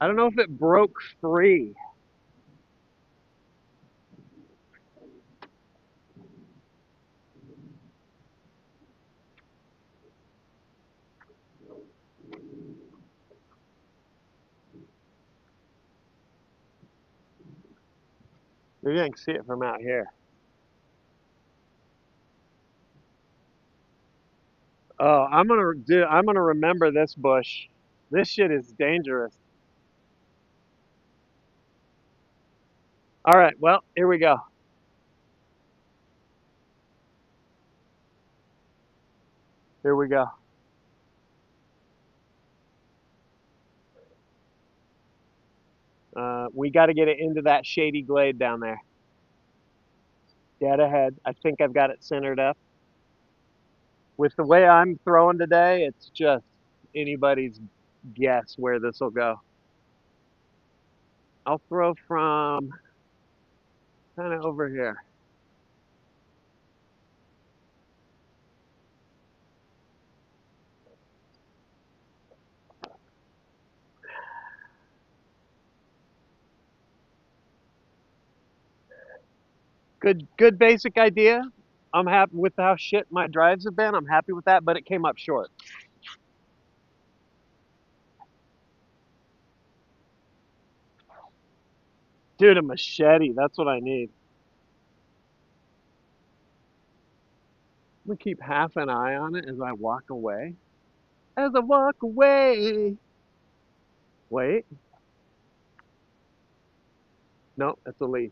I don't know if it broke free. Maybe I can see it from out here. Oh, I'm gonna remember this bush. This shit is dangerous. All right, well, here we go. Here we go. We got to get it into that shady glade down there. Dead ahead. I think I've got it centered up. With the way I'm throwing today, it's just anybody's guess where this will go. I'll throw from kind of over here. Good basic idea. I'm happy with how shit my drives have been. I'm happy with that, but it came up short. Dude, a machete. That's what I need. I'm gonna keep half an eye on it as I walk away. As I walk away. Wait. No, that's a leaf.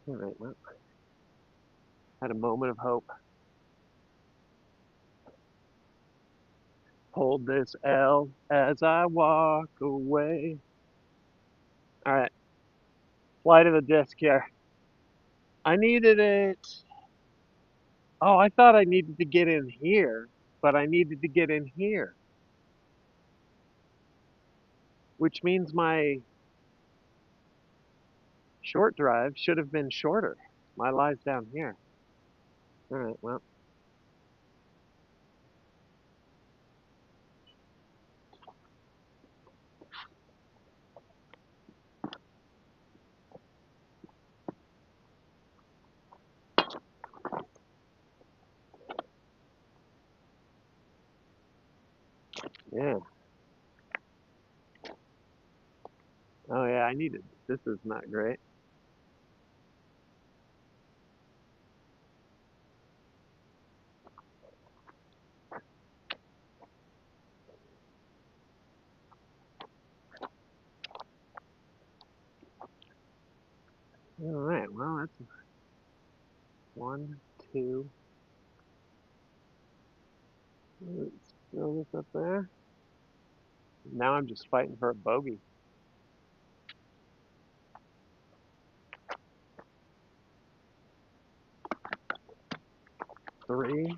All right, well, had a moment of hope. Hold this L as I walk away. All right, fly to the disc here. I needed it. Oh, I thought I needed to get in here, but I needed to get in here, which means my short drive should have been shorter. My lie's down here. All right, well, Yeah. Oh yeah, I needed. This is not great. All right. Well, that's one, two. Let's throw this up there. Now I'm just fighting for a bogey. Three.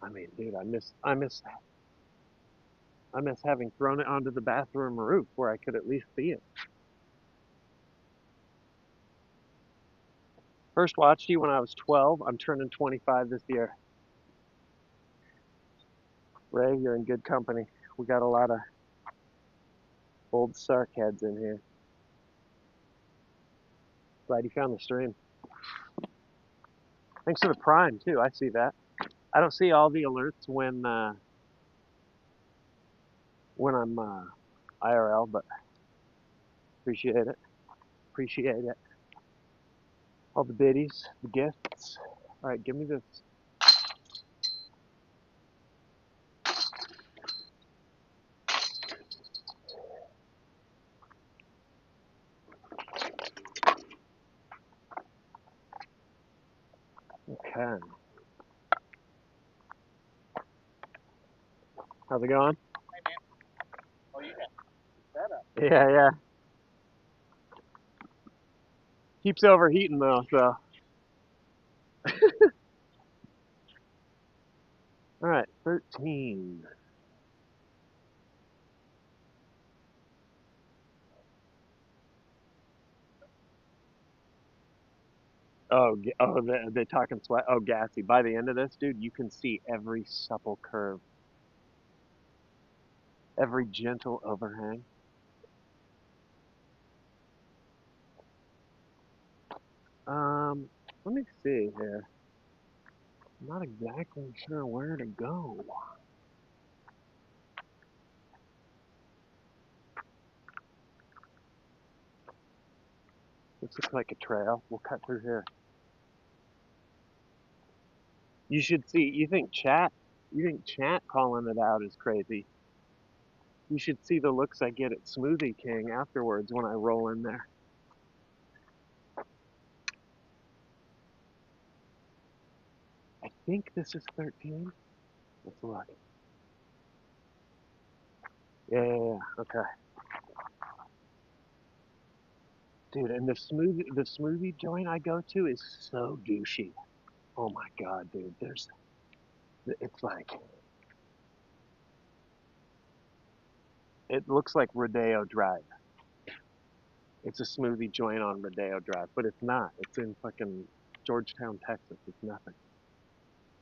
I mean, dude, I miss having thrown it onto the bathroom roof where I could at least see it. First watched you when I was 12. I'm turning 25 this year. Ray, you're in good company. We got a lot of old Sark heads in here. Glad you found the stream. Thanks for the prime too. I see that. I don't see all the alerts when I'm IRL, but appreciate it. Appreciate it. All the biddies, the gifts. All right, give me this. Okay. How's it going? Yeah, yeah. Keeps overheating though, so. All right, 13. Oh, oh, they're talking sweat. Oh, gassy. By the end of this, dude, you can see every supple curve, every gentle overhang. Let me see here. I'm not exactly sure where to go. This looks like a trail. We'll cut through here. You should see. You think chat calling it out is crazy. You should see the looks I get at Smoothie King afterwards when I roll in there. I think this is 13. Let's look. Yeah, yeah, yeah. Okay. Dude, and the smoothie joint I go to is so douchey. Oh my god, dude. It's like it looks like Rodeo Drive. It's a smoothie joint on Rodeo Drive, but it's not. It's in fucking Georgetown, Texas. It's nothing.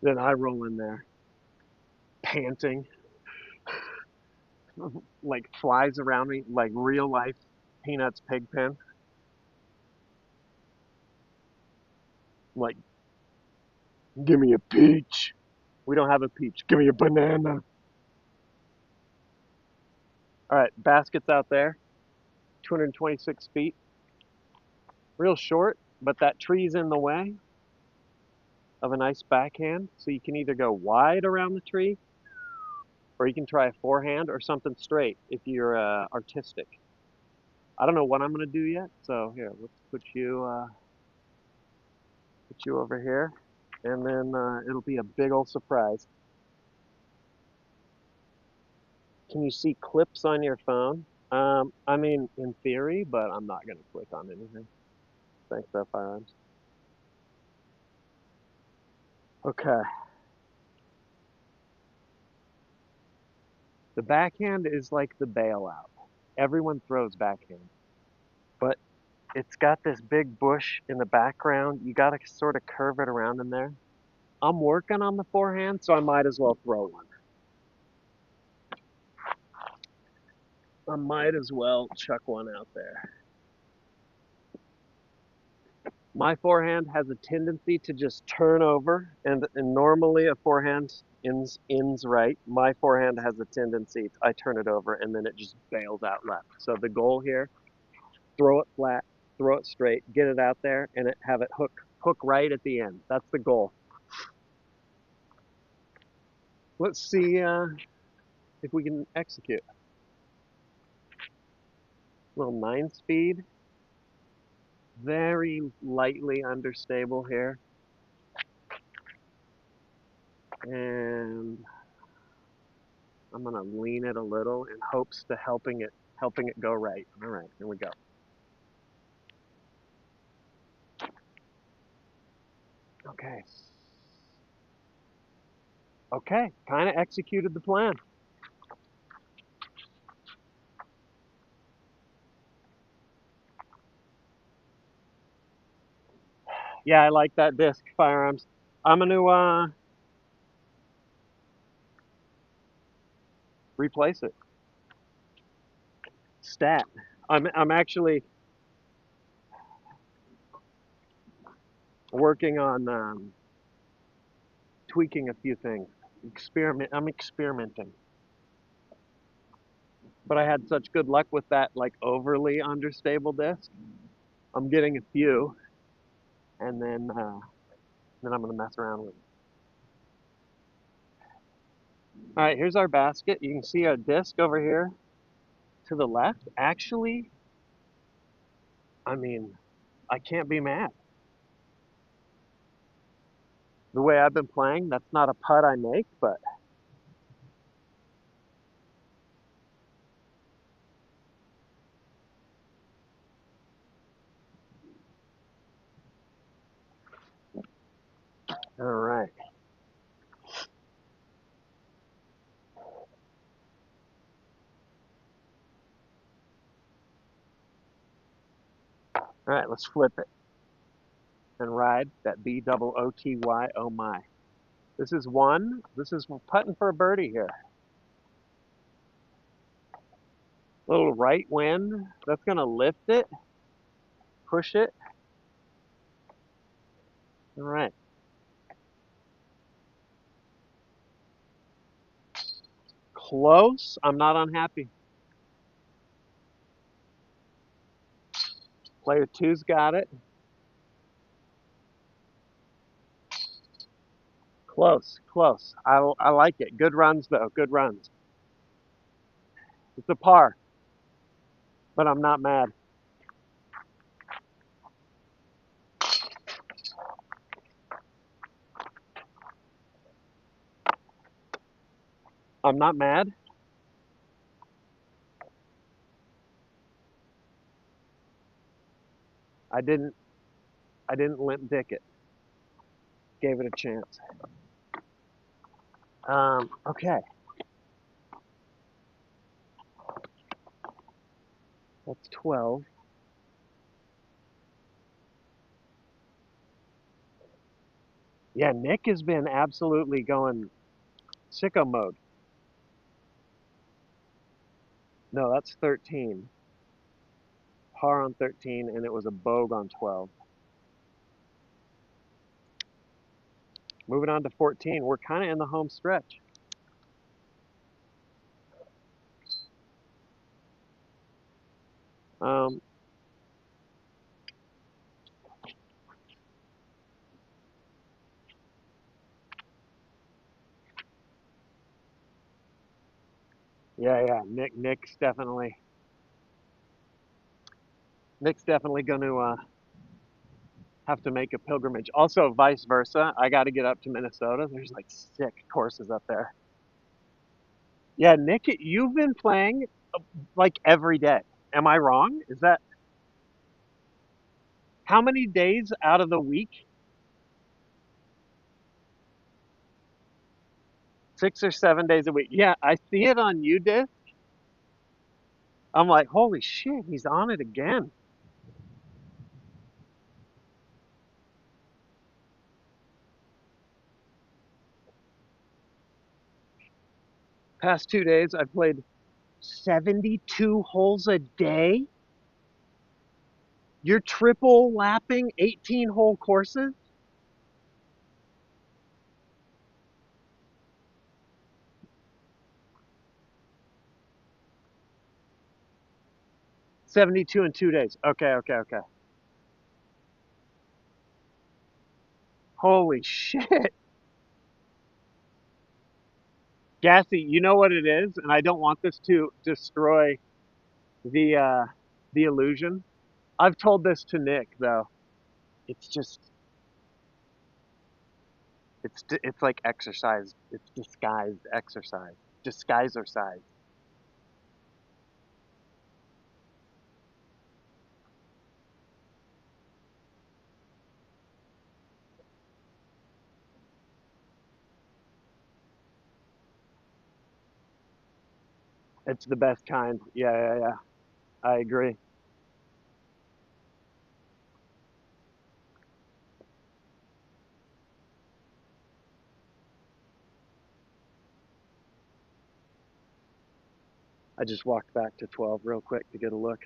Then I roll in there, panting, like flies around me, like real life Peanuts Pigpen. Like, give me a peach. We don't have a peach. Give me a banana. All right, basket's out there, 226 feet. Real short, but that tree's in the way of a nice backhand. So you can either go wide around the tree, or you can try a forehand or something straight if you're artistic. I don't know what I'm gonna do yet. So here, let's put you over here, and then it'll be a big old surprise. Can you see clips on your phone? I mean, in theory, but I'm not gonna click on anything. Thanks, though, firearms. Okay, the backhand is like the bailout. Everyone throws backhand, but it's got this big bush in the background. You got to sort of curve it around in there. I'm working on the forehand, so I might as well throw one. I might as well chuck one out there. My forehand has a tendency to just turn over, and normally a forehand ends right. My forehand has a tendency, I turn it over, and then it just bails out left. So the goal here, throw it flat, throw it straight, get it out there, and have it hook right at the end. That's the goal. Let's see if we can execute. Little 9-speed, very lightly understable here. And I'm gonna lean it a little in hopes to helping it go right. All right, here we go. Okay. Okay, kind of executed the plan. Yeah, I like that disc firearms. I'm gonna replace it. Stat. I'm actually working on tweaking a few things. I'm experimenting. But I had such good luck with that like overly understable disc. I'm getting a few, and then I'm gonna mess around with it. All right, here's our basket. You can see a disc over here to the left. Actually, I mean, I can't be mad. The way I've been playing, that's not a putt I make, but all right. All right, let's flip it and ride that B-double-O-T-Y, oh my. This is one. This is putting for a birdie here. Little right wind. That's going to lift it, push it. All right. Close. I'm not unhappy. Player two's got it. Close, close. I like it. Good runs, though. Good runs. It's a par, but I'm not mad. I'm not mad. I didn't I didn't limp dick it. Gave it a chance. Okay. That's 12. Yeah, Nick has been absolutely going sicko mode. No, that's 13. Par on 13, and it was a bogue on 12. Moving on to 14. We're kind of in the home stretch. Um, yeah. Nick's definitely going to have to make a pilgrimage. Also, vice versa. I got to get up to Minnesota. There's like sick courses up there. Yeah, Nick, you've been playing like every day. Am I wrong? Is that how many days out of the week? 6 or 7 days a week. Yeah, I see it on you, Dick. I'm like, holy shit, he's on it again. Past 2 days, I've played 72 holes a day. You're triple lapping 18 hole courses? 72 in 2 days. Okay, okay, okay. Holy shit. Gassy, you know what it is? And I don't want this to destroy the illusion. I've told this to Nick though. It's just it's like exercise. It's disguised exercise. Disguiser size. It's the best kind. Yeah, yeah, yeah. I agree. I just walked back to 12 real quick to get a look.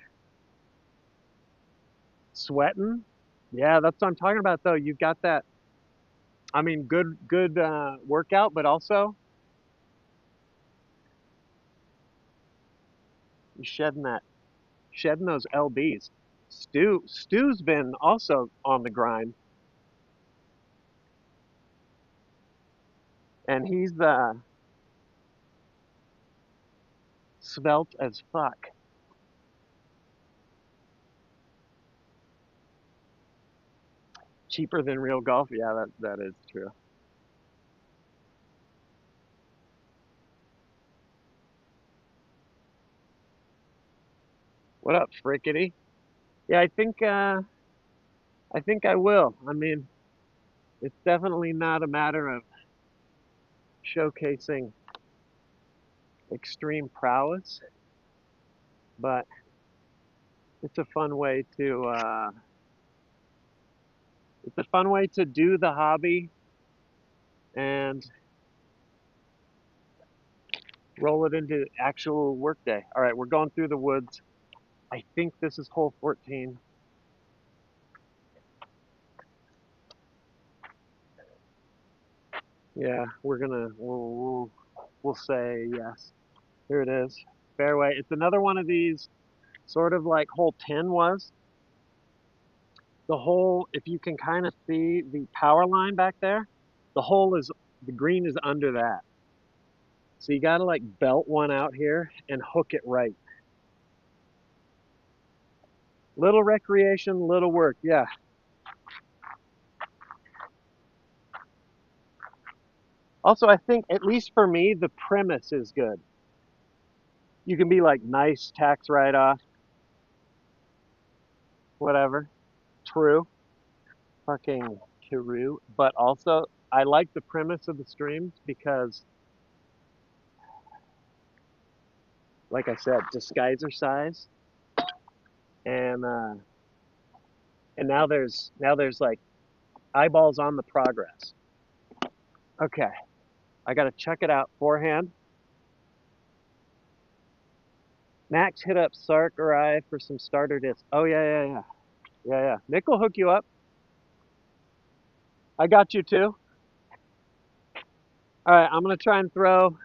Sweating? Yeah, that's what I'm talking about though. You've got that, I mean, good workout, but also you're shedding those lbs. Stu's been also on the grind, and he's svelte as fuck. Cheaper than real golf. Yeah, that is true. What up, Frickety? Yeah, I think I will. I mean, it's definitely not a matter of showcasing extreme prowess, but it's a fun way to do the hobby and roll it into actual workday. All right, we're going through the woods. I think this is hole 14. Yeah, we'll say yes. Here it is. Fairway. It's another one of these sort of like hole 10 was. The hole, if you can kind of see the power line back there, the green is under that. So you got to like belt one out here and hook it right. Little recreation, little work. Yeah. Also, I think at least for me, the premise is good. You can be like nice tax write off, whatever. True. Fucking true. But also, I like the premise of the streams because, like I said, disguiser size, and now there's like eyeballs on the progress. Okay, I gotta check it out forehand. Max hit up Sark or I for some starter discs. Oh yeah, yeah, yeah, yeah, yeah. Nick will hook you up. I got you too. All right, I'm gonna try and throw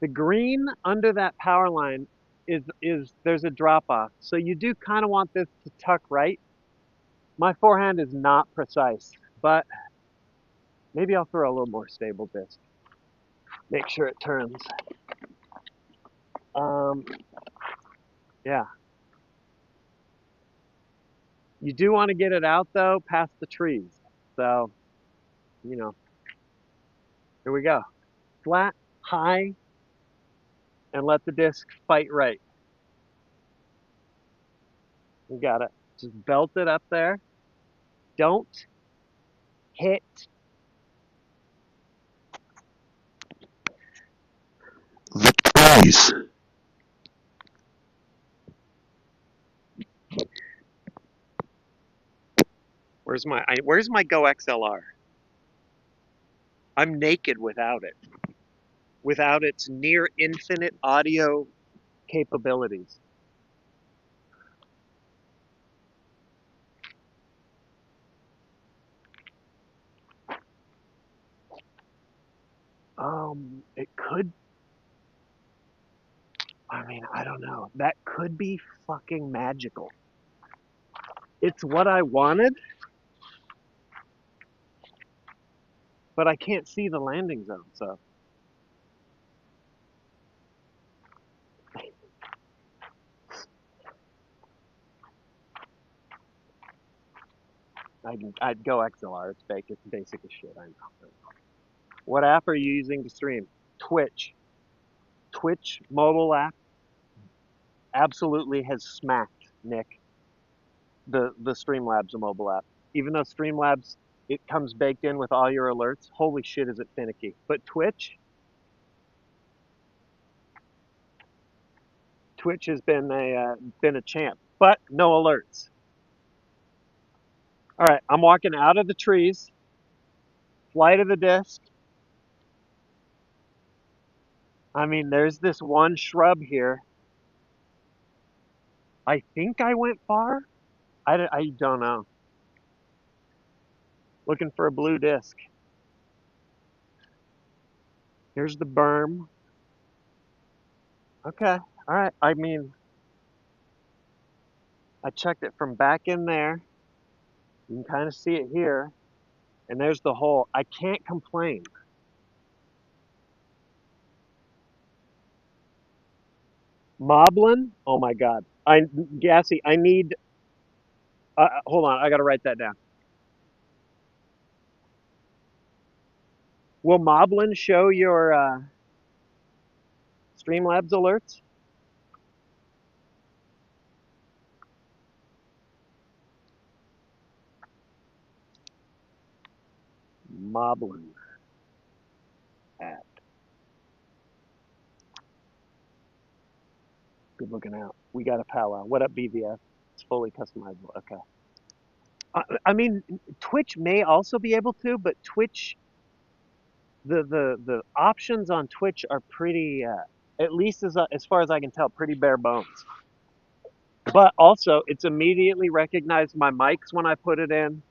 the green under that power line. Is there's a drop off, so you do kind of want this to tuck right. My forehand is not precise, but maybe I'll throw a little more stable disc. Make sure it turns. Um, yeah. You do want to get it out though, past the trees. So, you know, here we go. Flat, high, and let the disc fight right. You got it. Just belt it up there. Don't hit. The trees. Where's my Go XLR? I'm naked without it. Without its near infinite audio capabilities. It could, I mean, I don't know. That could be fucking magical. It's what I wanted, but I can't see the landing zone, so I'd go XLR. It's basic as shit. I know. What app are you using to stream? Twitch. Twitch mobile app absolutely has smacked Nick the Streamlabs mobile app. Even though Streamlabs it comes baked in with all your alerts. Holy shit, is it finicky? But Twitch has been a champ, but no alerts. All right, I'm walking out of the trees, flight of the disc. I mean, there's this one shrub here. I think I went far. I don't know. Looking for a blue disc. Here's the berm. Okay. All right. I mean, I checked it from back in there. You can kind of see it here. And there's the hole. I can't complain. Moblin? Oh my God. Gassy, I need, hold on. I got to write that down. Will Moblin show your Streamlabs alerts? Moblin app. Good looking out. We got a powwow. What up, BVF? It's fully customizable. Okay. I mean, Twitch may also be able to, but Twitch, the options on Twitch are pretty, at least as far as I can tell, pretty bare bones. But also, it's immediately recognized my mics when I put it in.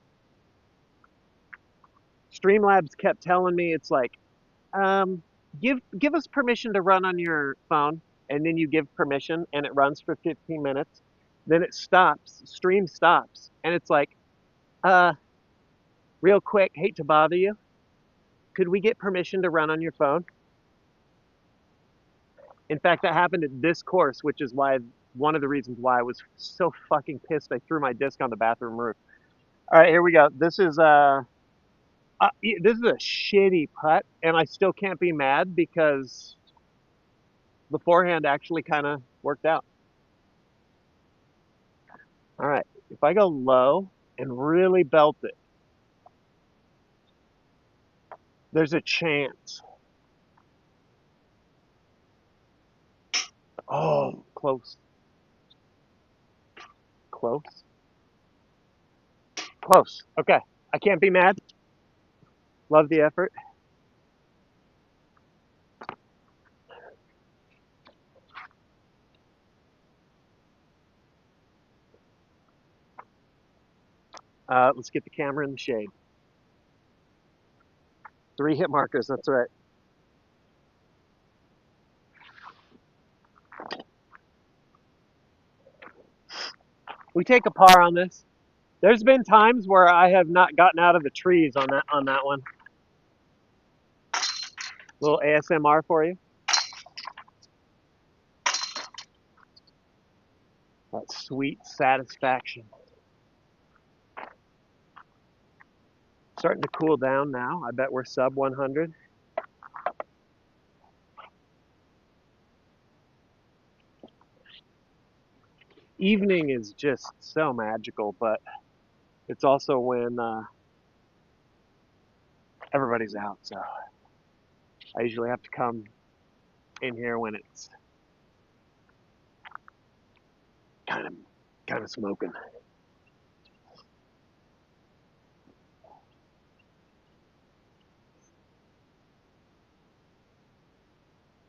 Streamlabs kept telling me it's like, um, give us permission to run on your phone, and then you give permission, and it runs for 15 minutes. Then it stops, stream stops, and it's like, uh, real quick, hate to bother you. Could we get permission to run on your phone? In fact, that happened at this course, which is why one of the reasons why I was so fucking pissed I threw my disc on the bathroom roof. All right, here we go. This is a shitty putt, and I still can't be mad because the forehand actually kind of worked out. All right, if I go low and really belt it, there's a chance. Oh, close, close, close. Okay, I can't be mad. Love the effort. Let's get the camera in the shade. 3 hit markers, that's right. We take a par on this. There's been times where I have not gotten out of the trees on that one. Little ASMR for you. That sweet satisfaction. Starting to cool down now. I bet we're sub 100. Evening is just so magical, but it's also when everybody's out. So I usually have to come in here when it's kind of kind of smoking.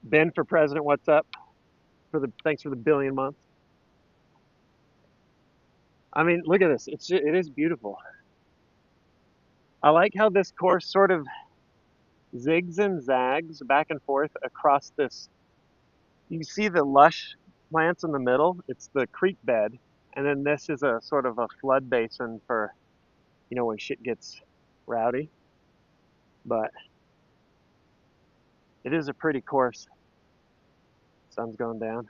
Ben for president, what's up? Thanks for the billion months. I mean, look at this. It is beautiful. I like how this course sort of zigs and zags back and forth across this. You see the lush plants in the middle? It's the creek bed. And then this is a sort of a flood basin for, when shit gets rowdy. But it is a pretty course. Sun's going down.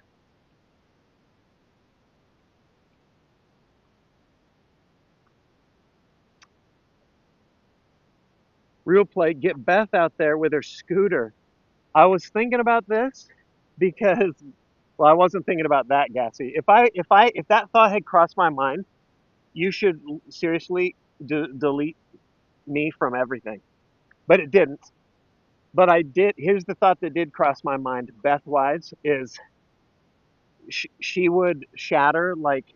Real play, get Beth out there with her scooter. I was thinking about this because, well, I wasn't thinking about that, Gassy. If that thought had crossed my mind, you should seriously delete me from everything. But it didn't. But I did. Here's the thought that did cross my mind. Beth Wise is she would shatter like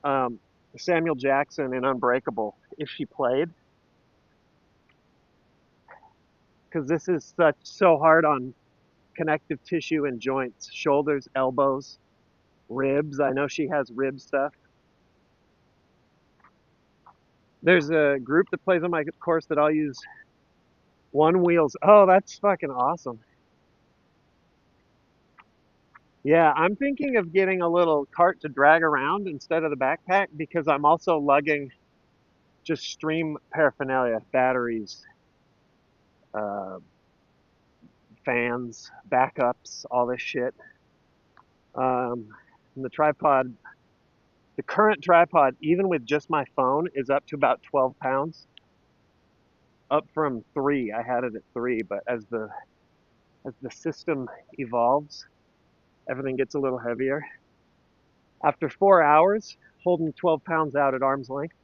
um, Samuel Jackson in Unbreakable if she played, because this is so hard on connective tissue and joints, shoulders, elbows, ribs. I know she has rib stuff. There's a group that plays on my course that I'll use one wheels. Oh, that's fucking awesome. Yeah, I'm thinking of getting a little cart to drag around instead of the backpack because I'm also lugging just stream paraphernalia, batteries, uh, fans, backups, all this shit. And the tripod, the current tripod, even with just my phone, is up to about 12 pounds, up from 3. I had it at 3, but as the system evolves, everything gets a little heavier. After 4 hours, holding 12 pounds out at arm's length,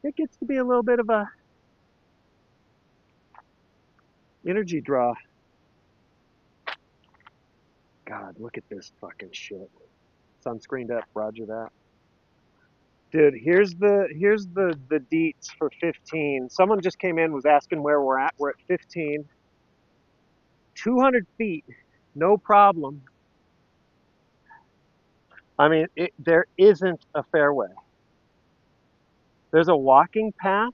it gets to be a little bit of a energy draw. God, look at this fucking shit. Sunscreened up, roger that. Dude, here's the deets for 15. Someone just came in, was asking where we're at. We're at 15. 200 feet, no problem. I mean, there isn't a fairway. There's a walking path.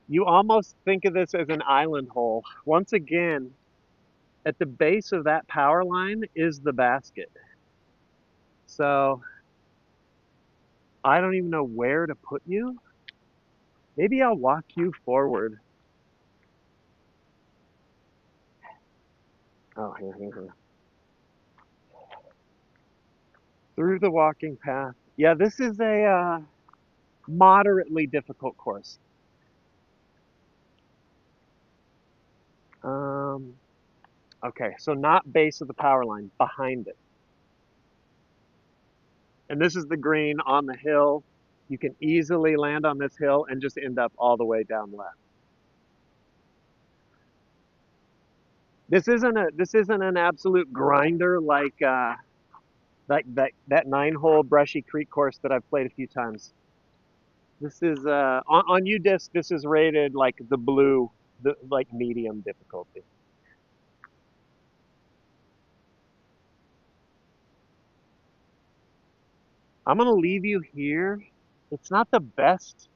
You almost think of this as an island hole. Once again, at the base of that power line is the basket. So I don't even know where to put you. Maybe I'll walk you forward. Oh, here. Through the walking path. Yeah, this is a moderately difficult course. Um, okay, so not base of the power line, behind it. And this is the green on the hill. You can easily land on this hill and just end up all the way down left. This isn't an absolute grinder like that 9-hole Brushy Creek course that I've played a few times. This is on UDisc. This is rated like the blue, the like medium difficulty. I'm gonna leave you here. It's not the best.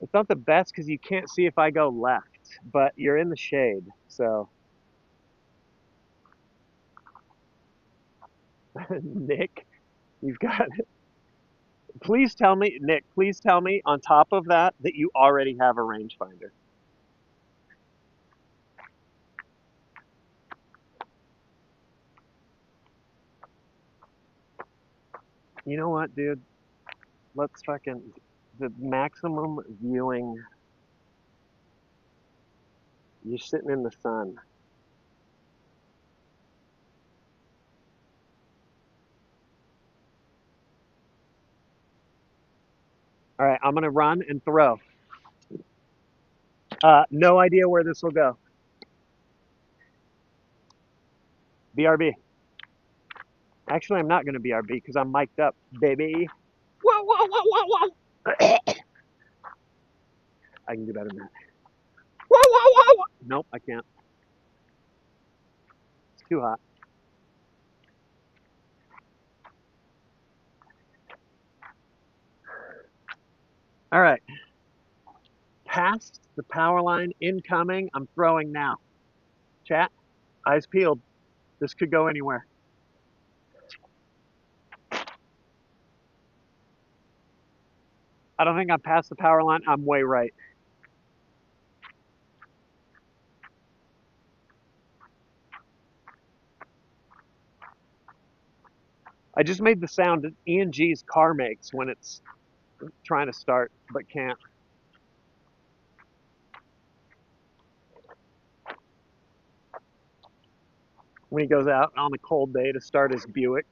It's not the best because you can't see if I go left, but you're in the shade. So Nick, you've got. Please tell me, Nick. Please tell me on top of that that you already have a rangefinder. You know what, dude? Let's fucking the maximum viewing. You're sitting in the sun. All right, I'm gonna run and throw. No idea where this will go. BRB. Actually, I'm not gonna BRB because I'm mic'd up, baby. Whoa, whoa, whoa, whoa, whoa. I can do better than that. Whoa, whoa, whoa, whoa. Nope, I can't. It's too hot. All right. passed the power line incoming. I'm throwing now. Chat, eyes peeled. This could go anywhere. I don't think I'm past the power line. I'm way right. I just made the sound that E&G's car makes when it's trying to start but can't. When he goes out on a cold day to start his Buick.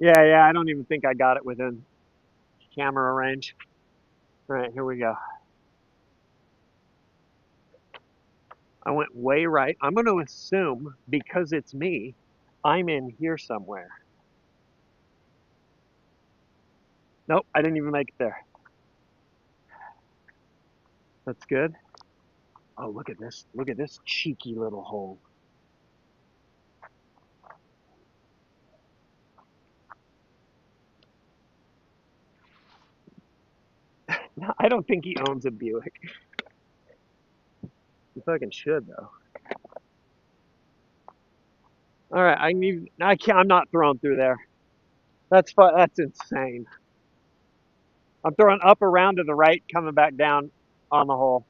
Yeah, I don't even think I got it within camera range. All right, here we go. I went way right. I'm going to assume because it's me, I'm in here somewhere. Nope, I didn't even make it there. That's good. Oh, look at this. Look at this cheeky little hole. No, I don't think he owns a Buick. He fucking should though. All right, I can't. I'm not throwing through there. That's fun. That's insane. I'm throwing up around to the right, coming back down on the hole.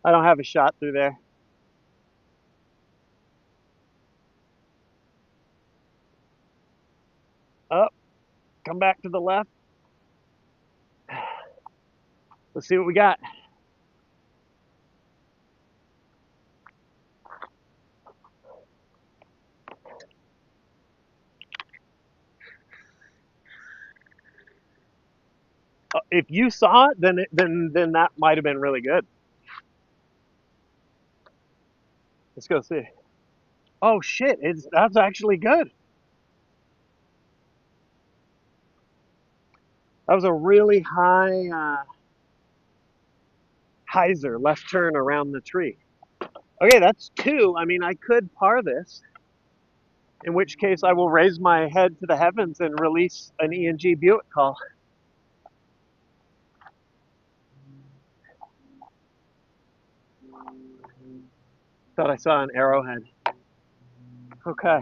I don't have a shot through there. Up, come back to the left. Let's see what we got. If you saw it, then that might have been really good. Let's go see. Oh shit! That's actually good. That was a really high hyzer left turn around the tree. Okay, that's two. I mean, I could par this, in which case I will raise my head to the heavens and release an E&G Buick call. Thought I saw an arrowhead. Okay.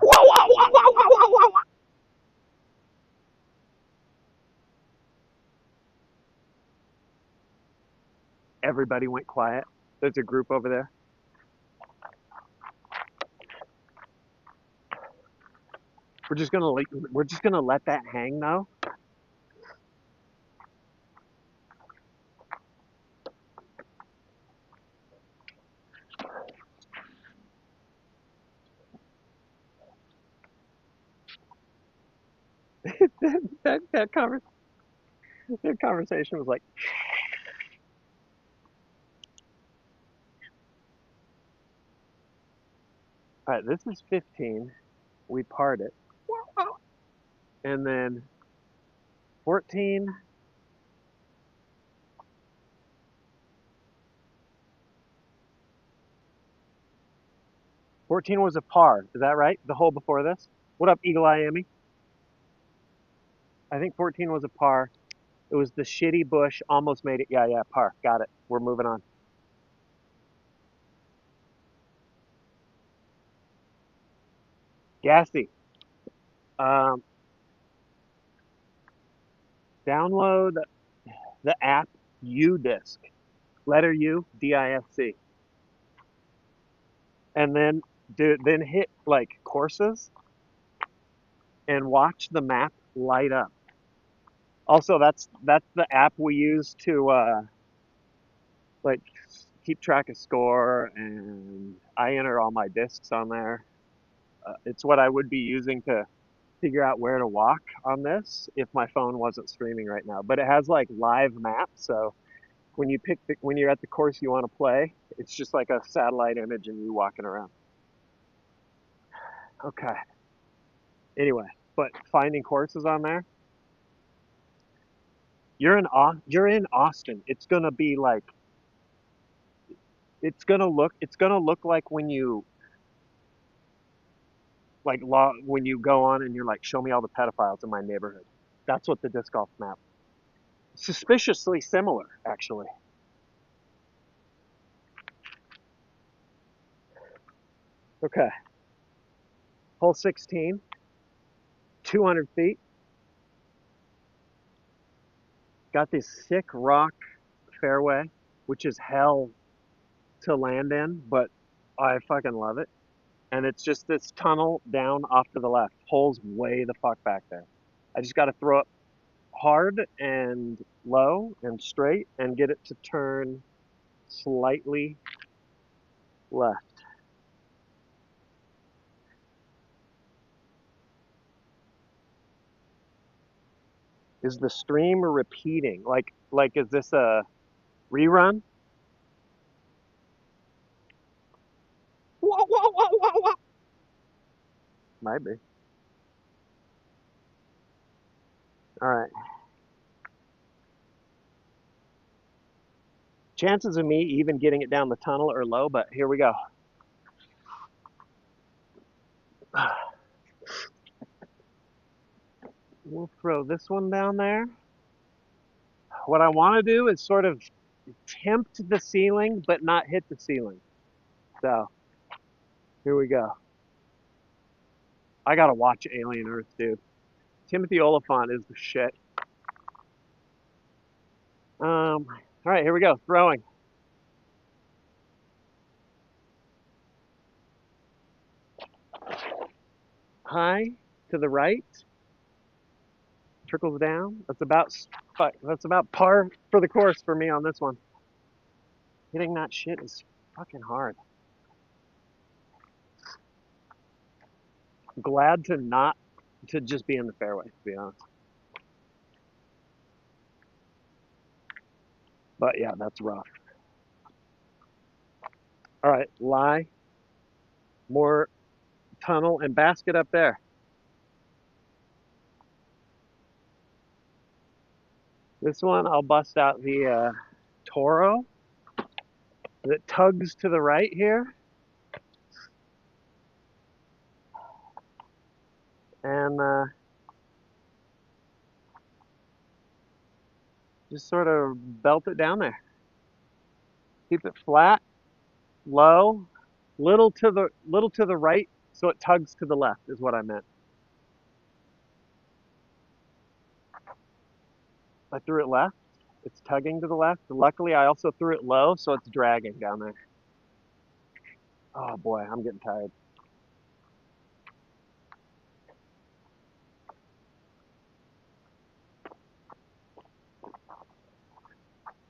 Whoa, whoa, whoa, whoa, whoa, whoa, whoa. Everybody went quiet. There's a group over there. We're just gonna let that hang now. that, that, conver- that conversation was like, all right, this is 15. We parred it. And then 14. 14 was a par. Is that right? The hole before this? What up, Eagle Eye Emmy? I think 14 was a par. It was the shitty bush. Almost made it. Yeah, par. Got it. We're moving on. Gassy. Um, download the app UDisc. Letter U, DISC. And then hit like courses and watch the map light up. Also, that's the app we use to like keep track of score, and I enter all my discs on there. It's what I would be using to figure out where to walk on this if my phone wasn't streaming right now. But it has like live maps, so when you're at the course you want to play, it's just like a satellite image and you walking around. Okay. Anyway, but finding courses on there, you're in Austin. It's gonna be like it's gonna look like when you Like law when you go on and you're like, show me all the pedophiles in my neighborhood. That's what the disc golf map. Suspiciously similar, actually. Okay, hole 16, 200 feet. Got this sick rock fairway, which is hell to land in, but I fucking love it. And it's just this tunnel down off to the left. Hole's way the fuck back there. I just got to throw it hard and low and straight and get it to turn slightly left. Is the stream repeating? Like is this a rerun? Whoa, whoa, whoa, whoa, whoa. Might be. All right. Chances of me even getting it down the tunnel are low, but here we go. We'll throw this one down there. What I want to do is sort of tempt the ceiling, but not hit the ceiling. So here we go. I gotta watch Alien Earth, dude. Timothy Oliphant is the shit. All right, here we go. Throwing. High to the right, trickles down. That's about par for the course for me on this one. Hitting that shit is fucking hard. Glad to just be in the fairway, to be honest. But yeah, that's rough. All right, lie, more tunnel and basket up there. This one, I'll bust out the Toro that tugs to the right here. And just sort of belt it down there. Keep it flat, low, little to the right, so it tugs to the left is what I meant. I threw it left. It's tugging to the left. Luckily, I also threw it low, so it's dragging down there. Oh boy, I'm getting tired.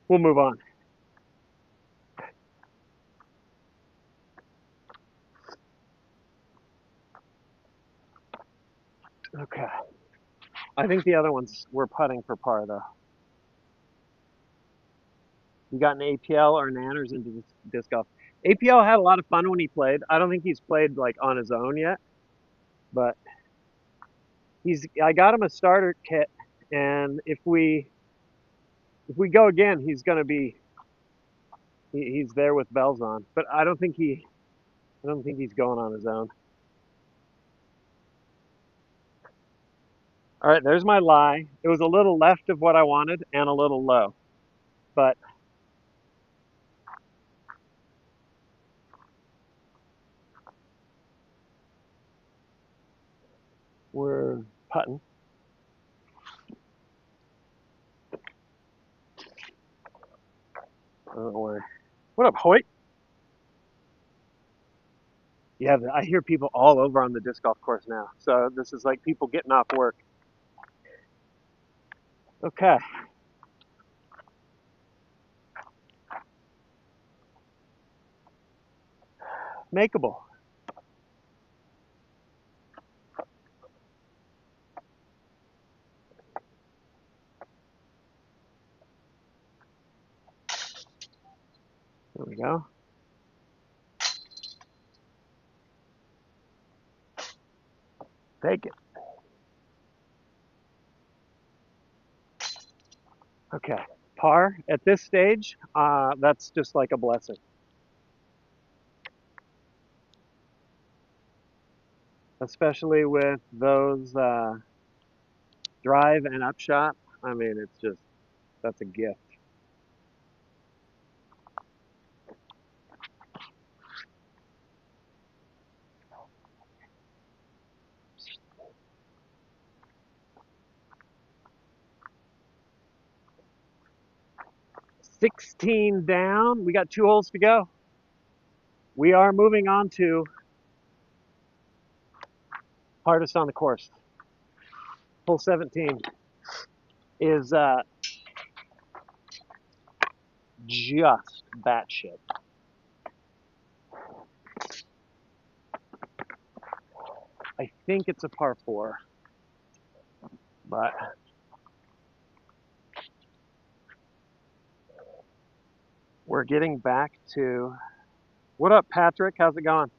We'll move on. Okay. I think the other ones were putting for par though. You got an APL or an Anners into this disc golf. APL had a lot of fun when he played. I don't think he's played like on his own yet, but I got him a starter kit, and if we go again, he's there with bells on. But I don't think he's going on his own. All right, there's my lie. It was a little left of what I wanted and a little low, but we're putting. Don't worry. What up, Hoyt? Yeah, I hear people all over on the disc golf course now. So this is like people getting off work. Okay. Makeable. There we go. Take it. Okay. Par at this stage, that's just like a blessing. especially with those drive and upshot. I mean, it's just that's a gift. 16 down. We got 2 holes to go. We are moving on to hardest on the course. Hole 17 is just batshit. I think it's a par 4, but we're getting back to. What up, Patrick? How's it going?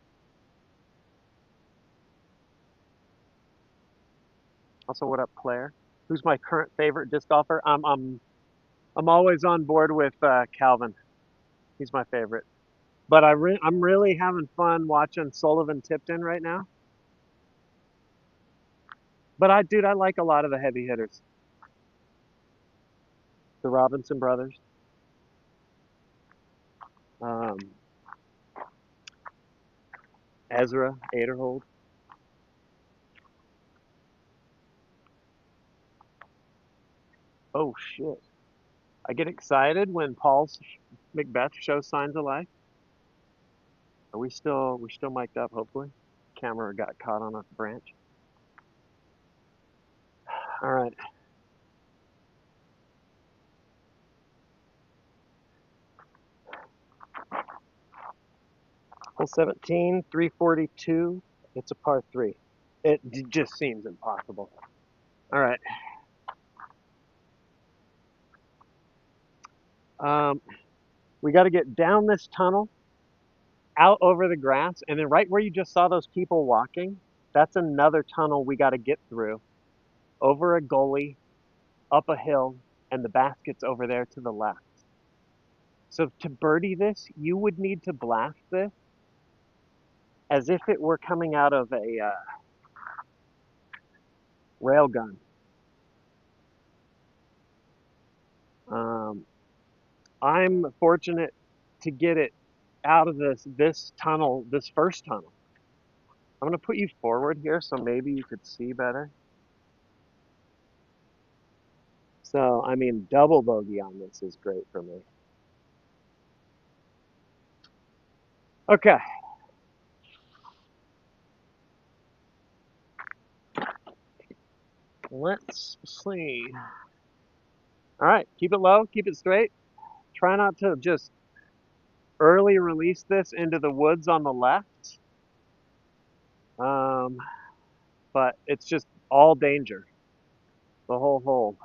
Also, what up, Claire? Who's my current favorite disc golfer? I'm always on board with Calvin. He's my favorite. But I'm really having fun watching Sullivan Tipton right now. But I like a lot of the heavy hitters. The Robinson brothers. Um, Ezra Aderhold. Oh shit! I get excited when Paul's Macbeth shows signs of life. Are we still mic'd up? Hopefully, camera got caught on a branch. All right. Hole 17, 342. It's a par 3. It just seems impossible. All right. Um, we got to get down this tunnel, out over the grass, and then right where you just saw those people walking, that's another tunnel we got to get through, over a gully, up a hill, and the basket's over there to the left. So to birdie this, you would need to blast this as if it were coming out of a rail gun. Um, I'm fortunate to get it out of this tunnel, this first tunnel. I'm gonna put you forward here so maybe you could see better. So I mean, double bogey on this is great for me. Okay, let's see. All right, keep it low, keep it straight. Try not to just early release this into the woods on the left. Um, but it's just all danger. The whole hole.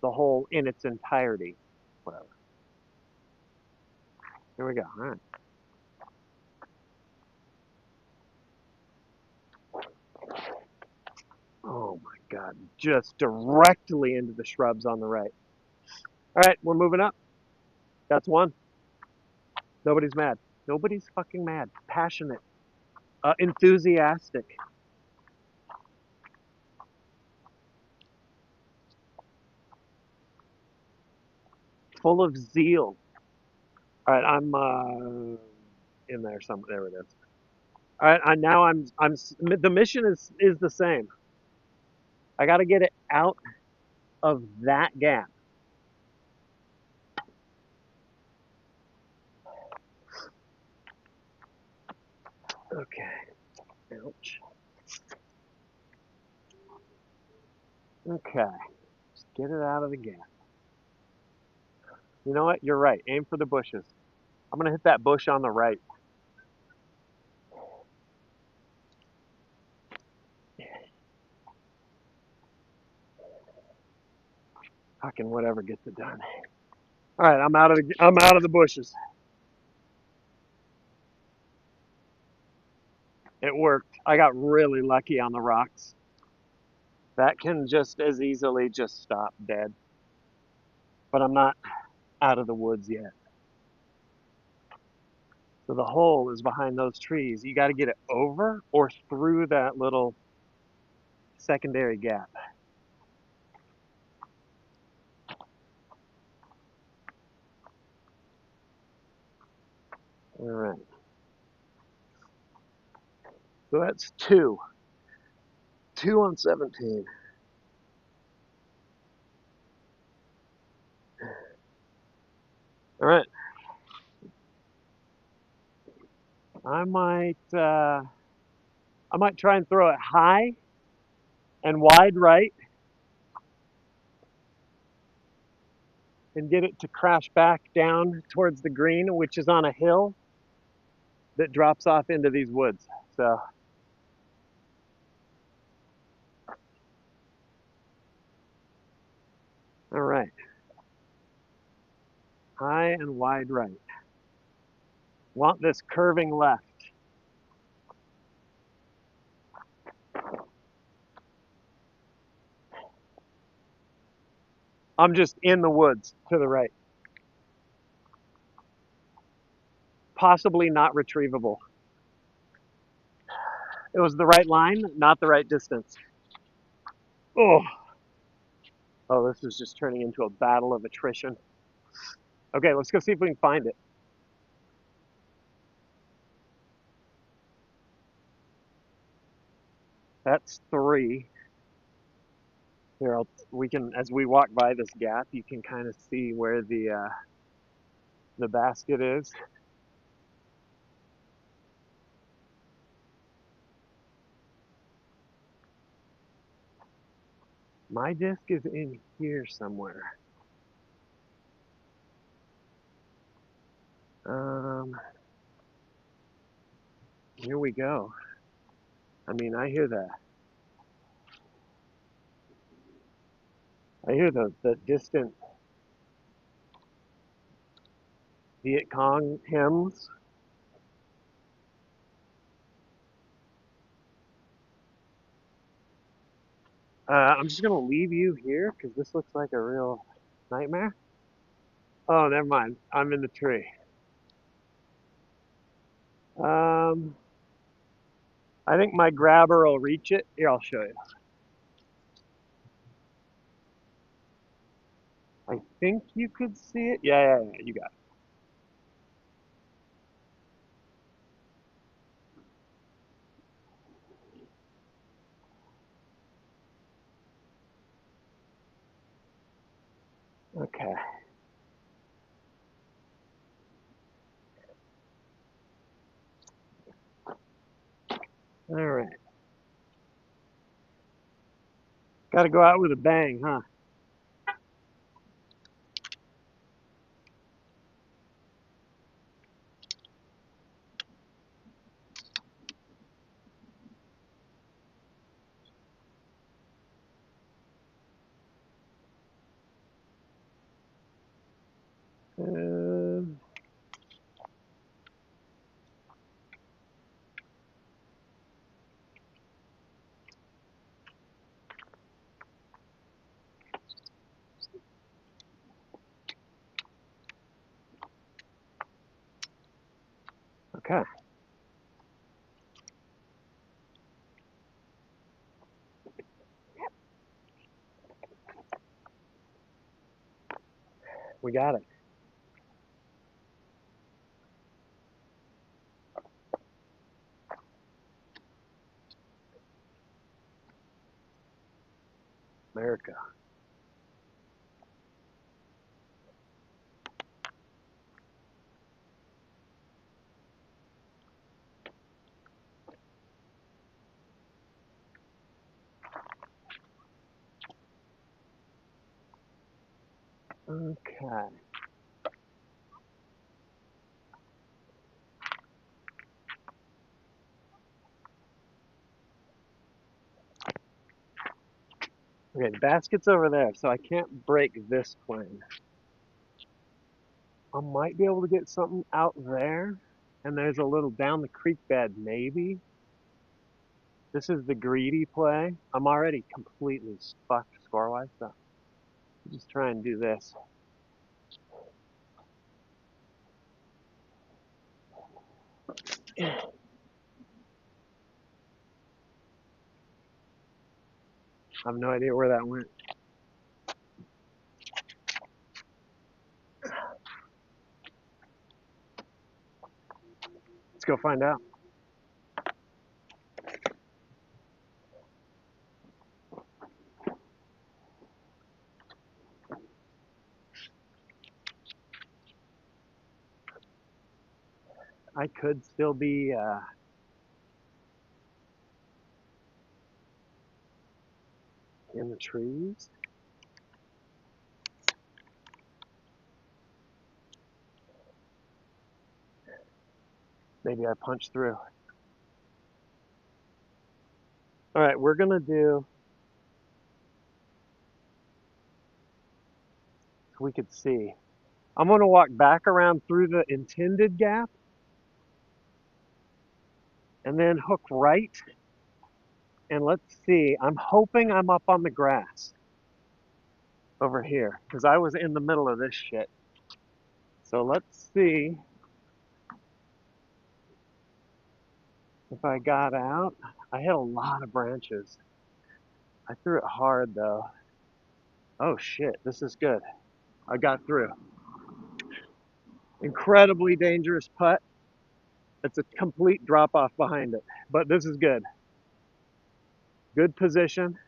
The hole in its entirety. Whatever. Here we go. All right. Oh my God. Just directly into the shrubs on the right. All right, we're moving up. That's one. Nobody's mad. Nobody's fucking mad. Passionate. Enthusiastic. Full of zeal. All right, I'm in there somewhere. There it is. All right, now the mission is the same. I got to get it out of that gap. Okay. Ouch. Okay. Just get it out of the gap. You know what? You're right. Aim for the bushes. I'm gonna hit that bush on the right. Fucking whatever gets it done. All right, I'm out of the bushes. It worked. I got really lucky on the rocks. That can just as easily just stop dead. But I'm not out of the woods yet. So the hole is behind those trees. You got to get it over or through that little secondary gap. All right. So that's two. Two on 17. All right. I might uh, I might try and throw it high and wide right and get it to crash back down towards the green, which is on a hill that drops off into these woods. So, all right. High and wide right. Want this curving left. I'm just in the woods to the right. Possibly not retrievable. It was the right line, not the right distance. Oh, oh, this is just turning into a battle of attrition. Okay, let's go see if we can find it. That's three. Here, we can, as we walk by this gap, you can kind of see where the basket is. My disc is in here somewhere. Um, Here we go. I mean, I hear that. I hear the distant Viet Cong hymns. I'm just gonna leave you here because this looks like a real nightmare. Oh, never mind. I'm in the tree. Um, I think my grabber will reach it. Here, I'll show you. I think you could see it. Yeah, you got it. Okay. All right. Got to go out with a bang, huh? Um, okay. We got it. America. Okay. Okay, the basket's over there, so I can't break this plane. I might be able to get something out there. And there's a little down the creek bed, maybe. This is the greedy play. I'm already completely fucked score-wise, so just try and do this. I have no idea where that went. Let's go find out. I could still be in the trees. Maybe I punched through. All right, we're gonna do, so we could see. I'm gonna walk back around through the intended gap and then hook right. And let's see, I'm hoping I'm up on the grass over here because I was in the middle of this shit. So let's see if I got out. I hit a lot of branches. I threw it hard though. Oh shit, this is good. I got through. Incredibly dangerous putt. It's a complete drop off behind it, but this is good. Good position.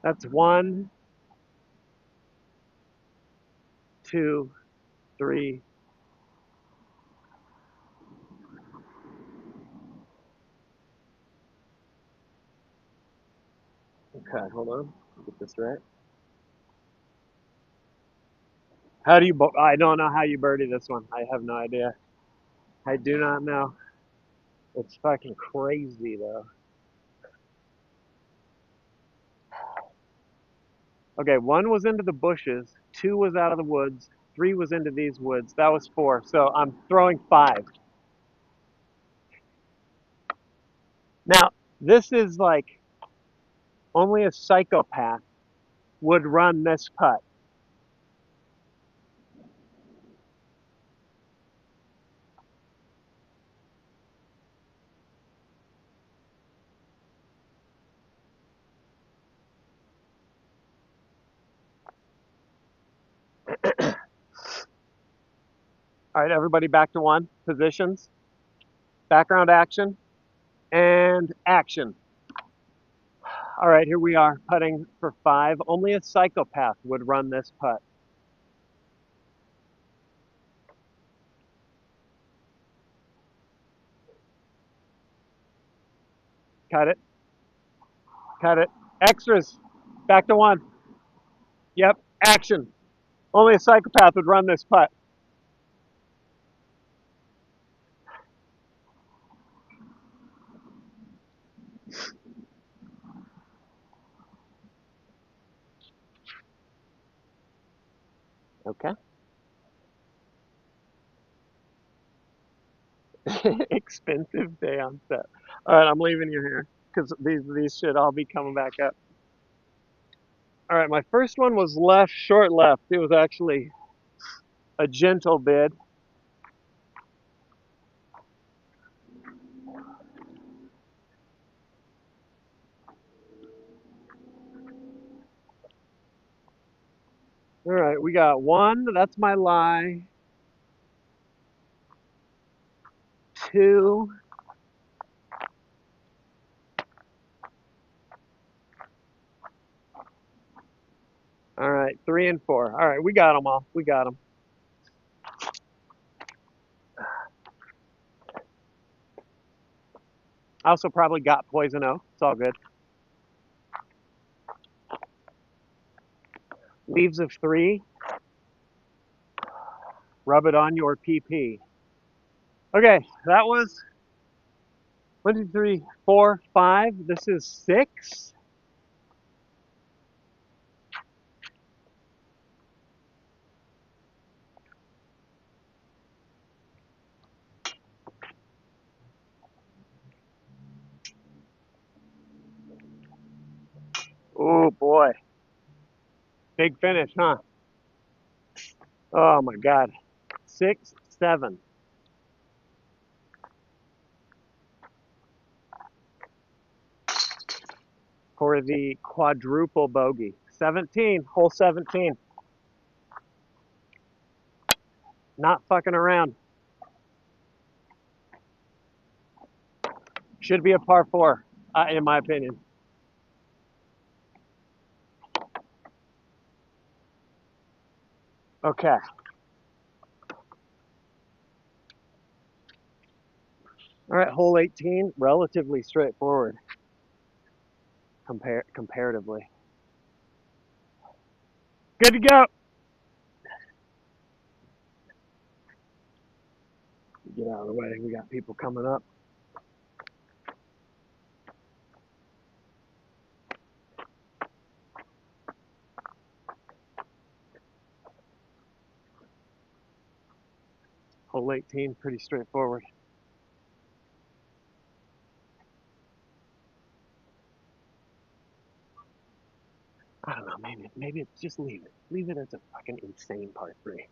That's 1, 2, 3. Okay, hold on. Get this right. How do you? I don't know how you birdie this one. I have no idea. I do not know. It's fucking crazy though. Okay, 1 was into the bushes, 2 was out of the woods, 3 was into these woods. That was 4. So I'm throwing 5. Now, this is like only a psychopath would run this putt. All right, everybody back to 1. Positions, background action, and action. All right, here we are putting for 5. Only a psychopath would run this putt. Cut it. Cut it. Extras. Back to 1. Yep. Action. Only a psychopath would run this putt. Okay. Expensive day on set. All right, I'm leaving you here because these should all be coming back up. All right, my first one was left, short left. It was actually a gentle bid. All right, we got 1. That's my lie. 2. All right, 3 and 4. All right, we got them all. We got them. I also probably got poison oak. It's all good. Leaves of 3. Rub it on your PP. Okay, that was 1, 2, 3, 4, 5. This is 6. Oh boy. Big finish, huh? Oh my God. 6-7 for the quadruple bogey. 17, hole 17. Not fucking around. Should be a par four, in my opinion. Okay. All right, hole 18, relatively straightforward comparatively. Good to go. Get out of the way. We got people coming up. Hole 18, pretty straightforward. I don't know, maybe it's just leave it. Leave it as a fucking insane par three.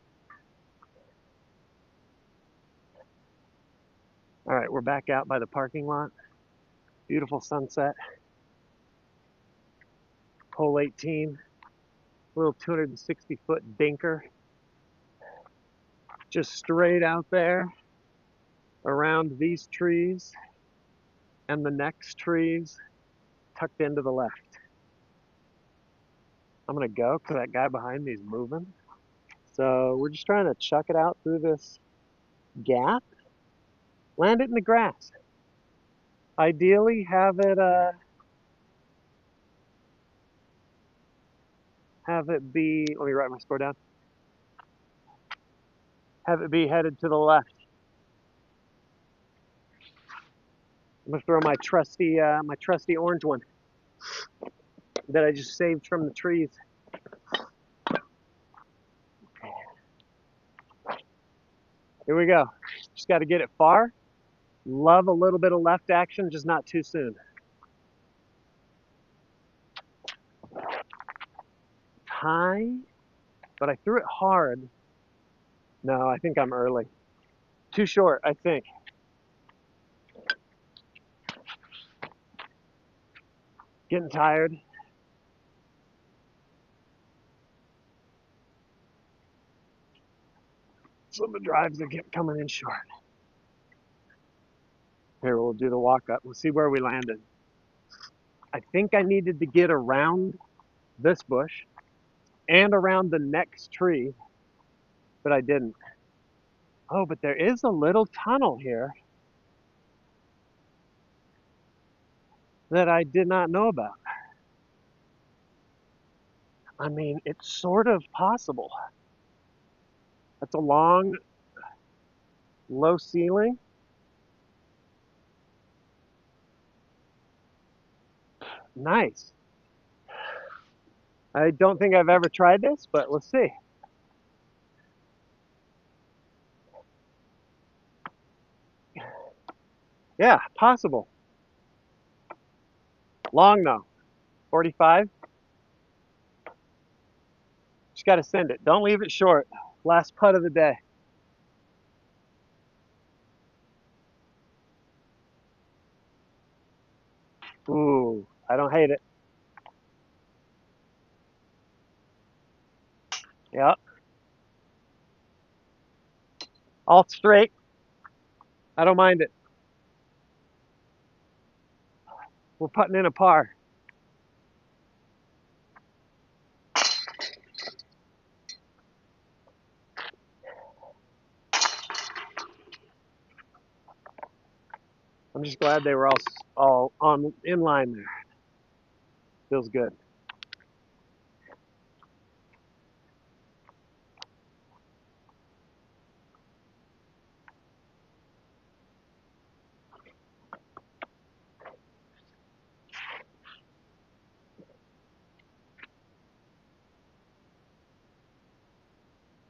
All right, we're back out by the parking lot. Beautiful sunset. Hole 18, little 260-foot dinker. Just straight out there around these trees and the next trees tucked into the left. I'm gonna go because that guy behind me is moving. So we're just trying to chuck it out through this gap, land it in the grass. Ideally have it be, let me write my score down. Have it be headed to the left. I'm gonna throw my trusty orange one that I just saved from the trees. Here we go. Just got to get it far. Love a little bit of left action, just not too soon. High, but I threw it hard. No, I think I'm early. Too short, I think. Getting tired. Some of the drives that kept coming in short. Here, we'll do the walk up. We'll see where we landed. I think I needed to get around this bush and around the next tree, but I didn't. Oh, but there is a little tunnel here that I did not know about. I mean, it's sort of possible. That's a long, low ceiling. Nice. I don't think I've ever tried this, but let's see. Yeah, possible. Long though. 45. Just got to send it. Don't leave it short. Last putt of the day. Ooh, I don't hate it. Yep. All straight. I don't mind it. We're putting in a par. I'm just glad they were all on in line there. Feels good.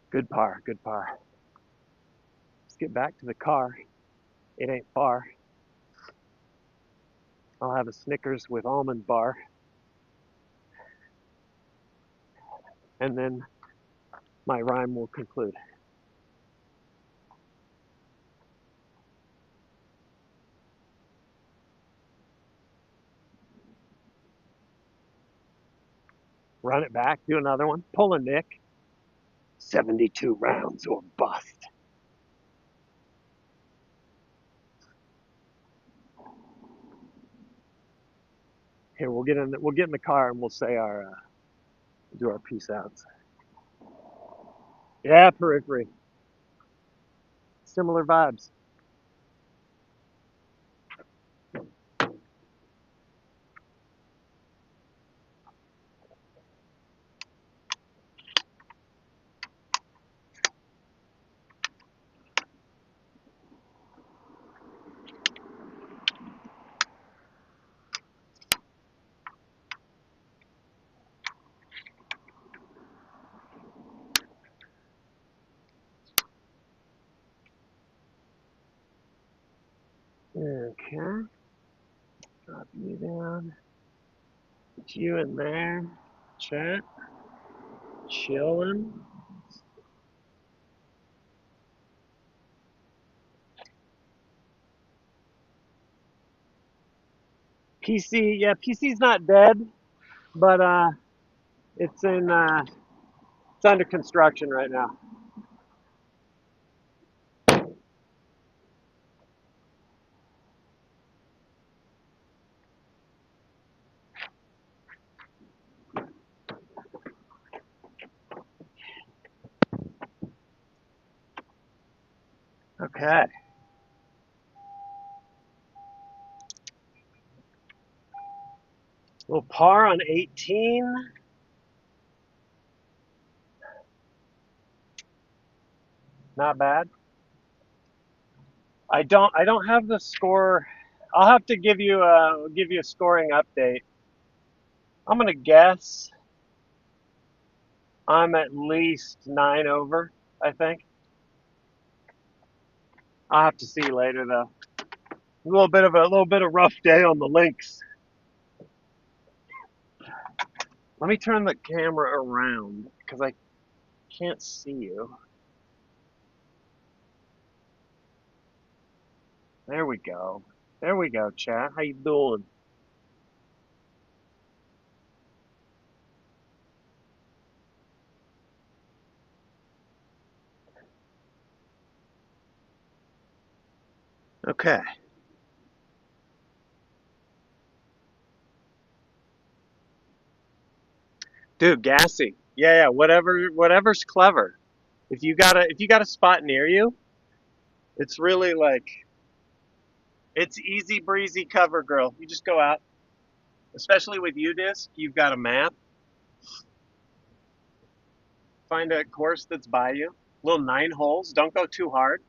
Good par, good par. Let's get back to the car. It ain't far. I'll have a Snickers with almond bar. and then my rhyme will conclude. Run it back, do another one, pull a Nick. 72 rounds or bust. Here, we'll get in the car and we'll say our do our peace outs. Yeah, periphery. Similar vibes. Okay. Drop you down. Put you in there. Chat. Chilling. PC, yeah, PC's not dead, but it's in it's under construction right now. Okay. Little par on 18. Not bad. I don't have the score. I'll have to give you a scoring update. I'm gonna guess I'm at least 9 over, I think. I'll have to see later though. A little bit of rough day on the links. Let me turn the camera around because I can't see you. There we go. There we go, chat. How you doing? Okay. Dude, gassy. Yeah, yeah, whatever's clever. If you got a spot near you, it's really like it's easy breezy cover girl. You just go out. Especially with UDisc, you've got a map. Find a course that's by you. Little 9 holes. Don't go too hard.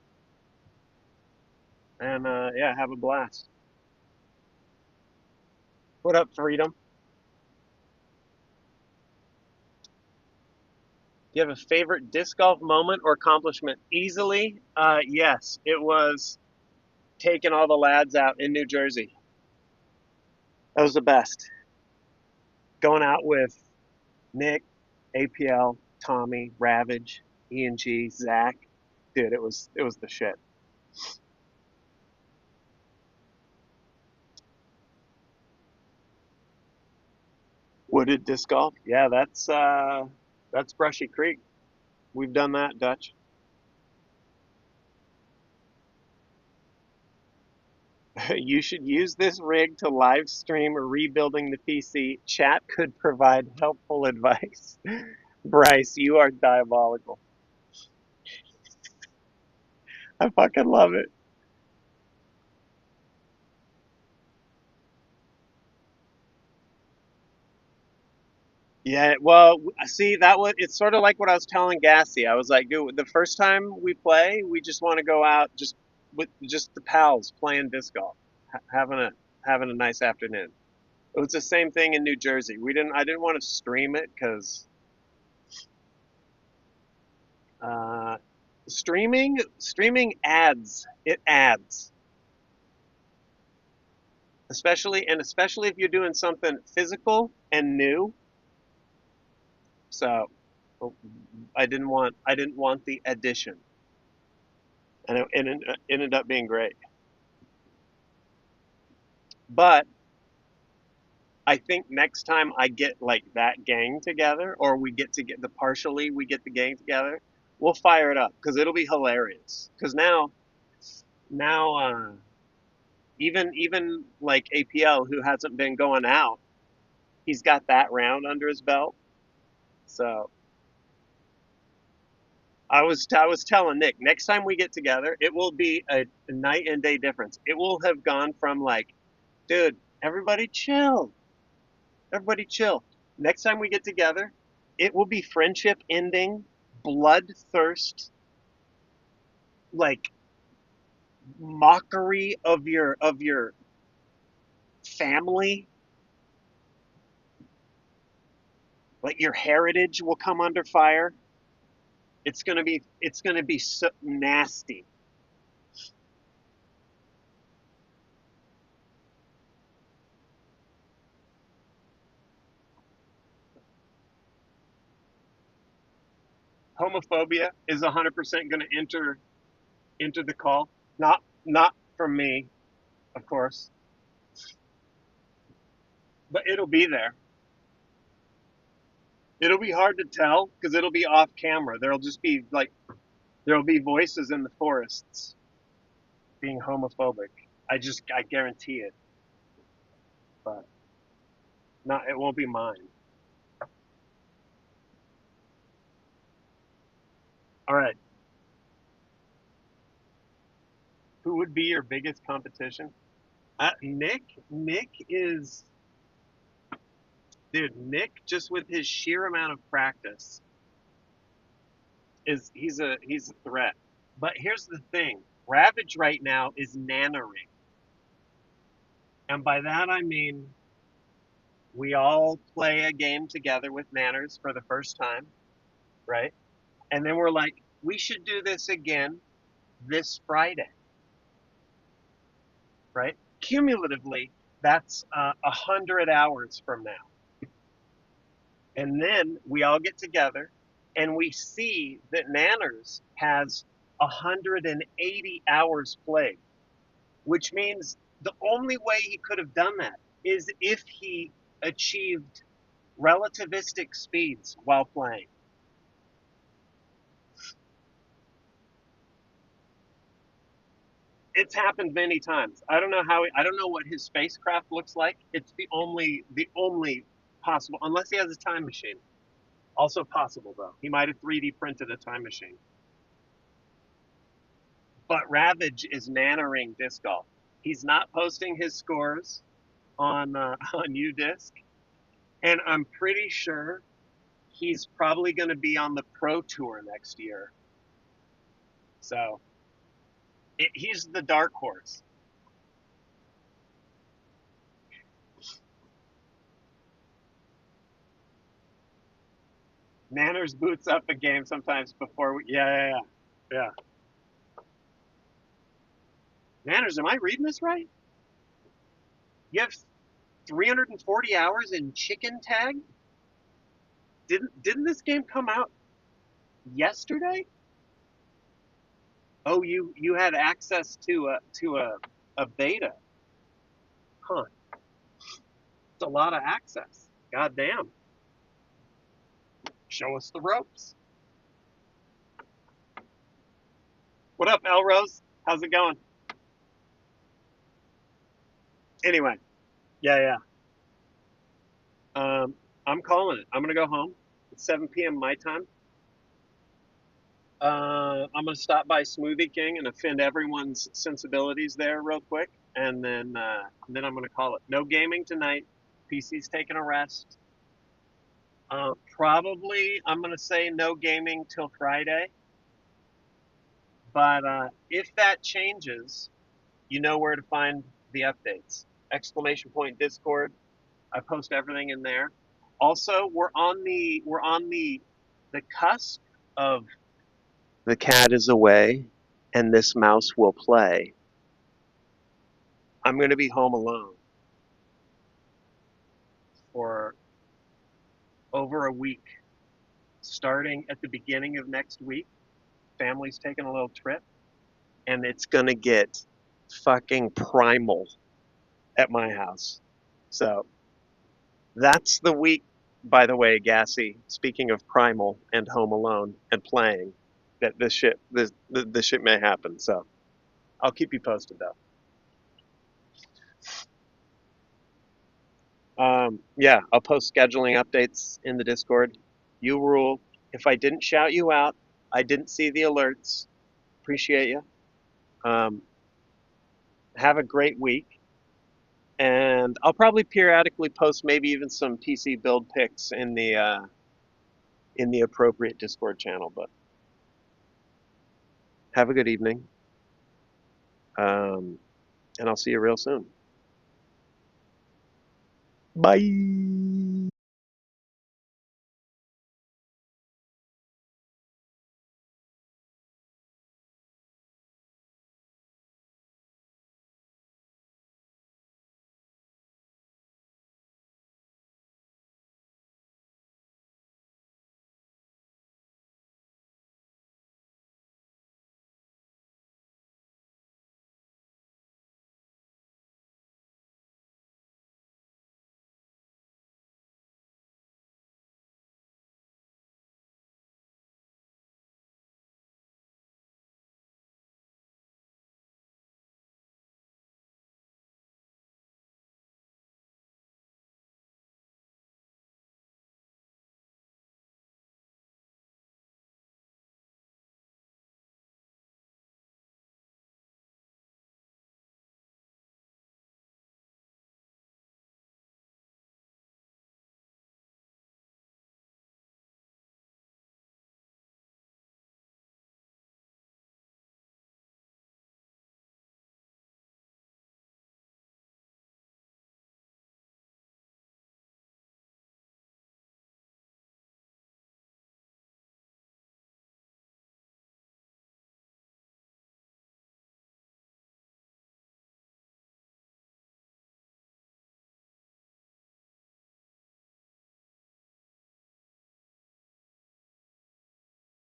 And yeah, have a blast. What up, Freedom? Do you have a favorite disc golf moment or accomplishment? Easily, yes. It was taking all the lads out in New Jersey. That was the best. Going out with Nick, APL, Tommy, Ravage, ENG, Zach. Dude, it was the shit. Wooded disc golf? Yeah, that's Brushy Creek. We've done that, Dutch. You should use this rig to live stream rebuilding the PC. Chat could provide helpful advice. Bryce, you are diabolical. I fucking love it. Yeah, well, see, it's sort of like what I was telling Gassy. I was like, dude, the first time we play, we just want to go out just with just the pals playing disc golf, having a nice afternoon. It was the same thing in New Jersey. I didn't want to stream it because uh, streaming adds. It adds, especially if you're doing something physical and new. So Oh, I didn't want the addition, and it ended up being great. But I think next time I get like that gang together, or we get the gang together, we'll fire it up because it'll be hilarious. Because now, even like APL, who hasn't been going out, he's got that round under his belt. So I was telling Nick, next time we get together, it will be a night and day difference. It will have gone from like, dude, everybody chill. Next time we get together, it will be friendship ending, bloodthirst, like mockery of your family, like your heritage will come under fire. It's gonna be so nasty. Homophobia is 100% gonna enter the call. Not from me, of course, but it'll be there. It'll be hard to tell because it'll be off camera. There'll be voices in the forests being homophobic. I guarantee it, but not it won't be mine. All right, who would be your biggest competition? Nick is dude. Nick, just with his sheer amount of practice, he's a threat. But here's the thing: Ravage right now is nanoring, and by that I mean we all play a game together with Nanners for the first time, right? And then we're like, we should do this again this Friday, right? Cumulatively, that's 100 hours from now. And then we all get together and we see that Nanners has 180 hours played, which means the only way he could have done that is if he achieved relativistic speeds while playing. It's happened many times. I don't know what his spacecraft looks like. It's the only possible, unless he has a time machine. Also possible though. He might have 3D printed a time machine. But Ravage is nanoring disc golf. He's not posting his scores on on UDisc, and I'm pretty sure he's probably going to be on the Pro Tour next year. So he's the dark horse. Nanners boots up a game sometimes before we. Yeah. Nanners, am I reading this right? You have 340 hours in Chicken Tag. Didn't this game come out yesterday? Oh, you had access to a beta. Huh. It's a lot of access. God damn. Show us the ropes. What up, Elrose? How's it going? Anyway, yeah. I'm calling it. I'm gonna go home. It's 7 p.m. my time. I'm gonna stop by Smoothie King and offend everyone's sensibilities there real quick, and then I'm gonna call it. No gaming tonight. PC's taking a rest. Probably I'm gonna say no gaming till Friday. But if that changes, you know where to find the updates. Exclamation point Discord. I post everything in there. Also, we're on the cusp of the cat is away and this mouse will play. I'm going to be home alone for over a week. starting at the beginning of next week. Family's taking a little trip, and it's gonna get fucking primal at my house. So that's the week, by the way, Gassy. Speaking of primal and Home Alone and playing, that this shit may happen. So I'll keep you posted though. Yeah, I'll post scheduling updates in the Discord. You rule. If I didn't shout you out, I didn't see the alerts. Appreciate you. Um, have a great week, and I'll probably periodically post maybe even some PC build pics in the appropriate Discord channel. But have a good evening, and I'll see you real soon. Bye.